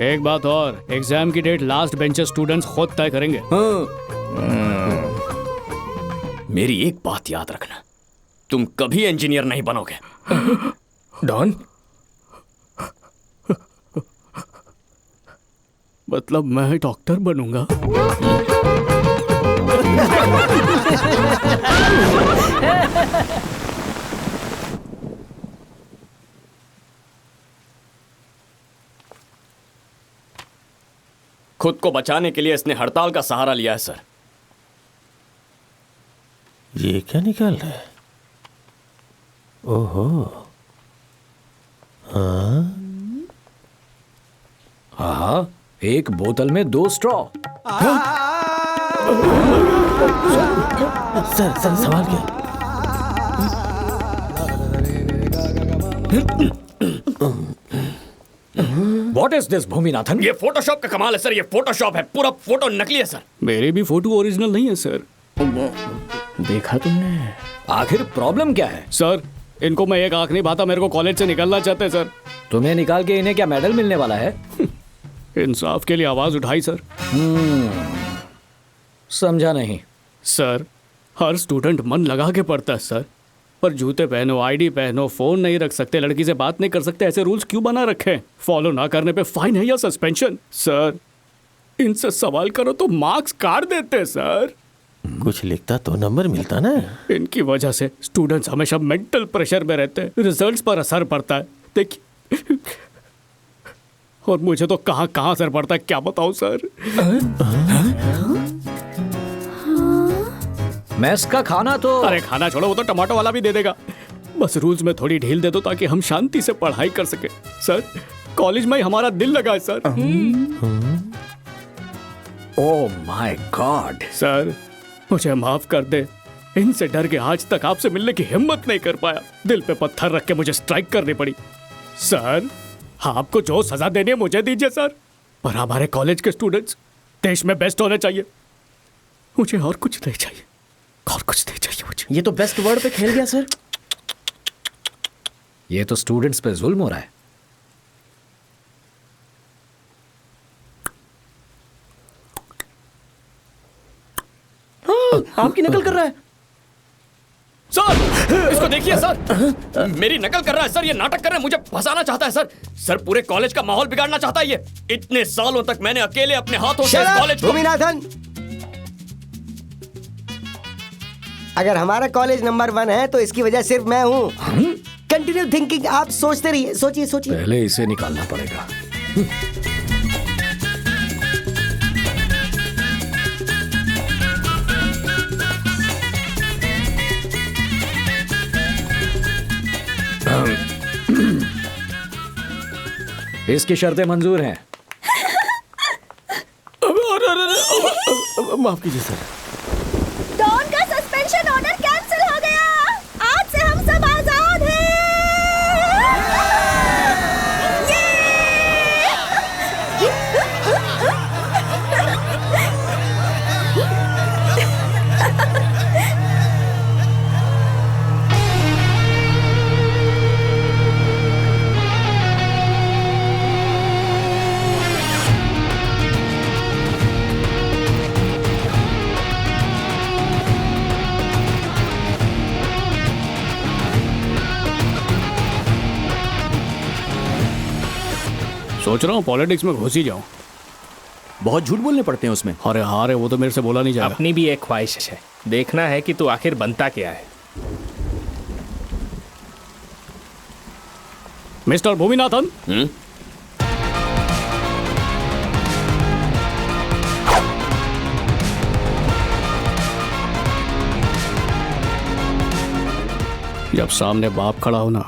एक बात और, एग्जाम की डेट लास्ट बेंचर स्टूडेंट्स खुद तय करेंगे। मेरी एक बात याद रखना, तुम कभी इंजीनियर नहीं बनोगे। डॉन, मतलब मैं डॉक्टर बनूंगा। खुद को बचाने के लिए इसने हड़ताल का सहारा लिया है सर। ये क्या निकाल रहा है? ओहो, हाँ, एक बोतल में 2 स्ट्रॉ। सर सवाल क्या? What is this, Bhuminathan? ये फोटोशॉप का कमाल है सर। ये फोटोशॉप है, पूरा फोटो नकली है सर। मेरे भी फोटो ओरिजिनल नहीं है सर। देखा तुमने? आखिर प्रॉब्लम क्या है? सर, इनको मैं एक आंख नहीं भाता, मेरे को कॉलेज से निकलना चाहते हैं सर। तुम्हें निकाल के इन्हें क्या मेडल मिलने वाला है? इंसाफ के लिए आवाज उठाई सर। समझा नहीं सर। हर स्टूडेंट मन लगा के पढ़ता है सर, पर जूते पहनो, आईडी पहनो, फोन नहीं रख सकते, लड़की से बात नहीं कर सकते, ऐसे रूल्स क्यों बना रखे हैं? फॉलो ना करने पे फाइन है या सस्पेंशन? सर, इनसे सवाल करो तो मार्क्स काट देते हैं सर। कुछ लिखता तो नंबर मिलता ना। इनकी वजह से स्टूडेंट्स हमेशा मेंटल प्रेशर में रहते हैं, रिजल्ट्स पर असर पड़ता है। देखिए, और मुझे तो कहाँ कहाँ असर पड़ता है क्या बताऊं सर। मैस का खाना तो, अरे खाना छोड़ो, वो तो टमाटो वाला भी दे देगा। बस रूल्स में थोड़ी ढील दे दो ताकि हम शांति से पढ़ाई कर सके। सर, कॉलेज में ही हमारा दिल लगा है sir. Oh my God. Sir, मुझे माफ कर दे। इनसे डर के आज तक आपसे मिलने की हिम्मत नहीं कर पाया। दिल पे पत्थर रख के मुझे स्ट्राइक करनी पड़ी। सर, आपको जो सजा देनी है मुझे दीजिए सर, पर हमारे कॉलेज के स्टूडेंट्स देश में बेस्ट होने चाहिए। मुझे और कुछ नहीं चाहिए, और कुछ नहीं चाहिए मुझे। ये तो बेस्ट वर्ड पे खेल गया सर। ये तो स्टूडेंट्स पे जुल्म हो रहा है। आपकी नकल कर रहा है सर। इसको देखिए सर, मेरी नकल कर रहा है सर। ये नाटक कर रहा है, मुझे फंसाना चाहता है सर। सर, पूरे कॉलेज का माहौल बिगाड़ना चाहता है ये। इतने सालों तक मैंने अकेले अपने हाथों से इस कॉलेज को। भूमिनाथन, अगर हमारा कॉलेज नंबर 1 है तो इसकी वजह सिर्फ मैं हूँ। कंटिन्यू थिंकिंग, आप सोचते रहिए, सोचिए सोचिए। पहले इसे निकालना पड़ेगा। इसकी शर्तें मंजूर हैं। माफ कीजिए सर। डॉन का सस्पेंशन ऑर्डर कैंसिल। सोच रहा हूँ पॉलिटिक्स में घुस ही जाऊँ। बहुत झूठ बोलने पड़ते हैं उसमें। अरे हार है वो तो मेरे से बोला नहीं जाएगा। अपनी भी एक ख्वाहिश है, देखना है कि तू आखिर बनता क्या है। मिस्टर भूमिनाथन। जब सामने बाप खड़ा हो ना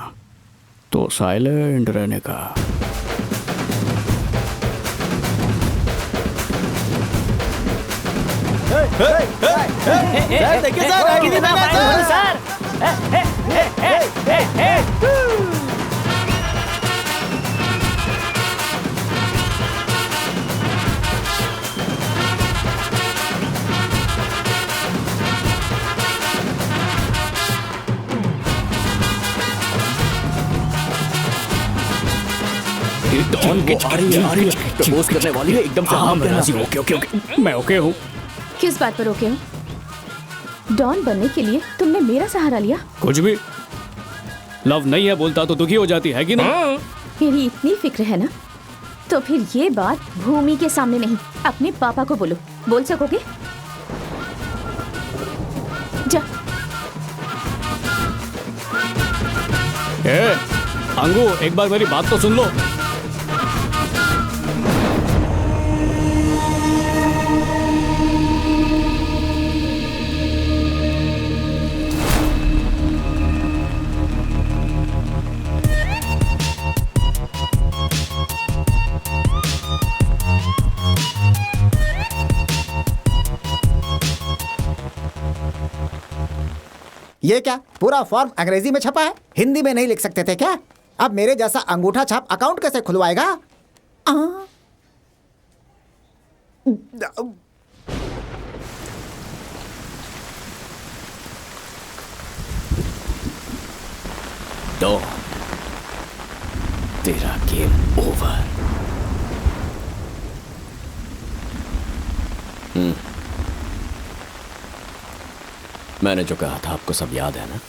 तो साइलेंट रहने का। देखिए सर, आगे की तरफ सर। डॉन की आ रही है प्रपोज करने वाली है एकदम से। हाँ मैं राजी हूँ। ओके ओके ओके मैं ओके हूँ। किस बात पर ओके हो? डॉन बनने के लिए तुमने मेरा सहारा लिया? कुछ भी लव नहीं है बोलता तो दुखी हो जाती है कि नहीं? मेरी इतनी फिक्र है ना तो फिर ये बात भूमि के सामने नहीं अपने पापा को बोलो। बोल सकोगे? जा। अंगू एक बार मेरी बात तो सुन लो। ये क्या पूरा फॉर्म अंग्रेजी में छपा है? हिंदी में नहीं लिख सकते थे क्या? अब मेरे जैसा अंगूठा छाप अकाउंट कैसे खुलवाएगा? तो तेरा गेम ओवर। मैंने जो कहा था आपको सब याद है ना?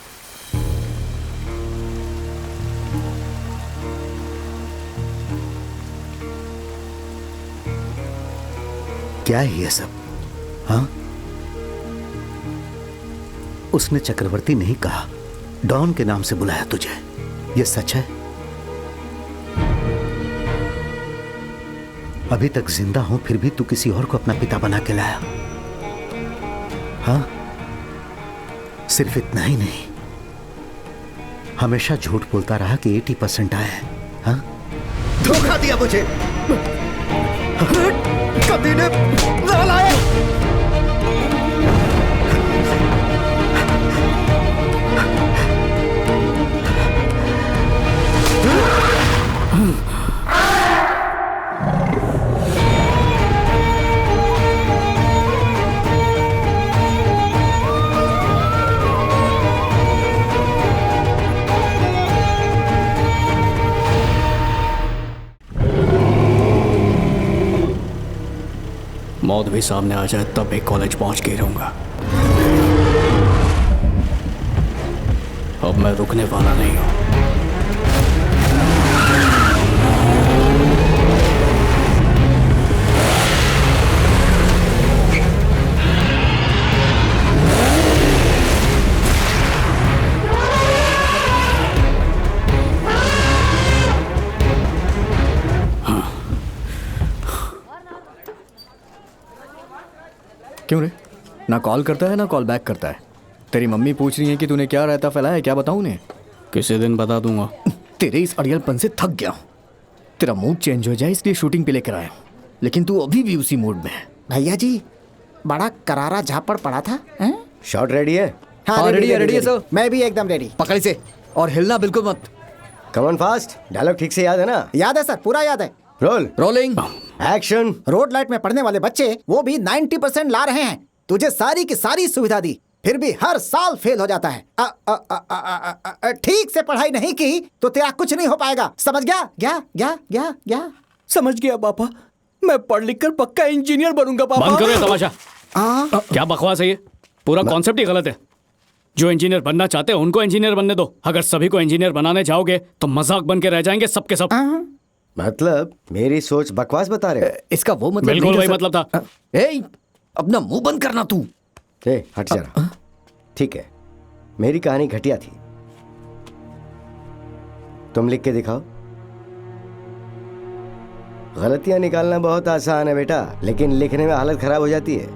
क्या है ये सब? हाँ, उसने चक्रवर्ती नहीं कहा, डॉन के नाम से बुलाया तुझे। ये सच है? अभी तक जिंदा हूं फिर भी तू किसी और को अपना पिता बना के लाया। हाँ, सिर्फ इतना ही नहीं, हमेशा झूठ बोलता रहा कि 80% आया है। हाँ, धोखा दिया मुझे। कभी ने लाया। मौत भी सामने आ जाए तब भी कॉलेज पहुंच के रहूंगा। अब मैं रुकने वाला नहीं हूं। क्यों रे? ना कॉल करता है ना कॉल बैक करता है। तेरी मम्मी पूछ रही है कि तूने क्या रायता फैलाया है, क्या बताऊं उन्हें? किसी दिन बता दूंगा। तेरे इस अड़ियलपन से थक गया हूं। तेरा मूड चेंज हो जाए इसलिए शूटिंग पे लेकर आया हूं, लेकिन तू अभी भी उसी मूड में है। भैया जी, बड़ा करारा झापड़ पड़ा था। शॉट रेडी है? हाँ रेडी है सर। मैं भी एकदम रेडी। पकड़ से और हिलना बिल्कुल मत। Come on fast. डायलॉग ठीक से याद है ना? याद है सर, पूरा याद है। Role rolling action. Road light में पढ़ने वाले बच्चे वो भी 90% ला रहे हैं। तुझे सारी की सारी सुविधा दी फिर भी हर साल फेल हो जाता है। ठीक से पढ़ाई नहीं की तो तेरा कुछ नहीं हो पाएगा। समझ गया? गया समझ गया पापा। मैं पढ़ लिख कर पक्का इंजीनियर बनूंगा पापा। बंद करो ये तमाशा। क्या बकवास है ये? पूरा कॉन्सेप्ट ही गलत है। जो इंजीनियर बनना चाहते हैं उनको इंजीनियर बनने दो। अगर सभी को इंजीनियर बनाने जाओगे तो मजाक बन के रह जाएंगे सबके सब। मतलब मेरी सोच बकवास बता रहे हो? इसका वो मतलब बिल्कुल नहीं वही था, मतलब था। ए, अपना मुंह बंद करना तू। ए, हट जरा। ठीक है, मेरी कहानी घटिया थी, तुम लिख के दिखाओ। गलतियां निकालना बहुत आसान है बेटा, लेकिन लिखने में हालत खराब हो जाती है।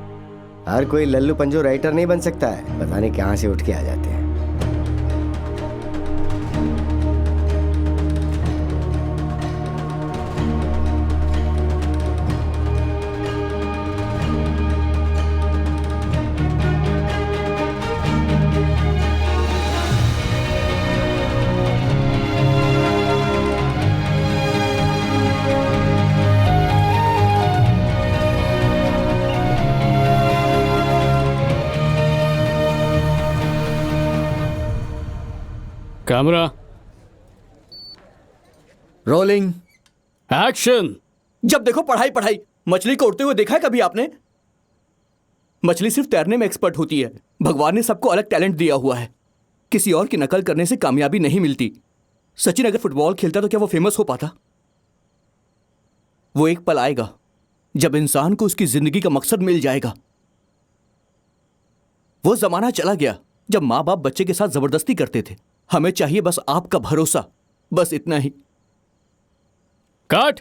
हर कोई लल्लू पंजो राइटर नहीं बन सकता है, पता नहीं कहां से उठ के आ जाते हैं। Camera rolling action. जब देखो पढ़ाई पढ़ाई। मछली को उड़ते हुए देखा है कभी आपने? मछली सिर्फ तैरने में एक्सपर्ट होती है। भगवान ने सबको अलग टैलेंट दिया हुआ है। किसी और की नकल करने से कामयाबी नहीं मिलती। सचिन अगर फुटबॉल खेलता तो क्या वो फेमस हो पाता? वो एक पल आएगा जब इंसान को उसकी जिंदगी का मकसद मिल जाएगा। वो जमाना चला गया जब माँ बाप बच्चे के साथ जबरदस्ती करते थे। हमें चाहिए बस आपका भरोसा, बस इतना ही। कट।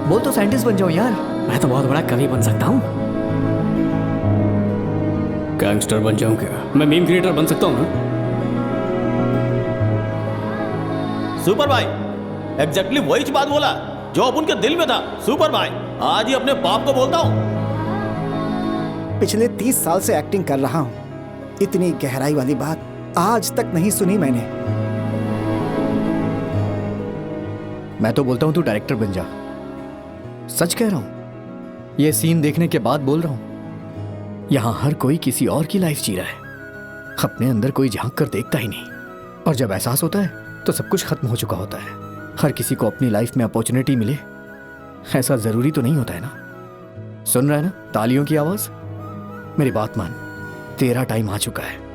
बोल तो साइंटिस्ट बन जाऊं यार। मैं तो बहुत बड़ा कवि बन सकता हूँ। गैंगस्टर बन जाऊं क्या? मैं मीम क्रिएटर बन सकता हूँ ना? सुपर भाई एग्जैक्टली वही बात बोला जो अब उनके दिल में था। सुपर भाई आज ही अपने बाप को बोलता हूँ। पिछले 30 साल से एक्टिंग कर रहा हूँ, इतनी गहराई वाली बात आज तक नहीं सुनी मैंने। मैं तो बोलता हूँ तू डायरेक्टर बन जा। सच कह रहा हूं, ये सीन देखने के बाद बोल रहा हूं। यहां हर कोई किसी और की लाइफ जी रहा है, अपने अंदर कोई झांक कर देखता ही नहीं। और जब एहसास होता है तो सब कुछ खत्म हो चुका होता है। हर किसी को अपनी लाइफ में अपॉर्चुनिटी मिले ऐसा जरूरी तो नहीं होता है ना। सुन रहा है ना तालियों की आवाज? मेरी बात मान, तेरा टाइम आ चुका है।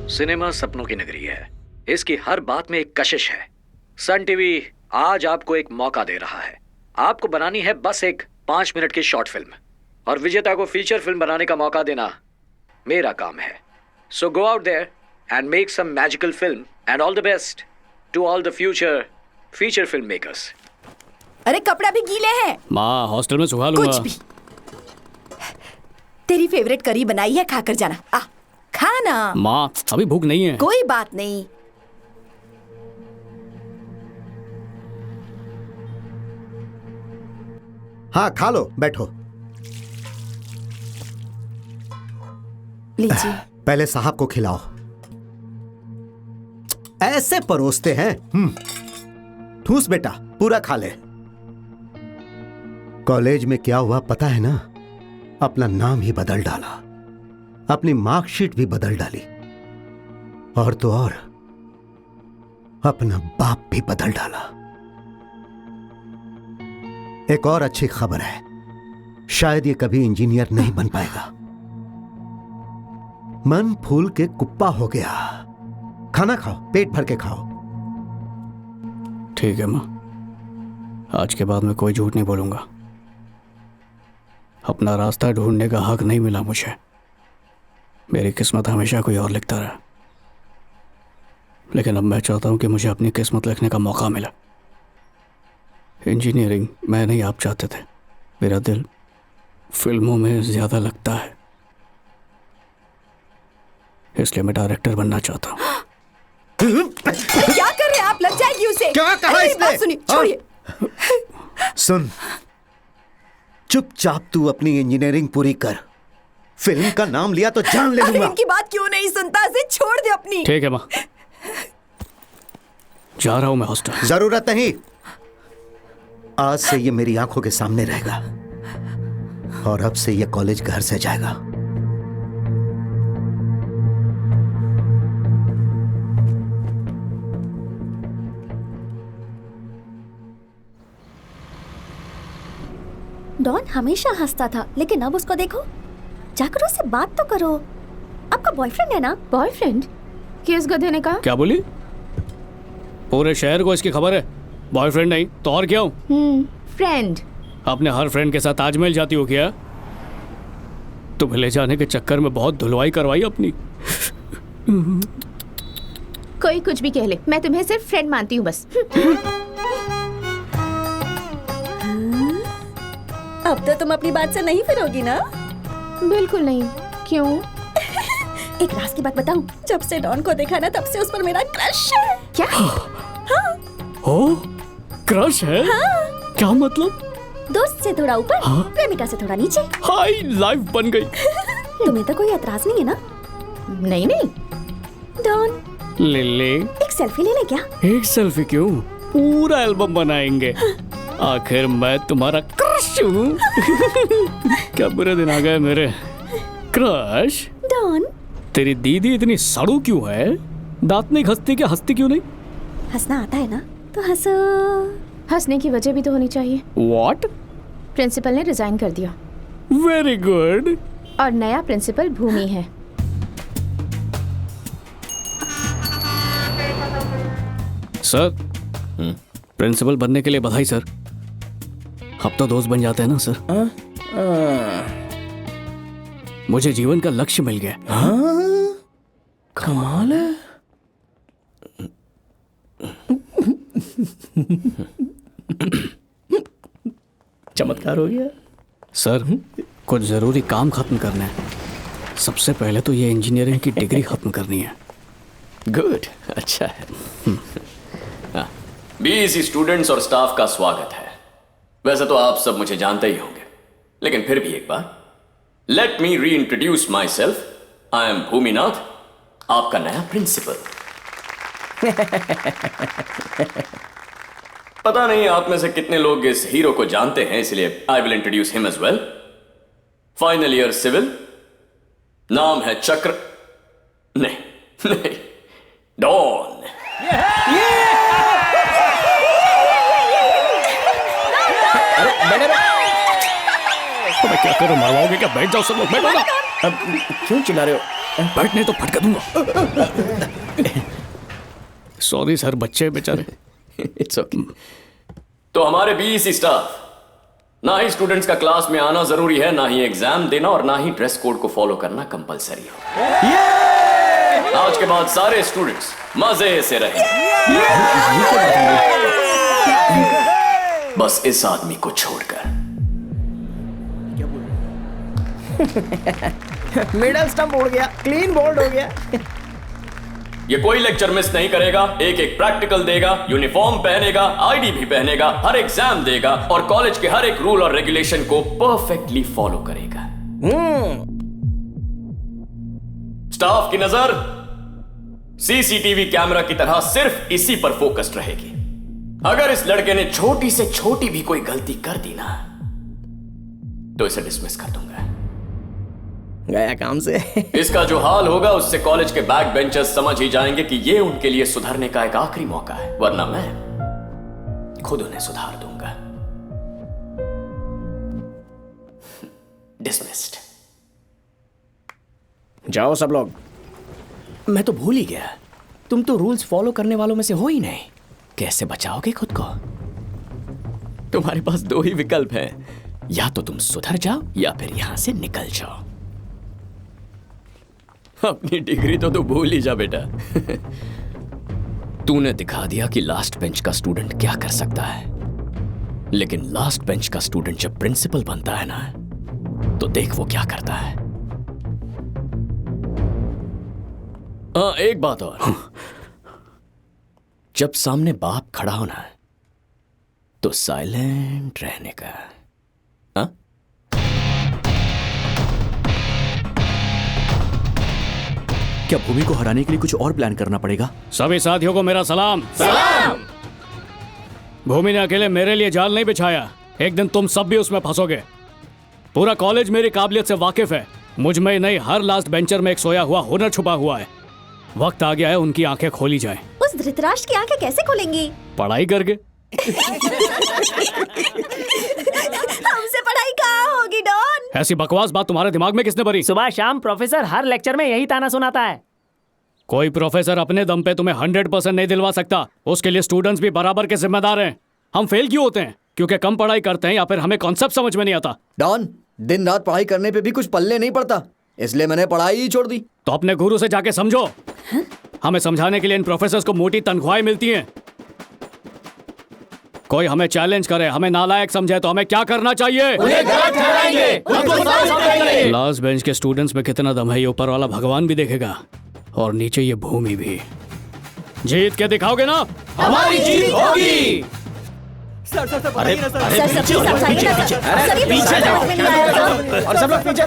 सिनेमा सपनों की नगरी है। इसकी हर बात में एक कशिश है। सन टीवी आज आपको एक मौका दे रहा है। आपको बनानी है बस एक 5 मिनट की शॉर्ट फिल्म, और विजेता को फीचर फिल्म बनाने का मौका देना मेरा काम है। So go out there and make some magical film and all the best to all the future feature film makers. अरे कपड़ा भी गीले हैं। माँ हॉस्टल में सुखा लूंगा। कुछ भी। तेरी फेवरेट करी बनाई है, खाकर जाना। आ खाना। माँ अभी भूख नहीं है। कोई बात नहीं। हाँ खा लो, बैठो। लीजिए। पहले साहब को खिलाओ। ऐसे परोसते हैं। ठूस बेटा, पूरा खा ले। कॉलेज में क्या हुआ पता है ना? अपना नाम ही बदल डाला, अपनी मार्कशीट भी बदल डाली, और तो और अपना बाप भी बदल डाला। एक और अच्छी खबर है, शायद ये कभी इंजीनियर नहीं बन पाएगा। मन फूल के कुप्पा हो गया। खाना खाओ, पेट भर के खाओ। ठीक है माँ, आज के बाद मैं कोई झूठ नहीं बोलूंगा। अपना रास्ता ढूंढने का हक नहीं मिला मुझे। मेरी किस्मत हमेशा कोई और लिखता रहा, लेकिन अब मैं चाहता हूं कि मुझे अपनी किस्मत लिखने का मौका मिला। इंजीनियरिंग मैं नहीं, आप चाहते थे। मेरा दिल फिल्मों में ज्यादा लगता है। इसलिए मैं डायरेक्टर बनना चाहता हूँ। क्या कर रहे हैं आप? लग जाएगी उसे। क्या कहा अरे, इसने? बात सुनिए, छोड़िए। सुन, चुपचाप तू अपनी इंजीनियरिंग पूरी कर। फिल्म का नाम लिया तो जान ले लूंगा। इनकी बात क्यों नहीं सुनता? इसे छोड़ दे अपनी। ठीक है माँ, जा रहा हूँ मैं हॉस्टल। जरूरत नहीं, आज से ये मेरी आंखों के सामने रहेगा और अब से ये कॉलेज घर से जाएगा। डॉन हमेशा हंसता था, लेकिन अब उसको देखो। जाकर उससे बात तो करो। आपका बॉयफ्रेंड है ना? बॉयफ्रेंड? किस गधे ने कहा? क्या बोली? पूरे शहर को इसकी खबर है। बॉयफ्रेंड नहीं तो और क्या हूँ? फ्रेंड। अपने हर फ्रेंड के साथ ताजमहल जाती हो क्या? तुम्हें ले जाने के चक्कर में बहुत धुलवाई करवाई अपनी। कोई कुछ भी कह ले, मैं तुम्हें सिर्फ फ्रेंड मानती हूँ बस। अब तो तुम अपनी बात से नहीं फिरोगी ना? बिल्कुल नहीं। क्यों? एक राज की बात बताऊं? जब से डॉन को देखा ना, तब से उस पर मेरा क्रश है। क्या? हाँ। हो? क्रश है? हाँ। क्या मतलब? दोस्त से थोड़ा ऊपर, हाँ? प्रेमिका से थोड़ा नीचे। हाय, लाइफ बन गई। तुम्हें तो कोई एतराज नहीं है ना? नहीं नहीं। डॉन, ले ले। एक सेल्फी ले ले क्या? एक सेल्फी क्यों? पूरा एल्बम बनाएंगे। आखिर मैं तुम्हारा क्रश हूँ। क्या बुरे दिन आ गए मेरे। क्रश? डॉन, तेरी दीदी इतनी सड़ू क्यों है? दांत नहीं घसती क्या? हंसती क्यों नहीं? हंसना आता है ना तो हंसो। हंसने की वजह भी तो होनी चाहिए। What? प्रिंसिपल ने रिजाइन कर दिया। Very good. और नया प्रिंसिपल भूमि है। सर, प्रिंसिपल बनने के लिए बधाई सर। अब तो दोस्त बन जाते हैं ना सर। मुझे जीवन का लक्ष्य मिल गया। कमाल है। चमत्कार हो गया सर। कुछ जरूरी काम खत्म करना है। सबसे पहले तो ये इंजीनियरिंग की डिग्री खत्म करनी है। गुड, अच्छा है। बीएससी स्टूडेंट्स और स्टाफ का स्वागत है। वैसे तो आप सब मुझे जानते ही होंगे, लेकिन फिर भी एक बार लेट मी री introduce my self. I am Bhuminath, आपका नया प्रिंसिपल। पता नहीं आप में से कितने लोग इस हीरो को जानते हैं, इसलिए I will introduce him as well. Final year civil, नाम है चक्र, नहीं, डॉन। तो मैं क्या करूं? मरवाओगे क्या? बैठ जाओ सब लोग, बैठो ना। अब क्यों चिल्ला रहे हो? बैठने तो फटका दूंगा। सॉरी सर, बच्चे बेचारे। It's okay. तो हमारे बीएससी स्टाफ, ना ही स्टूडेंट्स का क्लास में आना जरूरी है, ना ही एग्जाम देना, और ना ही ड्रेस कोड को फॉलो करना कंपलसरी हो। आज के बाद सारे स्टूडेंट्स मजे से रहें। बस इस आदमी को छोड़कर। मिडल स्टंप उड़ गया, क्लीन बोल्ड हो गया। ये कोई लेक्चर मिस नहीं करेगा, एक एक प्रैक्टिकल देगा, यूनिफॉर्म पहनेगा, आईडी भी पहनेगा, हर एग्जाम देगा और कॉलेज के हर एक रूल और रेगुलेशन को परफेक्टली फॉलो करेगा। स्टाफ की नजर सीसीटीवी कैमरा की तरह सिर्फ इसी पर फोकस्ड रहेगी। अगर इस लड़के ने छोटी से छोटी भी कोई गलती कर दी ना, तो इसे डिसमिस कर दूंगा। गया काम से। इसका जो हाल होगा उससे कॉलेज के बैक बेंचर्स समझ ही जाएंगे कि ये उनके लिए सुधरने का एक आखिरी मौका है, वरना मैं खुद उन्हें सुधार दूंगा। डिसमिस्ड। जाओ सब लोग। मैं तो भूल ही गया, तुम तो रूल्स फॉलो करने वालों में से हो ही नहीं। कैसे बचाओगे खुद को? तुम्हारे पास दो ही विकल्प हैं, या तो तुम सुधर जाओ या फिर यहां से निकल जाओ। अपनी डिग्री तो तू भूल ही जा बेटा। तूने दिखा दिया कि लास्ट बेंच का स्टूडेंट क्या कर सकता है, लेकिन लास्ट बेंच का स्टूडेंट जब प्रिंसिपल बनता है ना, तो देख वो क्या करता है। हाँ, एक बात और, जब सामने बाप खड़ा होना है तो साइलेंट रहने का। हाँ? क्या भूमि को हराने के लिए कुछ और प्लान करना पड़ेगा? सभी साथियों को मेरा सलाम। सलाम। भूमि ने अकेले मेरे लिए जाल नहीं बिछाया, एक दिन तुम सब भी उसमें फंसोगे। पूरा कॉलेज मेरी काबिलियत से वाकिफ है। मुझ में नहीं, हर लास्ट बेंचर में एक सोया हुआ हुनर छुपा हुआ है। वक्त आ गया है उनकी आंखें खोली जाएं। उस धृतराष्ट्र की आंखें कैसे खोलेंगी? पढ़ाई करके। हमसे पढ़ाई कहाँ होगी डॉन? ऐसी बकवास बात तुम्हारे दिमाग में किसने भरी? सुबह शाम प्रोफेसर हर लेक्चर में यही ताना सुनाता है। कोई प्रोफेसर अपने दम पे तुम्हें 100% नहीं दिलवा सकता। उसके लिए स्टूडेंट्स भी बराबर के जिम्मेदार हैं। हम फेल क्यों होते हैं? क्योंकि कम पढ़ाई करते हैं या फिर हमें कॉन्सेप्ट समझ में नहीं आता। डॉन, दिन रात पढ़ाई करने पे भी कुछ पल्ले नहीं पड़ता, इसलिए मैंने पढ़ाई ही छोड़ दी। तो अपने गुरु से जाके समझो। हमें समझाने के लिए इन प्रोफेसर्स को मोटी तनख्वाहें मिलती हैं। कोई हमें चैलेंज करे, हमें नालायक समझे तो हमें क्या करना चाहिए? लास्ट बेंच के स्टूडेंट्स में कितना दम है ये ऊपर वाला भगवान भी देखेगा, और नीचे ये भूमि भी। जीत के दिखाओगे ना? हमारी जीत होगी। सर सर प्लीज समझाइए ना सर। सर ये पीछे जाओ। और सब लोग पीछे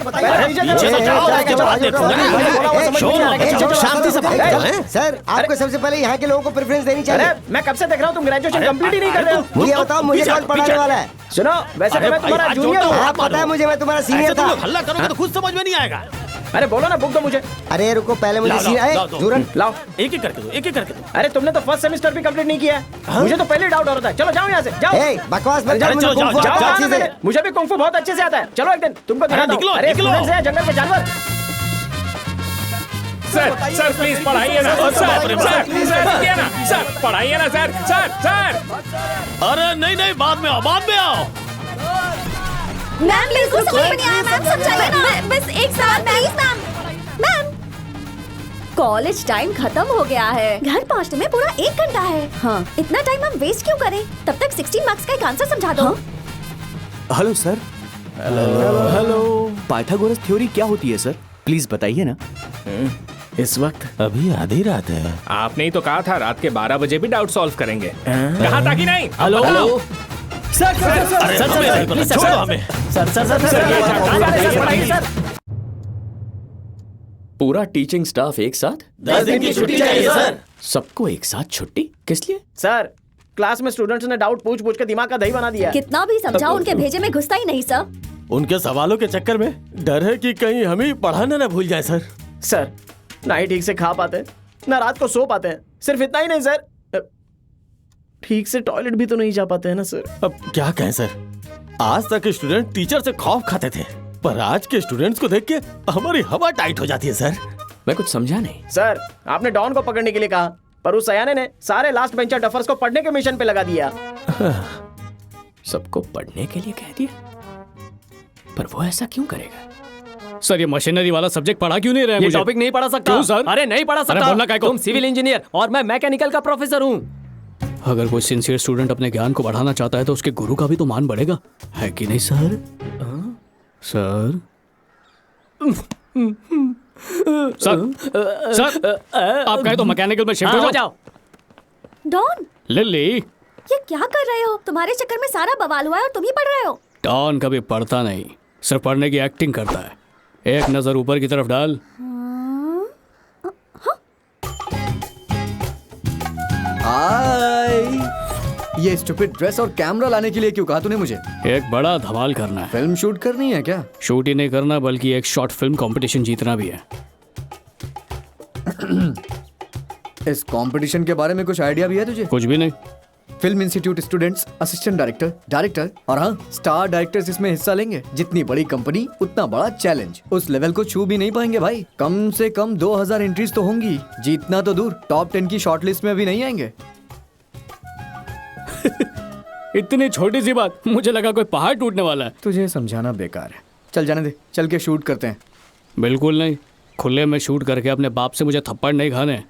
शांति से बात करो। सर, आपको सबसे पहले यहाँ के लोगों को प्रेफरेंस देनी चाहिए। मैं कब से देख रहा हूँ तुम ग्रेजुएशन कंप्लीट ही नहीं कर रहे हो। मुझे बताओ, मुझे कौन पढ़ाने वाला है? सुनो, वैसे तो मैं तुम्हारा जूनियर हूँ। हाँ, पता है मुझे, मैं तुम्हारा सीनियर था। हल्ला करोगे तो खुद समझ में नहीं आएगा। अरे बोलो ना, बुक दो मुझे। अरे रुको, पहले मुझे दूरन लाओ, एक एक करके दो, एक एक करके दो। अरे तुमने तो फर्स्ट सेमेस्टर भी कंप्लीट नहीं किया है। मुझे तो पहले डाउट हो रहा था। चलो जाओ यहाँ से, जाओ। बकवास मत जाओ, कर, मुझे कुंग फू जाओ, अच्छे से। मुझे भी कुंग फू बहुत अच्छे से आता है। चलो एक दिन तुमको दिखाता हूँ। अरे स्टूडेंट्स हैं, जंगल के जानवर। सर प्लीज पढ़ाइए ना सर, रुकिए ना सर, पढ़ाइए ना सर। अरे नहीं, बाद में आओ, बाद में आओ। मैम बिल्कुल समझ में नहीं आया। मैम समझाइए ना। बस एक साथ प्लीज मैम। कॉलेज टाइम खत्म हो गया है, घर पहुंचने में पूरा 1 घंटा है। हाँ, इतना टाइम हम वेस्ट क्यों करें? तब तक 16 मार्क्स का एक आंसर समझा दो। Hello sir. Hello. Pythagoras theory क्या होती है सर? प्लीज बताइए ना। इस वक्त अभी आधी रात है। आपने ही तो कहा था रात के 12 बजे भी डाउट सॉल्व करेंगे। कहा था कि नहीं? हेलो। सर छोड़ो हमें। सर पूरा टीचिंग स्टाफ एक साथ? 10 दिन की छुट्टी चाहिए सर। सबको एक साथ छुट्टी किस लिए? सर, क्लास में स्टूडेंट्स ने डाउट पूछ पूछ के दिमाग का दही बना दिया। कितना भी समझाओ, उनके भेजे में घुसता ही नहीं सर। उनके सवालों के चक्कर में डर है कि कहीं हम ही पढ़ाना ना भूल जाए सर। सर, ना ही ठीक से खा पाते, ना रात को सो पाते हैं। सिर्फ इतना ही नहीं सर, ठीक से टॉयलेट भी तो नहीं जा पाते हैं ना सर। अब क्या कहें सर, आज तक के स्टूडेंट टीचर से खौफ खाते थे, पर आज के स्टूडेंट्स को देख के हमारी हवा टाइट हो जाती है सर। मैं कुछ समझा नहीं। सर, आपने डॉन को पकड़ने के लिए कहा, पर उस सयाने ने सारे लास्ट बेंचर डफर्स को पढ़ने के मिशन पे लगा दिया। सबको पढ़ने के लिए कह दिया, पर वो ऐसा क्यों करेगा? सर, ये मशीनरी वाला सब्जेक्ट पढ़ा क्यों नहीं रहे? ये टॉपिक नहीं पढ़ा सकता। क्यों सर? अरे नहीं पढ़ा सकता। बोलना काय को? तुम सिविल इंजीनियर और मैं मैकेनिकल का प्रोफेसर हूँ। अगर कोई सिंसियर स्टूडेंट अपने ज्ञान को बढ़ाना चाहता है तो उसके गुरु का भी तो मान बढ़ेगा, है कि नहीं सर? सर आप कहे तो मैकेनिकल में शिफ्ट हो जाओ। डॉन, लिली, ये क्या कर रहे हो? तुम्हारे चक्कर में सारा बवाल हुआ है और तुम ही पढ़ रहे हो। डॉन कभी पढ़ता नहीं, सिर्फ पढ़ने की एक्टिंग करता है। एक नजर ऊपर की तरफ डाल। ये स्टूपिड ड्रेस और कैमरा लाने के लिए क्यों कहा तूने मुझे? एक बड़ा धमाल करना है। फिल्म शूट करनी है क्या? शूट ही नहीं करना, बल्कि एक शॉर्ट फिल्म कंपटीशन जीतना भी है। इस कंपटीशन के बारे में कुछ आइडिया भी है तुझे? कुछ भी नहीं। Film institute students, assistant director, director और हाँ, स्टार डायरेक्टर्स इसमें हिस्सा लेंगे। जितनी बड़ी कंपनी उतना बड़ा चैलेंज। उस लेवल को छू भी नहीं पाएंगे भाई। कम से कम 2000 एंट्रीज तो होंगी। जीतना तो दूर, टॉप 10 की शॉर्टलिस्ट में भी नहीं आएंगे। इतनी छोटी सी बात, मुझे लगा कोई पहाड़ टूटने वाला है। तुझे समझाना बेकार है। चल जाने दे, चल के शूट करते हैं। बिल्कुल नहीं, खुले में शूट करके अपने बाप से मुझे थप्पड़ नहीं खाने।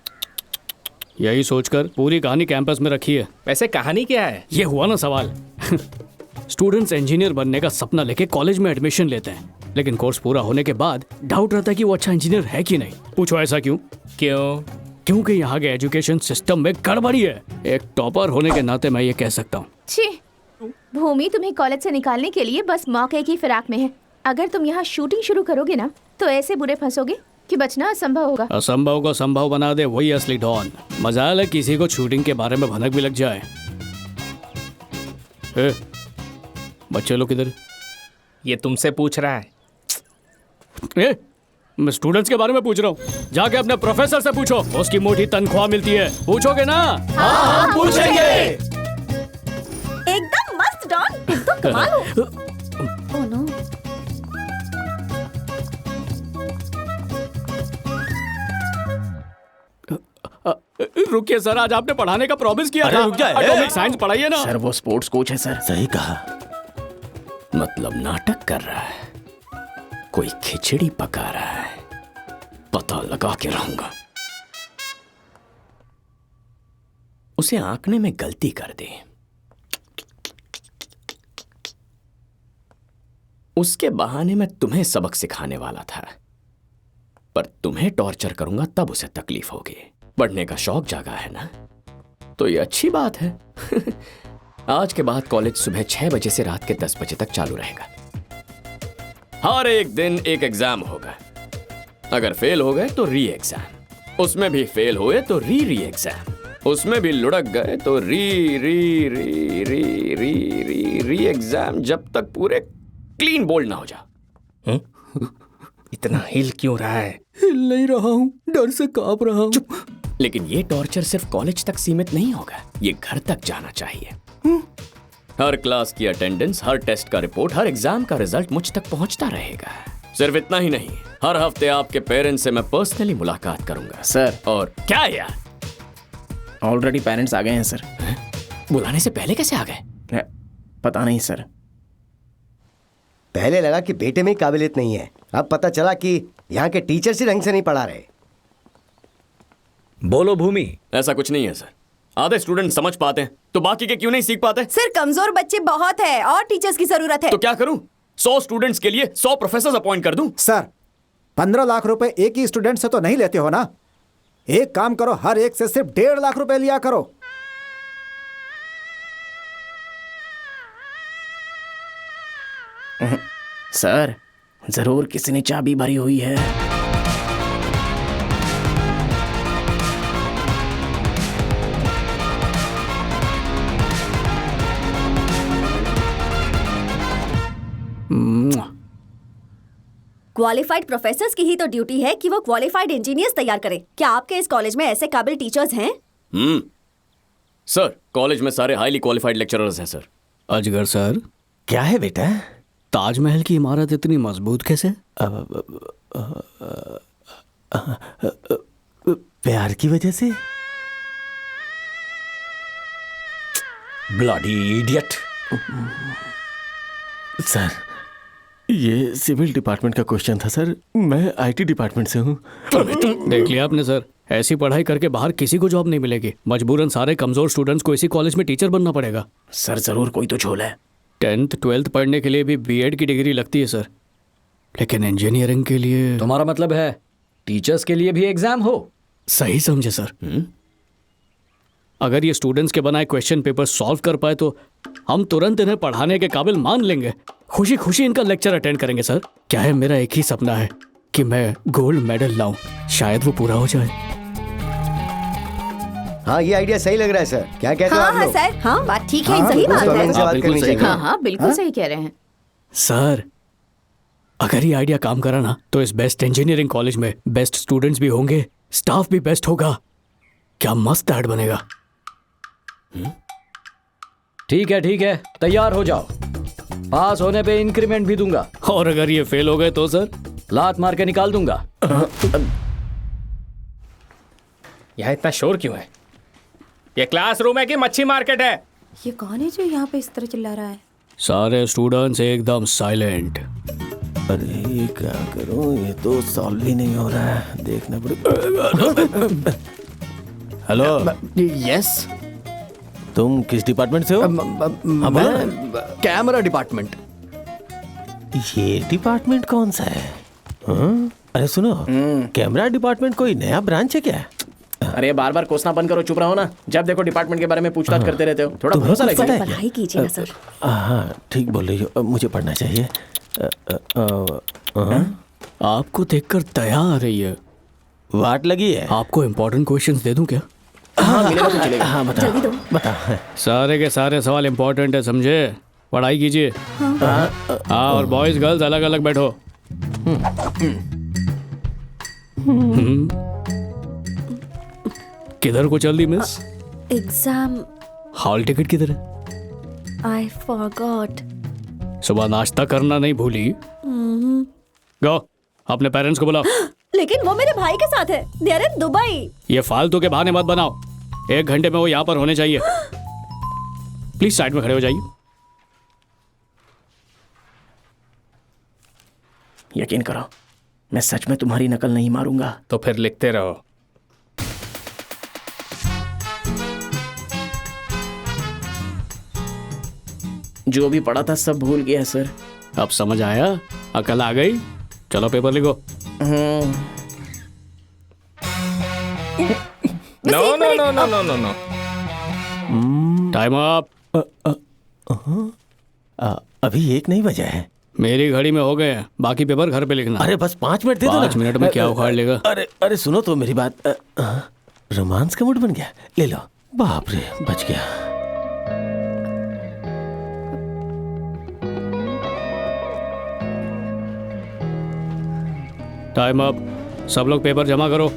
यही सोचकर पूरी कहानी कैंपस में रखी है। वैसे कहानी क्या है? ये हुआ ना सवाल। स्टूडेंट्स इंजीनियर बनने का सपना लेके कॉलेज में एडमिशन लेते हैं, लेकिन कोर्स पूरा होने के बाद डाउट रहता है कि वो अच्छा इंजीनियर है कि नहीं। पूछो ऐसा क्यों? क्यों? क्योंकि यहाँ के एजुकेशन सिस्टम में गड़बड़ी है। एक टॉपर होने के नाते मैं ये कह सकता हूँ। छी, भूमि तुम्हें कॉलेज से निकालने के लिए बस मौके की फिराक में है। अगर तुम यहाँ शूटिंग शुरू करोगे ना तो ऐसे बुरे फंसोगे कि बचना असंभव होगा। असंभव को संभव बना दे वही असली डॉन। मजाल है किसी को शूटिंग के बारे में भनक भी लग जाए। बच्चे लोग किधर? ये तुमसे पूछ रहा है। मैं स्टूडेंट्स के बारे में पूछ रहा हूँ। जाके अपने प्रोफेसर से पूछो, उसकी मोटी तनख्वाह मिलती है। पूछोगे ना? हाँ, पूछेंगे। एकदम मस्त डॉन, एकदम कमाल हो। Oh no. रुकिए सर, आज आपने पढ़ाने का प्रॉमिस किया था। रुक जाए। एटॉमिक साइंस पढ़ाइए ना। सर वो स्पोर्ट्स कोच है सर। सही कहा। मतलब नाटक कर रहा है, कोई खिचड़ी पका रहा है। पता लगा के रहूंगा। उसे आंकने में गलती कर दी, उसके बहाने मैं तुम्हें सबक सिखाने वाला था, पर तुम्हें टॉर्चर करूंगा तब उसे तकलीफ होगी। पढ़ने का शौक जागा है ना, तो ये अच्छी बात है। आज के बाद कॉलेज सुबह 6 बजे से रात के 10 बजे तक चालू रहेगा। हर एक दिन एक एग्जाम होगा। अगर फेल हो गए तो री एग्जाम, उसमें भी फेल हुए तो री एग्जाम, उसमें भी लुढ़क गए तो री एग्जाम, जब तक पूरे क्लीन बोल्ड ना हो जा। इतना हिल क्यों रहा है? हिल नहीं रहा हूँ, डर से कांप रहा हूँ। लेकिन ये टॉर्चर सिर्फ कॉलेज तक सीमित नहीं होगा, ये घर तक जाना चाहिए। हर क्लास की अटेंडेंस, हर टेस्ट का रिपोर्ट, हर एग्जाम का रिजल्ट मुझ तक पहुंचता रहेगा। सिर्फ इतना ही नहीं, हर हफ्ते आपके पेरेंट्स से मैं पर्सनली मुलाकात करूंगा। सर। और क्या यार? ऑलरेडी पेरेंट्स आ गए हैं सर। बुलाने से पहले कैसे आ गए? पता नहीं सर। पहले लगा कि बेटे में काबिलियत नहीं है, अब पता चला कि यहाँ के टीचर्स ही ढंग से नहीं पढ़ा रहे। बोलो भूमि। ऐसा कुछ नहीं है सर, आधे स्टूडेंट समझ पाते हैं तो बाकी के क्यों नहीं सीख पाते? सर कमजोर बच्चे बहुत है और टीचर्स की जरूरत है। तो क्या करूं? 100 स्टूडेंट्स के लिए 100 प्रोफेसर अपॉइंट कर दूं? सर 15 लाख रुपए एक ही स्टूडेंट से तो नहीं लेते हो ना। एक काम करो, हर एक से सिर्फ 1.5 लाख रुपए लिया करो। सर जरूर किसी ने चाबी भरी हुई है। क्वालिफाइड प्रोफेसर्स की ही तो ड्यूटी है कि वो क्वालिफाइड इंजीनियर्स तैयार करें। क्या आपके इस कॉलेज में ऐसे काबिल टीचर्स हैं? सर कॉलेज में सारे हाईली क्वालिफाइड लेक्चरर्स हैं सर। अजगर सर। क्या है बेटा? ताजमहल की इमारत इतनी मजबूत कैसे? प्यार की वजह से। Bloody idiot. सर ये सिविल डिपार्टमेंट का क्वेश्चन था सर, मैं आईटी डिपार्टमेंट से हूँ। देख लिया आपने सर, ऐसी पढ़ाई करके बाहर किसी को जॉब नहीं मिलेगी। मजबूरन सारे कमजोर स्टूडेंट्स को इसी कॉलेज में टीचर बनना पड़ेगा। सर जरूर कोई तो झोल है। 10th 12th पढ़ने के लिए भी बीएड की डिग्री लगती है सर, लेकिन इंजीनियरिंग के लिए। तुम्हारा मतलब है टीचर्स के लिए भी एग्जाम हो? सही समझे सर। अगर ये स्टूडेंट्स के बनाए क्वेश्चन पेपर सॉल्व कर पाए तो हम तुरंत इन्हें पढ़ाने के काबिल मान लेंगे। खुशी खुशी इनका लेक्चर अटेंड करेंगे सर। क्या है, मेरा एक ही सपना है कि मैं गोल्ड मेडल लाऊं, शायद वो पूरा हो जाए। हाँ ये आइडिया सही लग रहा है सर, क्या कहते हो आप लोग? सर हाँ बात ठीक है, सही बात है। हाँ बिल्कुल सही कह रहे हैं सर। अगर ये आइडिया काम करा ना तो इस बेस्ट इंजीनियरिंग कॉलेज में बेस्ट स्टूडेंट्स भी होंगे, स्टाफ भी बेस्ट होगा। क्या मस्त ऐड बनेगा। ठीक है, तैयार हो जाओ। पास होने पे इंक्रीमेंट भी दूंगा। और अगर ये फेल हो गए तो सर? लात मार के निकाल दूंगा। यह इतना शोर क्यों है? ये क्लासरूम है कि मच्छी मार्केट है? ये कौन है जो यहाँ पे इस तरह चिल्ला रहा है? सारे स्टूडेंट्स एकदम साइलेंट। अरे ये क्या करूं, ये तो सॉल्व ही नहीं हो रहा है, देखना पड़ेगा। हेलो। यस। तुम किस डिपार्टमेंट से हो? Camera department. ये डिपार्टमेंट कौन सा है? हाँ? अरे सुनो, कैमरा डिपार्टमेंट कोई नया ब्रांच है क्या? अरे बार बार कोसना बंद करो, चुप रहो ना। जब देखो डिपार्टमेंट के बारे में पूछताछ करते रहते हो। थोड़ा भरोसा रखिए। पढ़ाई कीजिए ना सर। हाँ ठीक बोल रही हो, मुझे पढ़ना चाहिए। आपको देखकर दया आ रही है। वाट लगी है। आपको इम्पोर्टेंट क्वेश्चंस दे दूं क्या? हाँ मिलेगा तो चलेगा। हाँ बता, जल्दी दो। बता। सारे के सारे सवाल इम्पोर्टेंट है, समझे? पढ़ाई कीजिए। हाँ और बॉयज गर्ल्स अलग अलग बैठो। किधर को चल दी मिस? एग्जाम। हॉल टिकट किधर है? I forgot. सुबह नाश्ता करना नहीं भूली? गो अपने पेरेंट्स को बुलाओ। लेकिन वो मेरे भाई के साथ है। They are in Dubai. ये फालतू के बहाने मत बनाओ। 1 घंटे में वो यहाँ पर होने चाहिए। प्लीज साइड में खड़े हो जाइए। यकीन करो, मैं सच में तुम्हारी नकल नहीं मारूंगा। तो फिर लिखते रहो। जो भी पढ़ा था सब भूल गया सर। अब समझ आया? अकल आ गई? चलो पेपर लिखो। No no no no no no no. Time up. अभी 1 नहीं बजा है। मेरी घड़ी में हो गए हैं, बाकी पेपर घर पे लिखना। अरे बस 5 मिनट दे दो ना। 5 मिनट में क्या उखाड़ लेगा? अरे सुनो तो मेरी बात। रोमांस का मूड बन गया, ले लो। बाप रे, बच गया। Time up. सब लोग पेपर जमा करो।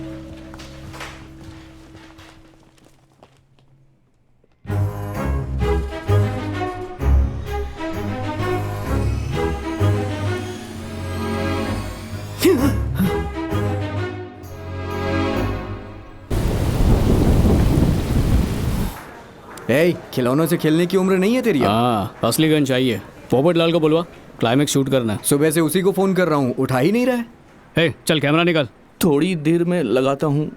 खिलौनों से खेलने की उम्र नहीं है तेरी। हाँ असली गन चाहिए। पोपट लाल को बुलवा, क्लाइमेक्स शूट करना है। सुबह से उसी को फोन कर रहा हूँ, उठा ही नहीं रहा है। हे चल कैमरा निकाल। थोड़ी देर में लगाता हूँ।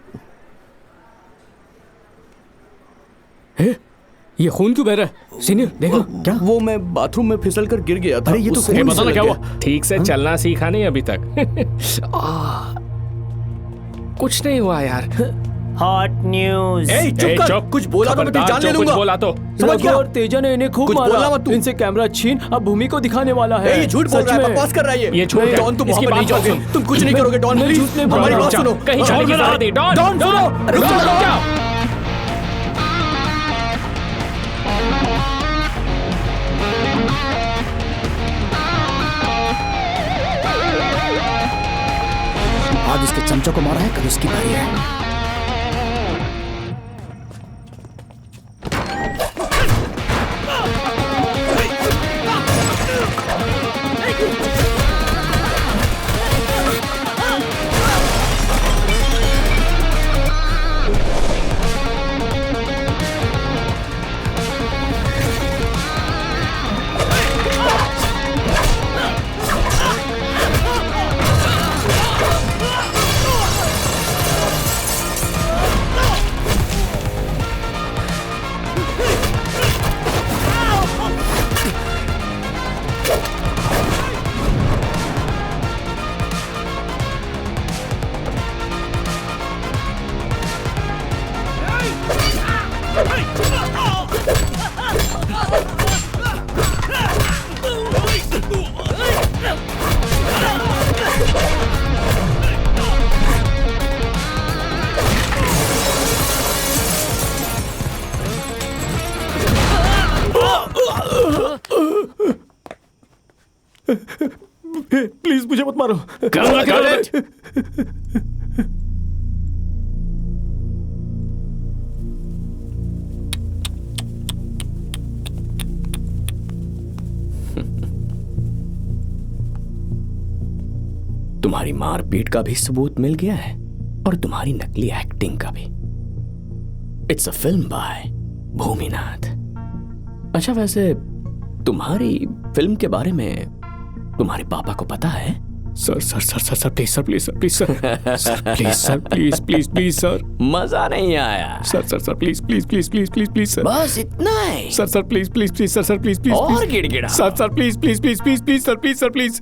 ये खून क्यों बह रहा है? सीनियर देखो। क्या? वो मैं बाथरूम में फिसल कर गिर गया था। अरे ये तो उससे बता ना क्या हुआ? ठीक से चलना सीखा नहीं अभी तक। कुछ नहीं हुआ यार। Hot news. चुप। कुछ बोला तो मैं तेरी जान ले लूंगा। कुछ बोला तो समझ गया। और तेजा ने इन्हें खूब कुछ बोलना मारा। मत तू। इनसे कैमरा छीन अब भूमि को दिखाने वाला है। ये झूठ बोल रहा है, बकवास कर रहा है ये झूठ है। डॉन तुम वहां इसकी पर नहीं बात जाओगे। सुन। तुम कुछ नहीं करोगे डॉन। प्लीज हमारी बात सुनो। कहीं जाने की जरूरत नहीं। डॉन सुनो। रुक जाओ। आज इसके चमचों को मारा है, कल उसकी बारी है। प्लीज मुझे मत मारो। तुम्हारी मारपीट का भी सबूत मिल गया है और तुम्हारी नकली एक्टिंग का भी। It's a film bye Bhuminath. अच्छा वैसे तुम्हारी फिल्म के बारे में तुम्हारे पापा को पता है? Sir sir sir sir sir please sir please sir please sir sir please sir please please please sir मजा नहीं आया। Sir sir sir please please please please please please sir बस इतना है। Sir sir please please please sir sir please please और गिड़गिड़ा। Sir sir please please please please please sir please sir please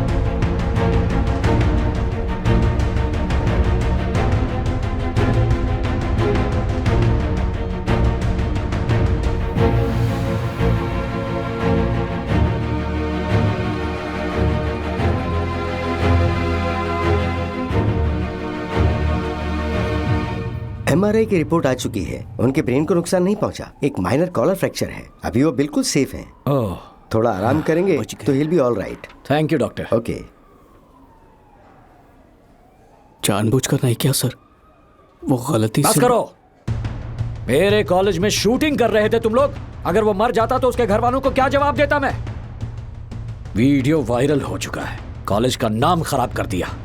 MRI की report आ चुकी है, उनके ब्रेन को नुकसान नहीं पहुंचा, एक माइनर कॉलर फ्रैक्चर है, अभी वो बिल्कुल सेफ हैं। ओह, थोड़ा आराम करेंगे तो he'll be all right। Thank you doctor. Okay. जानबूझकर नहीं किया सर, वो गलती बस से। करो। मेरे कॉलेज में शूटिंग कर रहे थे तुम लोग। अगर वो मर जाता तो उसके घर वालों को क्या जवाब देता मैं? वीडियो वायरल हो चुका है, कॉलेज का नाम खराब कर दिया।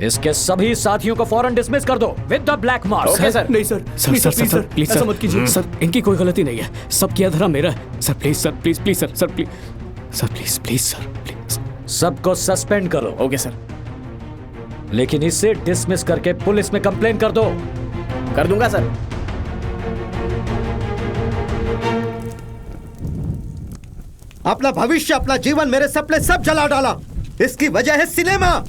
इसके सभी साथियों को फौरन डिसमिस कर दो with the black marks. Okay sir. नहीं sir, sir sir sir please sir, मत कीजिए सर, इनकी कोई गलती नहीं है, सब किया धरा मेरा है sir. Please sir, please please sir, sir please sir, please please sir, please. सबको सस्पेंड करो। Okay sir. लेकिन इसे डिसमिस करके पुलिस में कंप्लेन कर दो। कर दूंगा सर। अपना भविष्य, अपना जीवन, मेरे सपने सब जला डाला। इसकी वजह है सिनेमा।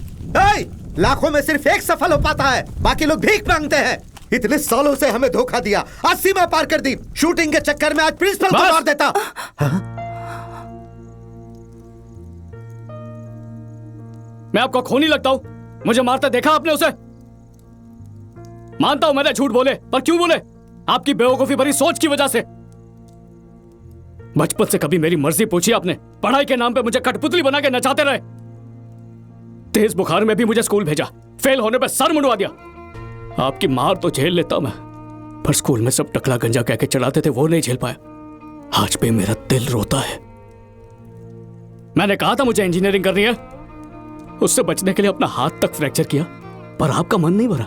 लाखों में सिर्फ एक सफल हो पाता है, बाकी लोग भीख मांगते हैं। इतने सालों से हमें धोखा दिया, आज सीमा पार कर दी। शूटिंग के चक्कर में आज प्रिंसिपल को मार देता। मैं आपका खूनी लगता हूं? मुझे मारते देखा आपने उसे? मानता हूं मैंने झूठ बोले, पर क्यों बोले? आपकी बेवकूफी भरी सोच की वजह से। बचपन से कभी मेरी मर्जी पूछी आपने? पढ़ाई के नाम पे मुझे कठपुतली बना के नचाते रहे। तेज बुखार में भी मुझे स्कूल भेजा, फेल होने पर सर मुंडवा दिया। आपकी मार तो झेल लेता मैं, पर स्कूल में सब टकला गंजा कह के चढ़ाते थे, वो नहीं झेल पाया। आज भी मेरा दिल रोता है। मैंने कहा था मुझे इंजीनियरिंग करनी है, उससे बचने के लिए अपना हाथ तक फ्रैक्चर किया, पर आपका मन नहीं भरा।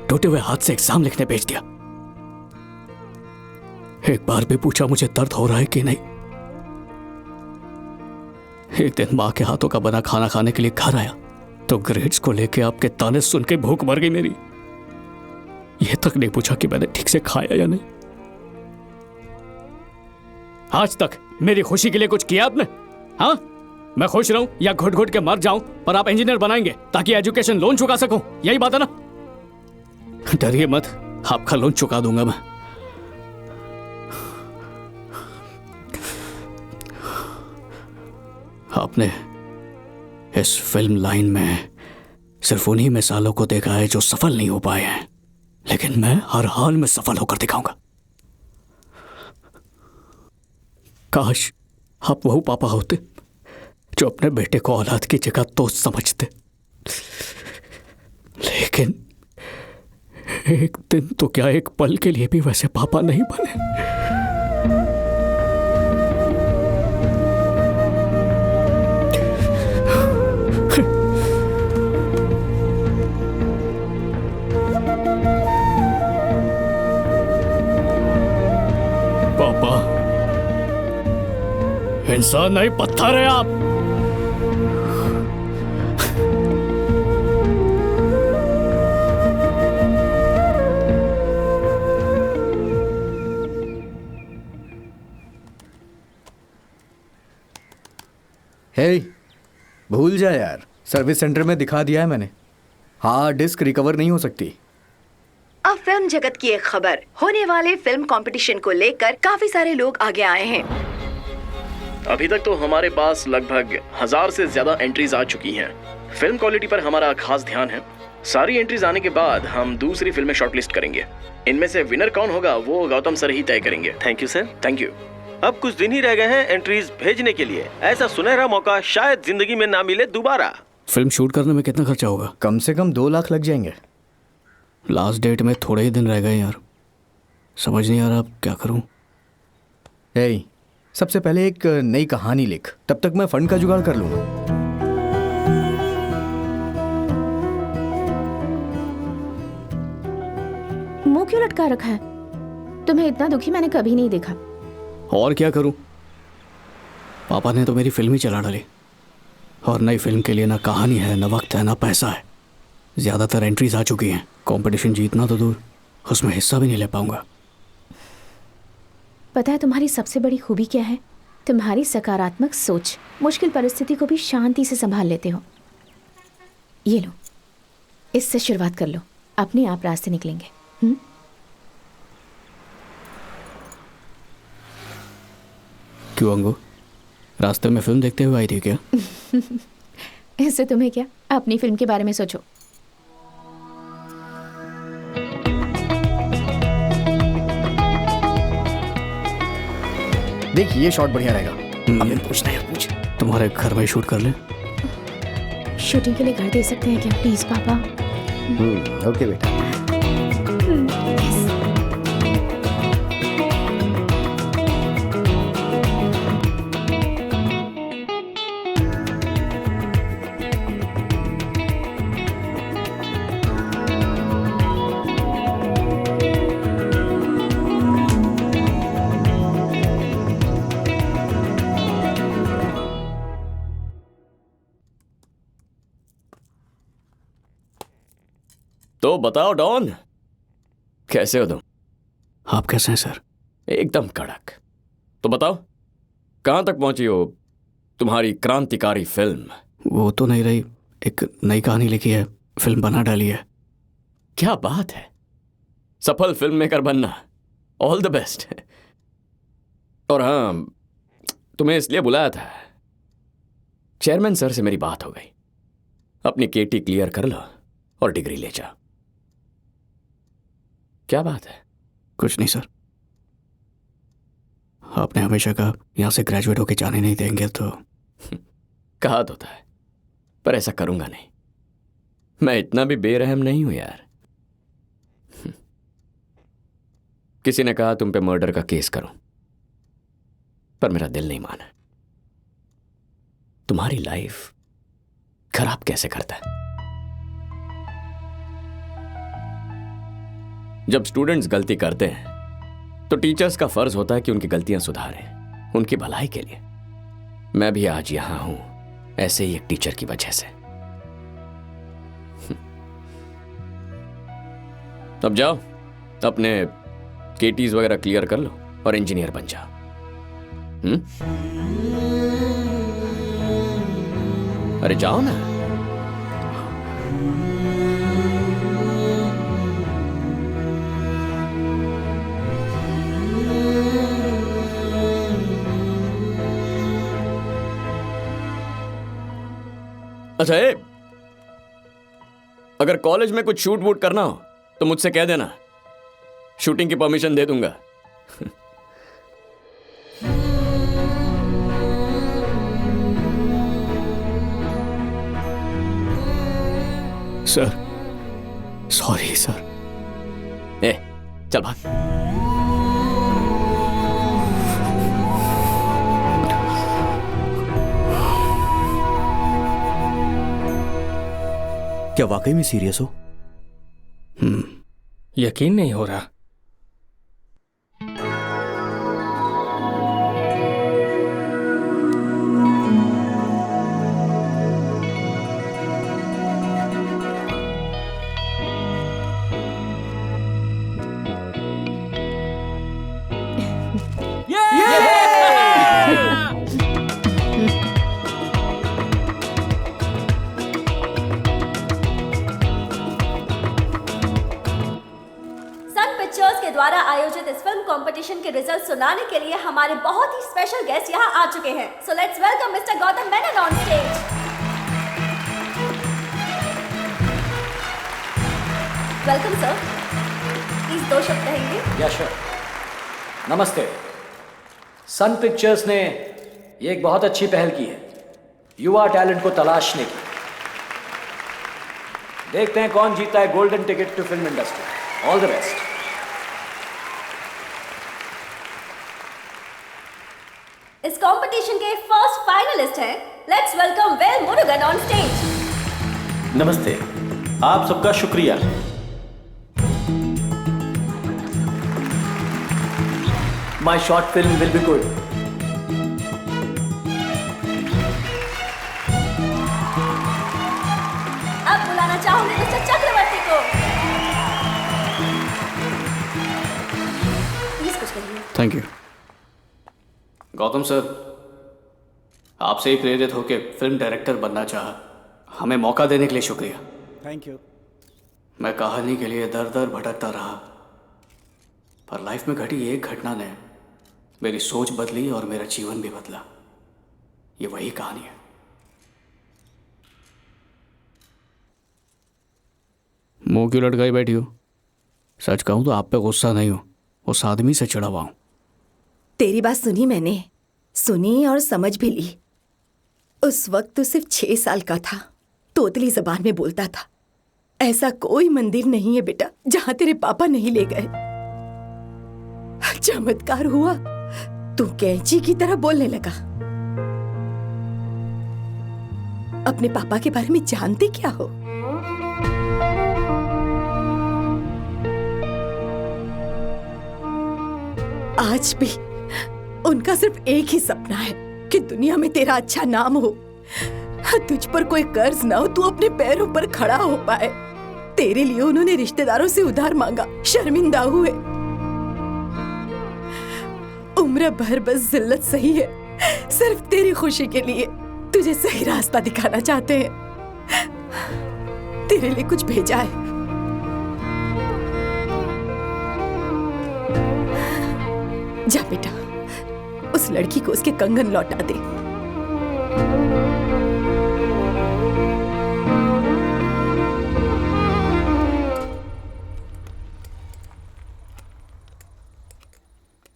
टूटे हुए हाथ से एग्जाम लिखने भेज दिया। एक बार भी पूछा मुझे दर्द हो रहा है कि नहीं? एक दिन मां के हाथों का बना खाना खाने के लिए घर आया तो ग्रेड्स को लेके आपके ताने सुन के भूख मर गई मेरी। यह तक नहीं पूछा कि मैंने ठीक से खाया या नहीं। आज तक मेरी खुशी के लिए कुछ किया आपने? हाँ, मैं खुश रहूं या घुट घुट के मर जाऊं, पर आप इंजीनियर बनाएंगे ताकि एजुकेशन लोन चुका सकूं, यही बात है ना? डरिए मत, आपका लोन चुका दूंगा मैं। आपने इस फिल्म लाइन में सिर्फ उन्हीं मिसालों को देखा है जो सफल नहीं हो पाए हैं, लेकिन मैं हर हाल में सफल होकर दिखाऊंगा। काश आप वह पापा होते जो अपने बेटे को औलाद की जगह दोस्त समझते, लेकिन एक दिन तो क्या एक पल के लिए भी वैसे पापा नहीं बने। पापा, इंसान नहीं पत्थर है आप। हे, भूल जा यार, सर्विस सेंटर में दिखा दिया है मैंने। हार्ड डिस्क रिकवर नहीं हो सकती। अब फिल्म जगत की एक खबर, होने वाले फिल्म कंपटीशन को लेकर काफी सारे लोग आगे आए हैं। अभी तक तो हमारे पास लगभग 1000 से ज्यादा एंट्रीज आ चुकी हैं। फिल्म क्वालिटी पर हमारा खास ध्यान है। सारी एंट्रीज आने के बाद हम दूसरी फिल्में शॉर्टलिस्ट करेंगे। इनमें से विनर कौन होगा वो गौतम सर ही तय करेंगे। Thank you sir. Thank you. अब कुछ दिन ही रह गए हैं एंट्रीज भेजने के लिए। ऐसा सुनहरा मौका शायद जिंदगी में ना मिले दोबारा। फिल्म शूट करने में कितना खर्चा होगा? कम से कम 2 लाख लग जाएंगे। लास्ट डेट में थोड़े ही दिन रह गए यार, समझ नहीं आ रहा अब क्या करूं। हे, सबसे पहले एक नई कहानी लिख, तब तक मैं फंड का जुगाड़ कर लूंगा। मुंह क्यों लटका रखा है? तुम्हें इतना दुखी मैंने कभी नहीं देखा। और क्या करूं, पापा ने तो मेरी फिल्म ही चला डाली, और नई फिल्म के लिए ना कहानी है, ना वक्त है, ना पैसा है। ज्यादातर एंट्रीज आ चुकी हैं, कंपटीशन जीतना तो दूर, उसमें हिस्सा भी नहीं ले पाऊंगा। पता है तुम्हारी सबसे बड़ी खूबी क्या है? तुम्हारी सकारात्मक सोच। मुश्किल परिस्थिति को भी शांति से संभाल लेते हो। ये लो, इससे शुरुआत कर लो, अपने आप रास्ते निकलेंगे। क्यों अंगू, रास्ते में फिल्म देखते हुए आई थी क्या? इससे तुम्हें क्या, अपनी फिल्म के बारे में सोचो। देख ये शॉट बढ़िया रहेगा। अब पूछना है, पूछ। तुम्हारे घर में शूट कर ले। शूटिंग के लिए घर दे सकते हैं क्या प्लीज पापा? ओके बेटा। तो बताओ डॉन, कैसे हो तुम? आप कैसे हैं सर? एकदम कड़क। तो बताओ कहां तक पहुंची हो तुम्हारी क्रांतिकारी फिल्म? वो तो नहीं रही, एक नई कहानी लिखी है, फिल्म बना डाली है। क्या बात है, सफल फिल्म मेकर बनना, ऑल द बेस्ट। और हाँ, तुम्हें इसलिए बुलाया था, चेयरमैन सर से मेरी बात हो गई, अपनी केटी क्लियर कर लो और डिग्री ले जाओ। क्या बात है? कुछ नहीं सर, आपने हमेशा कहा यहां से ग्रेजुएट होके जाने नहीं देंगे, तो कहा तो था, पर ऐसा करूंगा नहीं। मैं इतना भी बेरहम नहीं हूं यार। किसी ने कहा तुम पे मर्डर का केस करूं, पर मेरा दिल नहीं माना। तुम्हारी लाइफ खराब कैसे करता है? जब स्टूडेंट्स गलती करते हैं तो टीचर्स का फर्ज होता है कि उनकी गलतियां सुधारें, उनकी भलाई के लिए। मैं भी आज यहां हूं ऐसे ही एक टीचर की वजह से। अब जाओ, अपने केटीज वगैरह क्लियर कर लो और इंजीनियर बन जाओ। अरे जाओ ना। अच्छा अगर कॉलेज में कुछ शूट वूट करना हो तो मुझसे कह देना, शूटिंग की परमिशन दे दूंगा। Sir sorry sir. चल भाग। क्या वाकई में सीरियस हो? यकीन नहीं हो रहा। द्वारा आयोजित इस फिल्म कंपटीशन के रिजल्ट सुनाने के लिए हमारे बहुत ही स्पेशल गेस्ट यहाँ आ चुके हैं। So let's welcome mister Gautam Menon on stage. Welcome sir, please 2 शब्द कहेंगे? या श्योर। नमस्ते। सन पिक्चर्स ने ये एक बहुत अच्छी पहल की है युवा टैलेंट को तलाशने की। देखते हैं कौन जीता है golden ticket to film industry. All the best. इस कंपटीशन के फर्स्ट फाइनलिस्ट हैं, let's welcome Vel Murugan on stage. नमस्ते, आप सबका शुक्रिया। My short film will be good. अब बुलाना चाहूंगी मिस्टर चक्रवर्ती को। प्लीज कुछ कहिए। Thank you. गौतम सर, आपसे ही प्रेरित होकर फिल्म डायरेक्टर बनना चाहा, हमें मौका देने के लिए शुक्रिया। Thank you. मैं कहानी के लिए दर दर भटकता रहा, पर लाइफ में घटी एक घटना ने मेरी सोच बदली और मेरा जीवन भी बदला। ये वही कहानी है। मुंह क्यों लटकाई बैठी हो? सच कहूं तो आप पे गुस्सा नहीं हो, उस आदमी से चिढ़ा हुआ हूं। तेरी बात सुनी मैंने, सुनी और समझ भी ली। उस वक्त तू सिर्फ 6 साल का था, तोतली जबान में बोलता था। ऐसा कोई मंदिर नहीं है बेटा जहां तेरे पापा नहीं ले गए। चमत्कार हुआ, तू कैंची की तरह बोलने लगा। अपने पापा के बारे में जानते क्या हो? आज भी उनका सिर्फ एक ही सपना है कि दुनिया में तेरा अच्छा नाम हो, तुझ पर कोई कर्ज ना हो, तू अपने पैरों पर खड़ा हो पाए। तेरे लिए उन्होंने रिश्तेदारों से उधार मांगा, शर्मिंदा हुए। उम्र भर बस जिल्लत सही है, सिर्फ तेरी खुशी के लिए तुझे सही रास्ता दिखाना चाहते हैं। तेरे लिए कुछ भेजा है। जा बेटा, उस लड़की को उसके कंगन लौटा दे।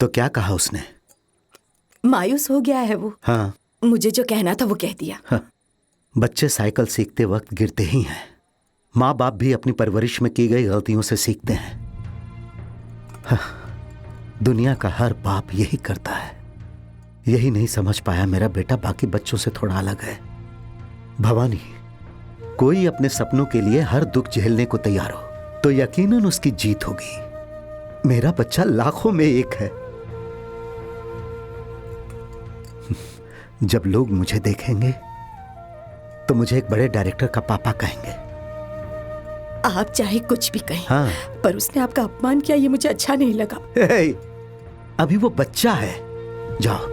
तो क्या कहा उसने? मायूस हो गया है वो। हाँ, मुझे जो कहना था वो कह दिया। हाँ। बच्चे साइकिल सीखते वक्त गिरते ही हैं। माँ बाप भी अपनी परवरिश में की गई गलतियों से सीखते हैं। हाँ, दुनिया का हर बाप यही करता है। यही नहीं समझ पाया मेरा बेटा बाकी बच्चों से थोड़ा अलग है। भवानी, कोई अपने सपनों के लिए हर दुख झेलने को तैयार हो तो यकीनन उसकी जीत होगी। मेरा बच्चा लाखों में एक है। जब लोग मुझे देखेंगे तो मुझे एक बड़े डायरेक्टर का पापा कहेंगे। आप चाहे कुछ भी कहें, हाँ। पर उसने आपका अपमान किया, ये मुझे अच्छा नहीं लगा। अभी वो बच्चा है। जाओ।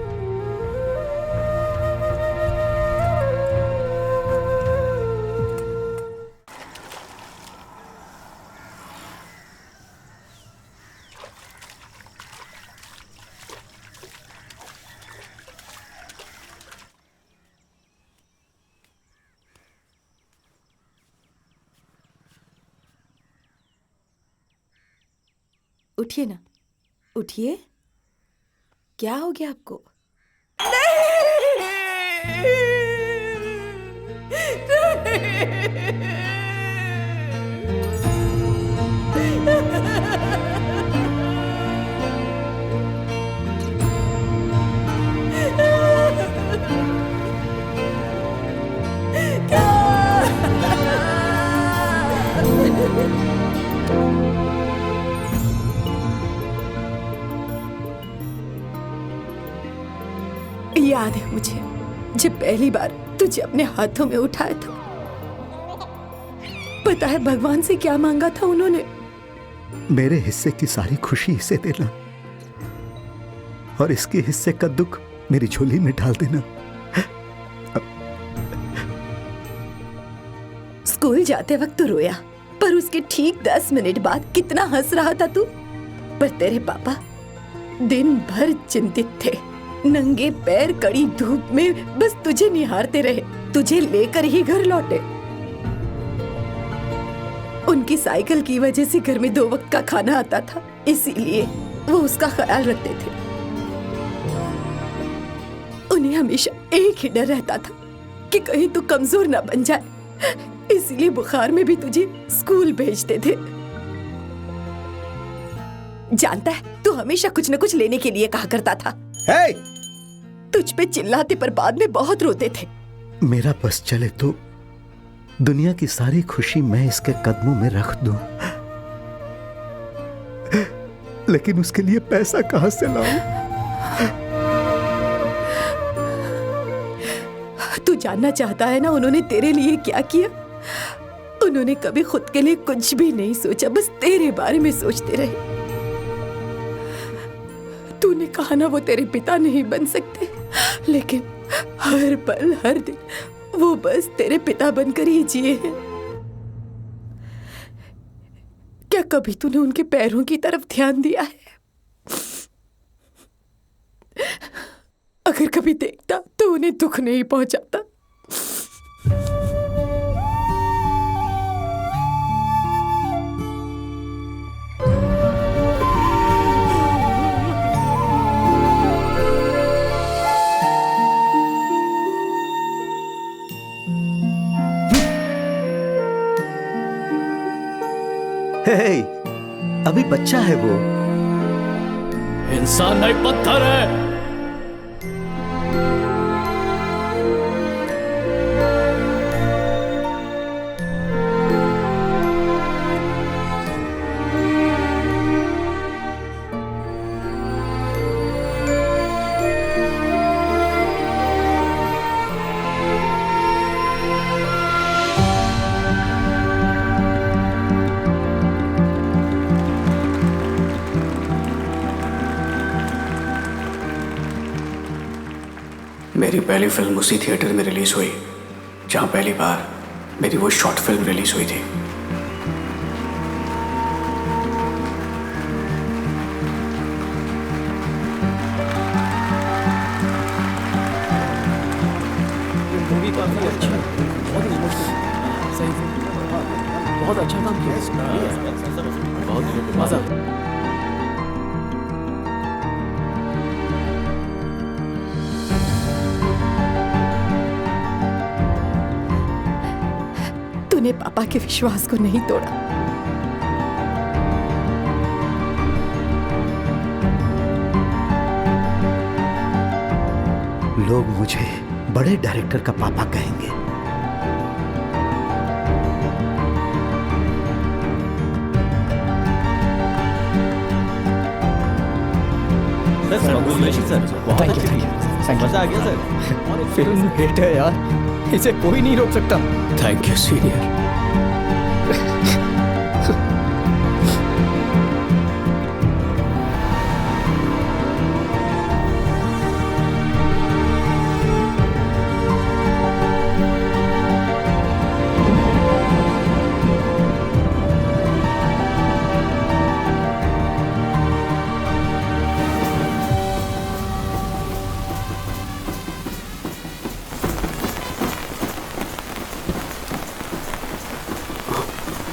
उठिए ना, उठिए। क्या हो गया आपको? याद है मुझे जब पहली बार तुझे अपने हाथों में उठाया था। पता है भगवान से क्या मांगा था उन्होंने? मेरे हिस्से की सारी खुशी इसे देना और इसके हिस्से का दुख मेरी झोली में डाल देना। स्कूल जाते वक्त तो रोया, पर उसके ठीक 10 मिनट बाद कितना हंस रहा था तू। पर तेरे पापा दिन भर चिंतित थे, नंगे पैर कड़ी धूप में बस तुझे निहारते रहे, तुझे लेकर ही घर लौटे। उनकी साइकिल की वजह से घर में 2 वक्त का खाना आता था, इसीलिए वो उसका ख्याल रखते थे। उन्हें हमेशा एक ही डर रहता था कि कहीं तू कमजोर ना बन जाए, इसलिए बुखार में भी तुझे स्कूल भेजते थे। जानता है तू हमेशा कुछ न कुछ लेने के लिए कहा करता था। hey! तुझ पे चिल्लाते पर बाद में बहुत रोते थे। मेरा बस चले तो दुनिया की सारी खुशी मैं इसके कदमों में रख दूं, लेकिन उसके लिए पैसा कहां से लाऊं? तू जानना चाहता है ना उन्होंने तेरे लिए क्या किया? उन्होंने कभी खुद के लिए कुछ भी नहीं सोचा, बस तेरे बारे में सोचते रहे। तूने कहा ना वो तेरे पिता नहीं बन सकते, लेकिन हर पल हर दिन वो बस तेरे पिता बनकर ही जिए हैं। क्या कभी तूने उनके पैरों की तरफ ध्यान दिया है? अगर कभी देखता तो उन्हें दुख नहीं पहुंचाता। हे, अभी बच्चा है वो। इंसान नहीं पत्थर है। मेरी पहली फिल्म उसी थिएटर में रिलीज हुई जहां पहली बार मेरी वो शॉर्ट फिल्म रिलीज हुई थी। मूवी काफी अच्छी है, बहुत इमोशनल, सही, बहुत अच्छा काम किया, बहुत मजा। तूने पापा के विश्वास को नहीं तोड़ा। लोग मुझे बड़े डायरेक्टर का पापा कहेंगे। मजा आ गया सर। फिल्म हिट है यार, इसे कोई नहीं रोक सकता। Thank you senior.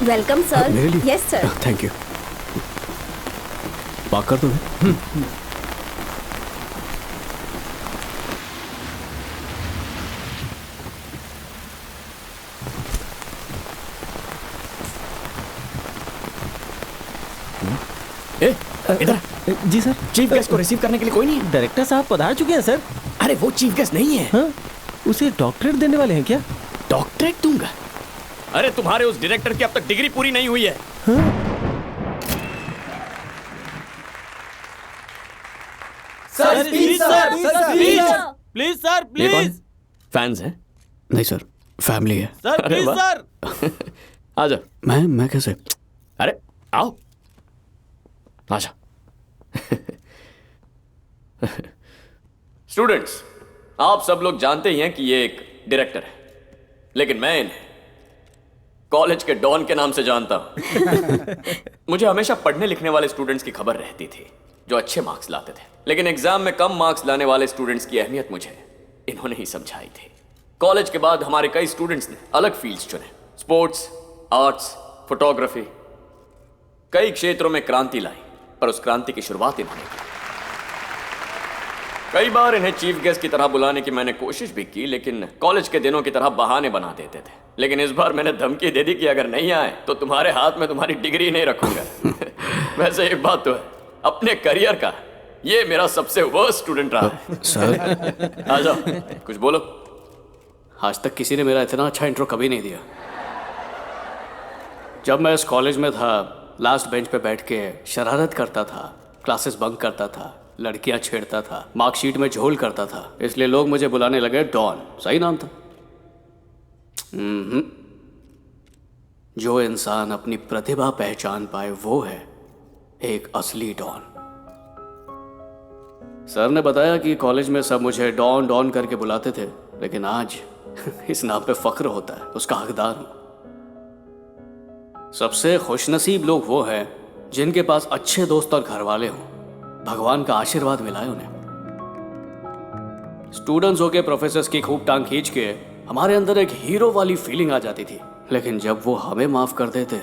Welcome sir. मेरे लिए? Yes sir. Thank you. पाक कर दो। इधर। जी सर। चीफ गेस्ट को रिसीव करने के लिए कोई नहीं है? डायरेक्टर साहब पधार चुके हैं सर। अरे वो चीफ गेस्ट नहीं है। हाँ? उसे डॉक्टरेट देने वाले हैं क्या? डॉक्टरेट दूंगा? अरे तुम्हारे उस डायरेक्टर की अब तक डिग्री पूरी नहीं हुई है। Sir please sir, please sir, ये कौन? प्लीज फैंस हैं? नहीं सर, फैमिली है। सर, अरे प्लीज वाह। सर। आजा। मैं कैसे? अरे आओ, आजा। स्टूडेंट्स, आप सब लोग जानते ही हैं कि ये एक डायरेक्टर है, लेकिन मैं इन्हें कॉलेज के डॉन के नाम से जानता हूं। मुझे हमेशा पढ़ने लिखने वाले स्टूडेंट्स की खबर रहती थी जो अच्छे मार्क्स लाते थे, लेकिन एग्जाम में कम मार्क्स लाने वाले स्टूडेंट्स की अहमियत मुझे इन्होंने ही समझाई थी। कॉलेज के बाद हमारे कई स्टूडेंट्स ने अलग फील्ड्स चुने, स्पोर्ट्स, आर्ट्स, फोटोग्राफी, कई क्षेत्रों में क्रांति लाई, पर उस क्रांति की शुरुआत इन्होंने की। कई बार इन्हें चीफ गेस्ट की तरह बुलाने की मैंने कोशिश भी की, लेकिन कॉलेज के दिनों की तरह बहाने बना देते थे। लेकिन इस बार मैंने धमकी दे दी कि अगर नहीं आए तो तुम्हारे हाथ में तुम्हारी डिग्री नहीं रखूंगा। वैसे एक बात तो है, अपने करियर का ये मेरा सबसे वर्स्ट स्टूडेंट रहा है। सर आ जाओ, कुछ बोलो। आज तक किसी ने मेरा इतना अच्छा इंट्रो कभी नहीं दिया। जब मैं इस कॉलेज में था, लास्ट बेंच पे बैठ के शरारत करता था, क्लासेस बंक करता था, लड़कियां छेड़ता था, मार्कशीट में झोल करता था, इसलिए लोग मुझे बुलाने लगे डॉन। सही नाम था। जो इंसान अपनी प्रतिभा पहचान पाए वो है एक असली डॉन। सर ने बताया कि कॉलेज में सब मुझे डॉन डॉन करके बुलाते थे, लेकिन आज इस नाम पे फक्र होता है, उसका हकदार हूं। सबसे खुशनसीब लोग वो हैं जिनके पास अच्छे दोस्त और घर वाले हों, भगवान का आशीर्वाद मिला है उन्हें। स्टूडेंट्स होके प्रोफेसर्स की खूब टांग खींच के हमारे अंदर एक हीरो वाली फीलिंग आ जाती थी, लेकिन जब वो हमें माफ कर देते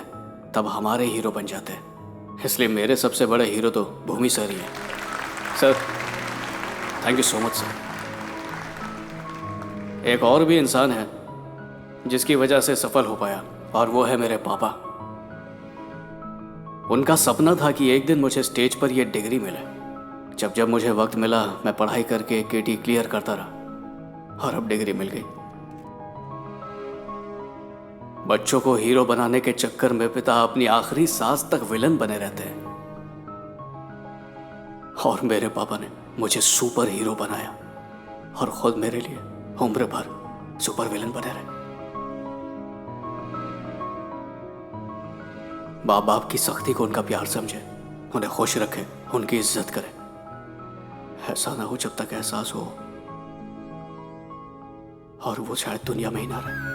तब हमारे हीरो बन जाते। इसलिए मेरे सबसे बड़े हीरो तो भूमि सर ही है। Sir thank you so much sir. एक और भी इंसान है जिसकी वजह से सफल हो पाया, और वो है मेरे पापा। उनका सपना था कि एक दिन मुझे स्टेज पर यह डिग्री मिले। जब जब मुझे वक्त मिला मैं पढ़ाई करके केटी क्लियर करता रहा और अब डिग्री मिल गई। बच्चों को हीरो बनाने के चक्कर में पिता अपनी आखिरी सांस तक विलन बने रहते हैं और मेरे पापा ने मुझे सुपर हीरो बनाया और खुद मेरे लिए उम्र भर सुपर विलन बने रहे। बाप बाप की सख्ती को उनका प्यार समझे, उन्हें खुश रखे, उनकी इज्जत करे। ऐसा ना हो जब तक एहसास हो और वो शायद दुनिया में ही ना रहे।